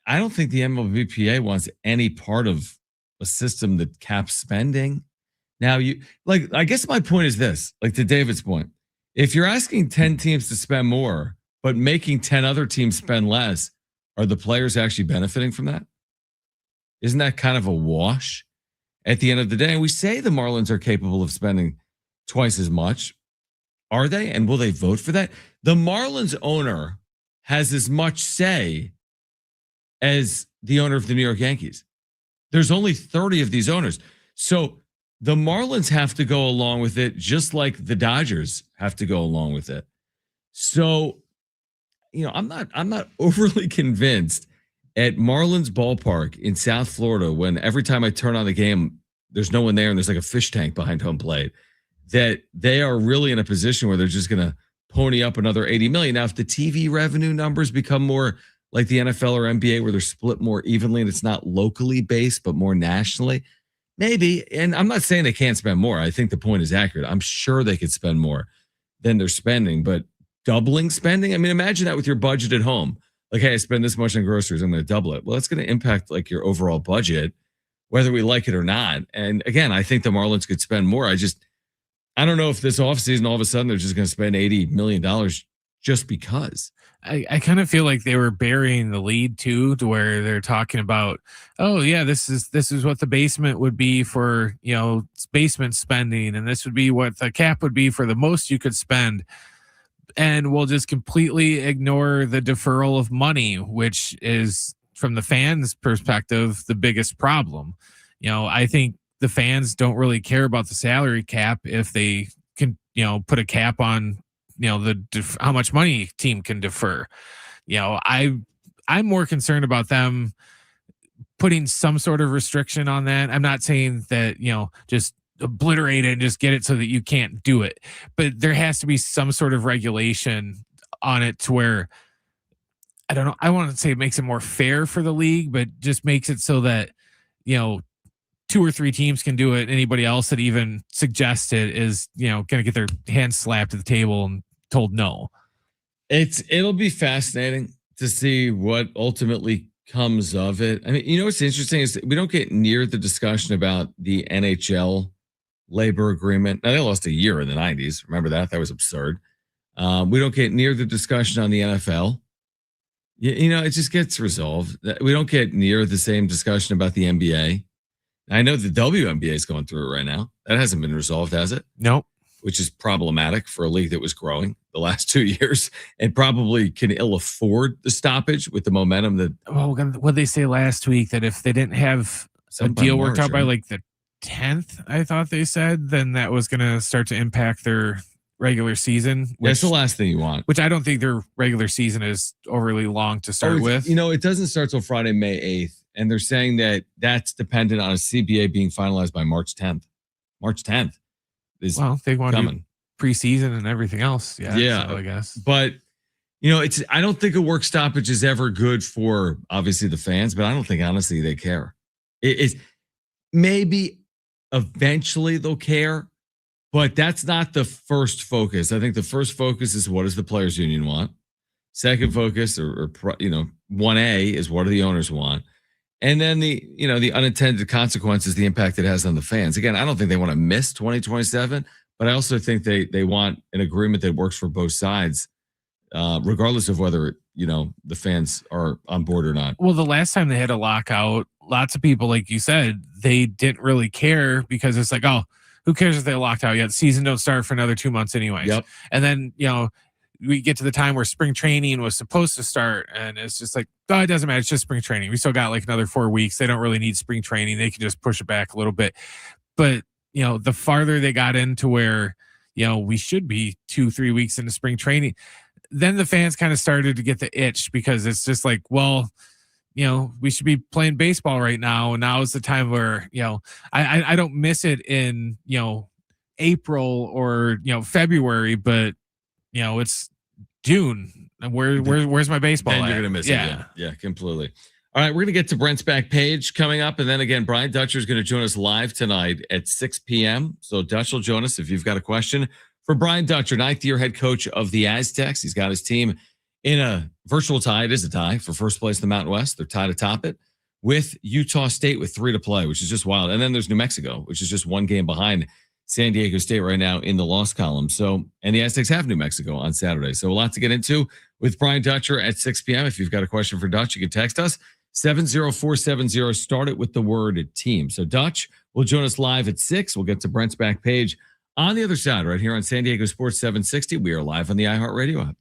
I don't think the MLBPA wants any part of a system that caps spending. Now, I guess my point is this, like to David's point, if you're asking 10 teams to spend more, but making 10 other teams spend less, are the players actually benefiting from that? Isn't that kind of a wash at the end of the day? And we say the Marlins are capable of spending twice as much. Are they? And will they vote for that? The Marlins owner has as much say as the owner of the New York Yankees. There's only 30 of these owners. So the Marlins have to go along with it, just like the Dodgers have to go along with it. So, I'm not overly convinced at Marlins ballpark in South Florida, when every time I turn on the game, there's no one there and there's like a fish tank behind home plate, that they are really in a position where they're just going to pony up another 80 million. Now, if the TV revenue numbers become more like the NFL or NBA, where they're split more evenly and it's not locally based, but more nationally, maybe. And I'm not saying they can't spend more. I think the point is accurate. I'm sure they could spend more than they're spending, but doubling spending, I mean, imagine that with your budget at home. Like, hey, I spend this much on groceries, I'm going to double it. Well, that's going to impact like your overall budget, whether we like it or not. And again, I think the Marlins could spend more. I don't know if this offseason, all of a sudden, they're just going to spend $80 million just because. I kind of feel like they were burying the lead too, to where they're talking about, oh yeah, this is what the basement would be for, basement spending. And this would be what the cap would be for the most you could spend. And we'll just completely ignore the deferral of money, which is, from the fans' perspective, the biggest problem. I think the fans don't really care about the salary cap if they can, put a cap on, how much money a team can defer. I'm more concerned about them putting some sort of restriction on that. I'm not saying that, just obliterate it and just get it so that you can't do it, but there has to be some sort of regulation on it to where, I don't know, I want to say it makes it more fair for the league, but just makes it so that, 2 or 3 teams can do it. Anybody else that even suggests it is, going to get their hands slapped at the table and told no. It'll be fascinating to see what ultimately comes of it. I mean, what's interesting is that we don't get near the discussion about the NHL labor agreement. Now, they lost a year in the 90s. Remember that? That was absurd. We don't get near the discussion on the NFL. It just gets resolved. We don't get near the same discussion about the NBA. I know the WNBA is going through it right now. That hasn't been resolved, has it? Nope. Which is problematic for a league that was growing the last 2 years and probably can ill afford the stoppage with the momentum that. Well, what they say last week that if they didn't have a deal worked out by like the 10th, I thought they said, then that was going to start to impact their regular season. That's the last thing you want. Which I don't think their regular season is overly long to start with. It doesn't start till Friday, May 8th. And they're saying that that's dependent on a CBA being finalized by March 10th. March 10th is they want coming. Preseason and everything else. Yeah. So I guess. But, I don't think a work stoppage is ever good for obviously the fans, but I don't think honestly they care. It's maybe eventually they'll care, but that's not the first focus. I think the first focus is what does the players union want? Second focus or 1A is what do the owners want? And then the unintended consequences, the impact it has on the fans. Again, I don't think they want to miss 2027, but I also think they want an agreement that works for both sides, regardless of whether, the fans are on board or not. Well, the last time they had a lockout, lots of people, like you said, they didn't really care because it's like, oh, who cares if they locked out yet? The season don't start for another 2 months anyways. Yep. And then, we get to the time where spring training was supposed to start and it's just like, oh, it doesn't matter. It's just spring training. We still got like another 4 weeks. They don't really need spring training. They can just push it back a little bit. But, the farther they got into where, we should be 2-3 weeks into spring training, then the fans kind of started to get the itch because it's just like, well, we should be playing baseball right now. And now is the time where, I don't miss it in, April or, February, but, it's June. And where's my baseball? Then you're going to miss it. Yeah, completely. All right, we're going to get to Brent's back page coming up. And then again, Brian Dutcher is going to join us live tonight at 6 p.m. So Dutch will join us if you've got a question for Brian Dutcher, 9th-year head coach of the Aztecs. He's got his team in a virtual tie. It is a tie for first place in the Mountain West. They're tied atop it with Utah State with 3 to play, which is just wild. And then there's New Mexico, which is just 1 game behind San Diego State right now in the loss column. So, and the Aztecs have New Mexico on Saturday. So a lot to get into with Brian Dutcher at 6 p.m. If you've got a question for Dutch, you can text us 70470. Start it with the word team. So Dutch will join us live at 6. We'll get to Brent's back page on the other side right here on San Diego Sports 760. We are live on the iHeartRadio app.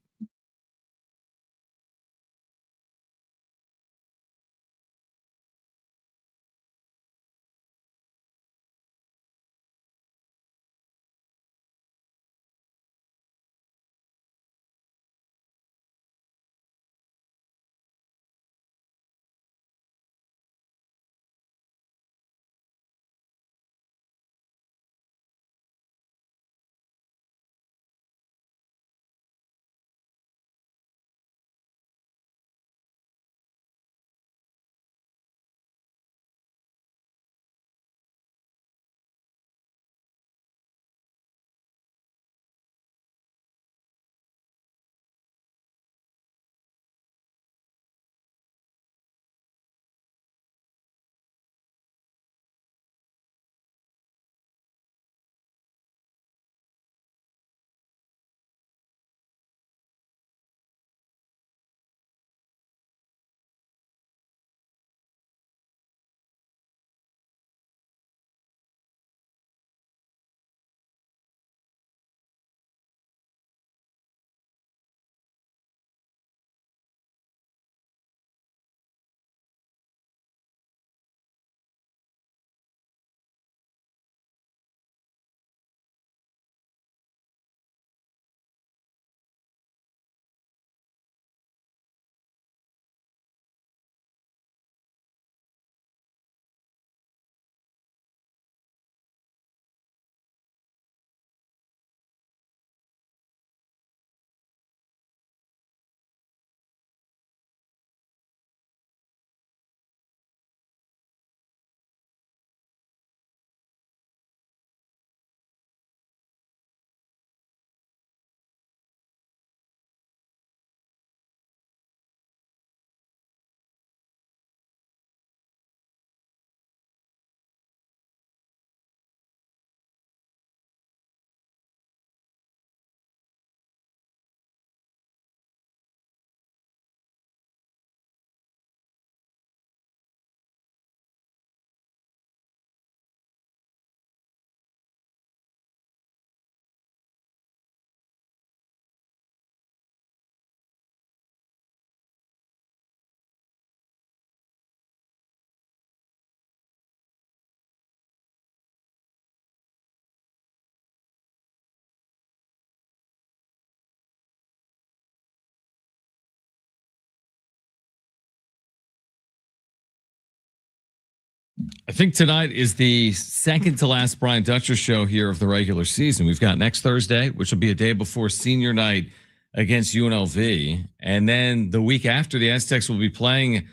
I think tonight is the second to last Brian Dutcher show here of the regular season. We've got next Thursday, which will be a day before senior night against UNLV. And then the week after, the Aztecs will be playing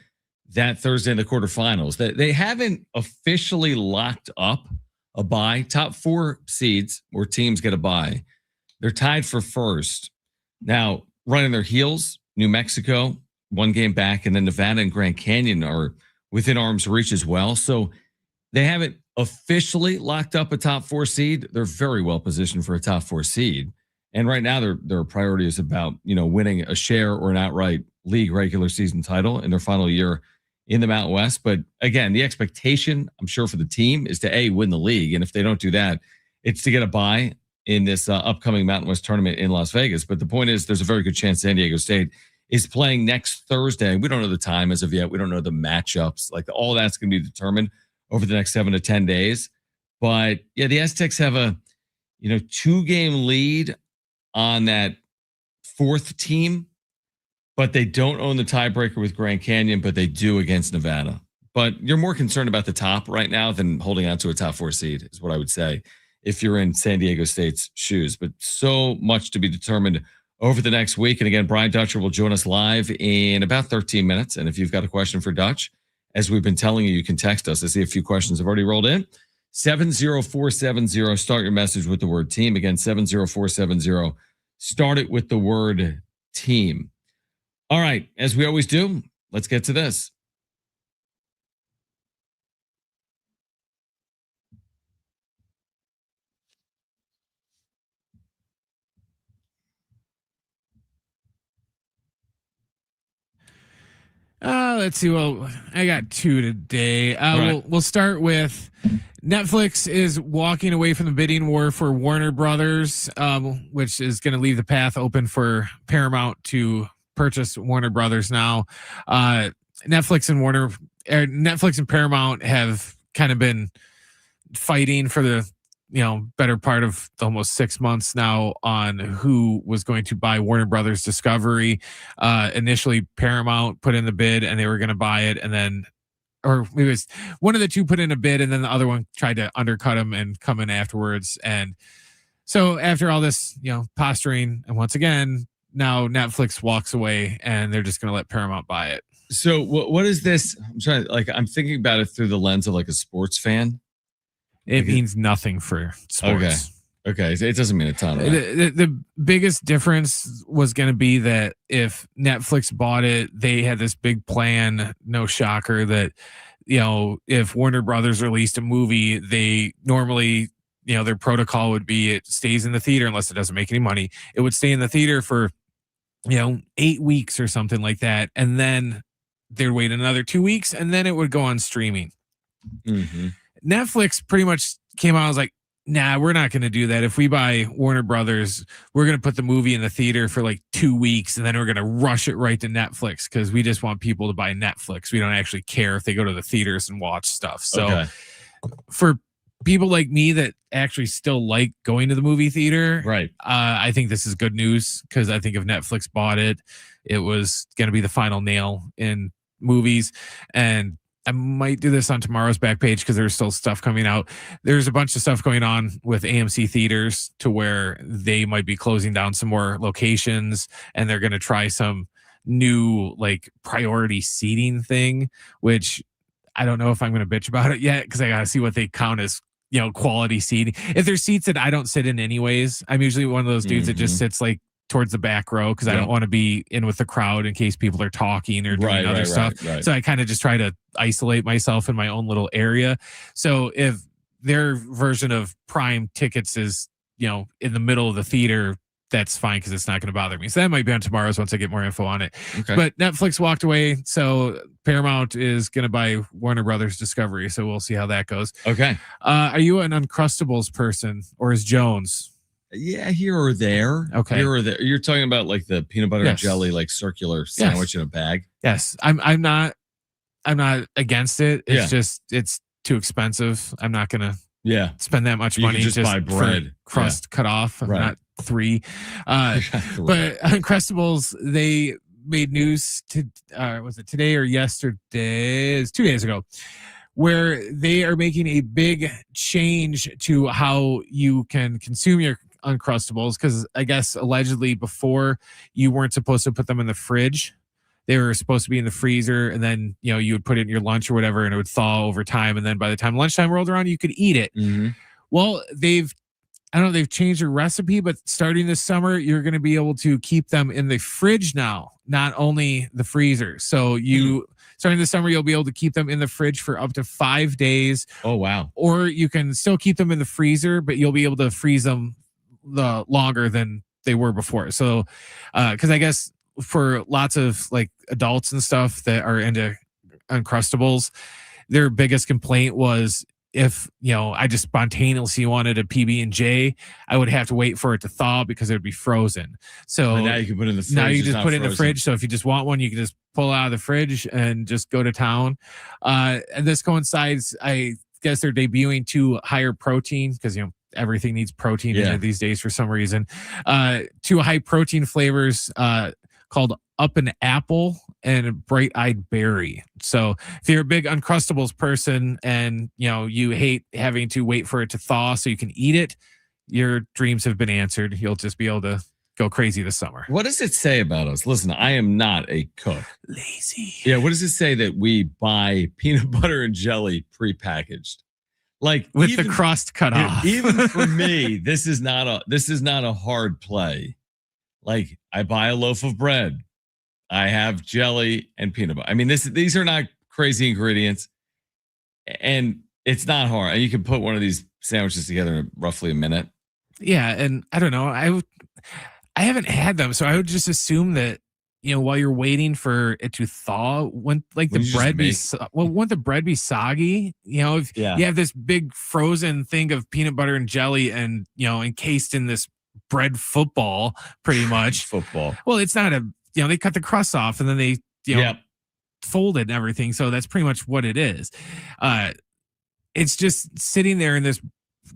that Thursday in the quarterfinals. They haven't officially locked up a bye. Top 4 seeds or teams get a bye. They're tied for first. Now, running their heels, New Mexico, 1 game back, and then Nevada and Grand Canyon are within arm's reach as well. So they haven't officially locked up a top 4 seed. They're very well positioned for a top 4 seed. And right now their priority is about, winning a share or an outright league regular season title in their final year in the Mountain West. But again, the expectation, I'm sure, for the team is to win the league. And if they don't do that, it's to get a bye in this upcoming Mountain West tournament in Las Vegas. But the point is, there's a very good chance San Diego State is playing next Thursday. We don't know the time as of yet. We don't know the matchups. Like, all that's going to be determined over the next 7 to 10 days. But yeah, the Aztecs have a 2-game lead on that 4th team, but they don't own the tiebreaker with Grand Canyon, but they do against Nevada. But you're more concerned about the top right now than holding on to a top 4 seed, is what I would say, if you're in San Diego State's shoes. But so much to be determined over the next week. And again, Brian Dutcher will join us live in about 13 minutes. And if you've got a question for Dutch, as we've been telling you, you can text us. I see a few questions have already rolled in. 70470. Start your message with the word team. Again, 70470. Start it with the word team. All right. As we always do, let's get to this. Let's see. Well, I got 2 today. Right. We'll start with Netflix is walking away from the bidding war for Warner Brothers, which is going to leave the path open for Paramount to purchase Warner Brothers now. Netflix and Paramount have kind of been fighting for the better part of almost 6 months now on who was going to buy Warner Brothers Discovery. Initially, Paramount put in the bid and they were going to buy it, and then, or it was one of the two put in a bid, and then the other one tried to undercut them and come in afterwards. And so after all this, posturing, and once again, now Netflix walks away and they're just going to let Paramount buy it. So what is this? I'm thinking about it through the lens of like a sports fan. It means nothing for sports. Okay. It doesn't mean a ton. Right? The biggest difference was going to be that if Netflix bought it, they had this big plan. No shocker that, if Warner Brothers released a movie, they normally, their protocol would be it stays in the theater unless it doesn't make any money. It would stay in the theater for, 8 weeks or something like that. And then they'd wait another 2 weeks and then it would go on streaming. Mm-hmm. Netflix pretty much came out and was like, nah, we're not going to do that. If we buy Warner Brothers, we're going to put the movie in the theater for like 2 weeks and then we're going to rush it right to Netflix because we just want people to buy Netflix. We don't actually care if they go to the theaters and watch stuff. So for people like me that actually still like going to the movie theater, right? I think this is good news because I think if Netflix bought it, it was going to be the final nail in movies. And I might do this on tomorrow's back page because there's still stuff coming out. There's a bunch of stuff going on with AMC theaters to where they might be closing down some more locations and they're going to try some new like priority seating thing, which I don't know if I'm going to bitch about it yet because I got to see what they count as, quality seating. If there's seats that I don't sit in anyways, I'm usually one of those dudes that just sits like towards the back row because I don't want to be in with the crowd in case people are talking or doing other stuff. Right. So I kind of just try to isolate myself in my own little area. So if their version of prime tickets is, in the middle of the theater, that's fine because it's not going to bother me. So that might be on tomorrow's once I get more info on it. Okay. But Netflix walked away. So Paramount is going to buy Warner Brothers Discovery. So we'll see how that goes. Okay. Are you an Uncrustables person or is Jones? Yeah, here or there. Okay. Here or there. You're talking about like the peanut butter and jelly, like circular sandwich in a bag. Yes. I'm not against it. It's just it's too expensive. I'm not gonna spend that much money just buy bread. Crust cut off. I'm not 3. But Uncrustables, they made news to was it today or yesterday? It's 2 days ago, where they are making a big change to how you can consume your Uncrustables, because I guess allegedly before you weren't supposed to put them in the fridge. They were supposed to be in the freezer, and then, you know, you would put it in your lunch or whatever, and it would thaw over time. And then by the time lunchtime rolled around, you could eat it. Mm-hmm. Well, they've changed the recipe, but starting this summer, you're going to be able to keep them in the fridge now, not only the freezer. So starting this summer, you'll be able to keep them in the fridge for up to 5 days. Oh, wow. Or you can still keep them in the freezer, but you'll be able to freeze them longer than they were before. So, because I guess for lots of like adults and stuff that are into Uncrustables, their biggest complaint was, if, you know, I just spontaneously wanted a PB&J, I would have to wait for it to thaw because it would be frozen. So but now you can put it in the fridge. Now you just put it in the fridge. So if you just want one, you can just pull it out of the fridge and just go to town. And this coincides, I guess they're debuting 2 higher protein, because, you know, everything needs protein in it these days for some reason. 2 high protein flavors called Up an Apple and Bright Eyed Berry. So if you're a big Uncrustables person and, you know, you hate having to wait for it to thaw so you can eat it, your dreams have been answered. You'll just be able to go crazy this summer. What does it say about us? Listen, I am not a cook. Lazy. Yeah. What does it say that we buy peanut butter and jelly prepackaged? Like, with the crust cut off. Even for me, this is not a hard play. Like, I buy a loaf of bread, I have jelly and peanut butter. I mean, these are not crazy ingredients, and it's not hard. You can put one of these sandwiches together in roughly a minute. Yeah, and I don't know. I haven't had them, so I would just assume that, you know, while you're waiting for it to thaw, wouldn't the bread be soggy? You know, if you have this big frozen thing of peanut butter and jelly, and, you know, encased in this bread football, pretty much. Football. Well, it's not they cut the crust off and then they, fold it and everything. So that's pretty much what it is. It's just sitting there in this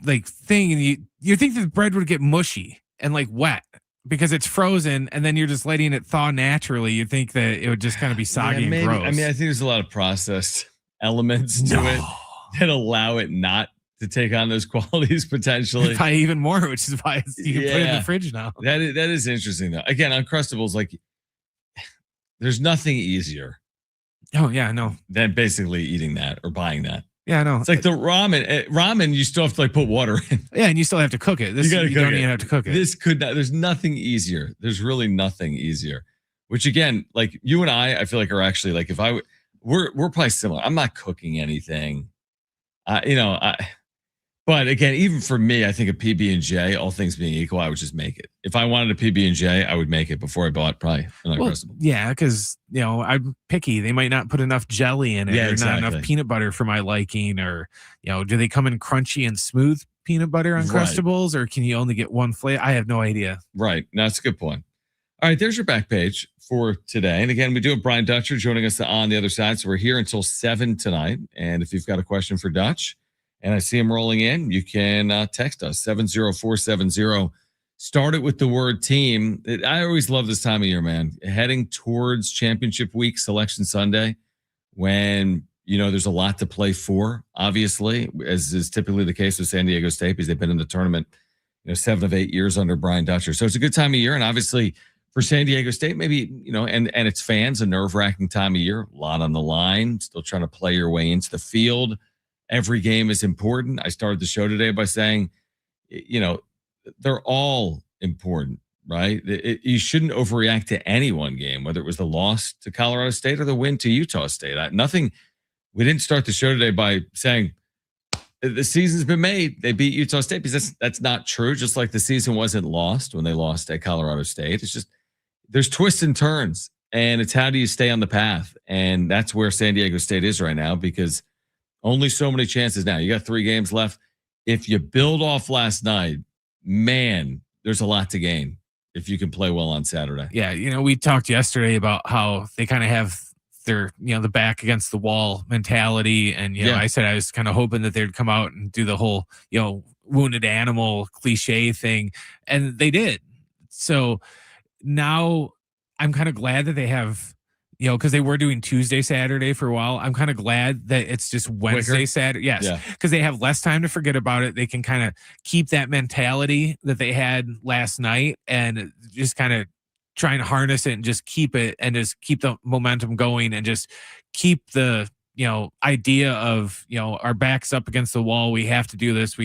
like thing, and you think that the bread would get mushy and like wet because it's frozen, and then you're just letting it thaw naturally. You think that it would just kind of be soggy and gross. I mean, I think there's a lot of processed elements to it that allow it not to take on those qualities potentially. Probably even more, which is why you can put it in the fridge now. That is interesting though. Again, Uncrustables, like, there's nothing easier. Oh yeah, no. Than basically eating that or buying that. Yeah, no. It's like the ramen. Ramen, you still have to like put water in. Yeah, and you still have to cook it. You don't even have to cook it. This could not. There's nothing easier. There's really nothing easier. Which again, like you and I feel like are actually like, we're probably similar. I'm not cooking anything. But again, even for me, I think a PB&J, all things being equal, I would just make it. If I wanted a PB&J, I would make it before I bought probably another Uncrustable. Yeah, because, you know, I'm picky. They might not put enough jelly in it, or not enough peanut butter for my liking, or, you know, do they come in crunchy and smooth peanut butter Uncrustables, or can you only get one flavor? I have no idea. Right. No, that's a good point. All right, there's your back page for today. And again, we do have Brian Dutcher joining us on the other side. So we're here until 7 tonight. And if you've got a question for Dutch, and I see him rolling in, you can text us, 70470. Start it with the word team. I always love this time of year, man. Heading towards championship week, Selection Sunday, when, you know, there's a lot to play for, obviously, as is typically the case with San Diego State, because they've been in the tournament, 7 of 8 years under Brian Dutcher. So it's a good time of year. And obviously for San Diego State, maybe, and its fans, a nerve-wracking time of year, a lot on the line, still trying to play your way into the field. Every game is important. I started the show today by saying, they're all important, right? You shouldn't overreact to any one game, whether it was the loss to Colorado State or the win to Utah State. We didn't start the show today by saying the season's been made. They beat Utah State, because that's not true. Just like the season wasn't lost when they lost at Colorado State. It's just there's twists and turns, and it's how do you stay on the path? And that's where San Diego State is right now, because only so many chances now. You got 3 games left. If you build off last night, man, there's a lot to gain if you can play well on Saturday. Yeah, we talked yesterday about how they kind of have their, the back against the wall mentality. And, I said I was kind of hoping that they'd come out and do the whole, wounded animal cliche thing. And they did. So now I'm kind of glad that they have, because they were doing Tuesday, Saturday for a while. I'm kind of glad that it's just Wednesday, Saturday. Yes, because they have less time to forget about it. They can kind of keep that mentality that they had last night and just kind of trying to harness it and just keep it and just keep the momentum going and just keep the, idea of, our backs up against the wall. We have to do this.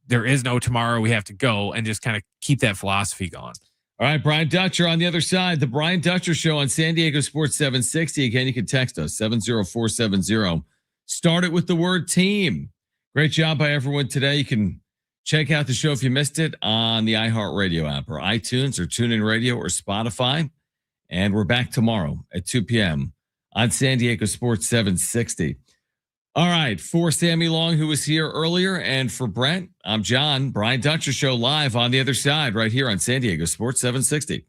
There is no tomorrow. We have to go and just kind of keep that philosophy going. All right, Brian Dutcher on the other side. The Brian Dutcher Show on San Diego Sports 760. Again, you can text us 70470. Start it with the word team. Great job by everyone today. You can check out the show if you missed it on the iHeartRadio app or iTunes or TuneIn Radio or Spotify. And we're back tomorrow at 2 p.m. on San Diego Sports 760. All right, for Sammy Long, who was here earlier, and for Brent, I'm John. Brian Dutcher Show live on the other side right here on San Diego Sports 760.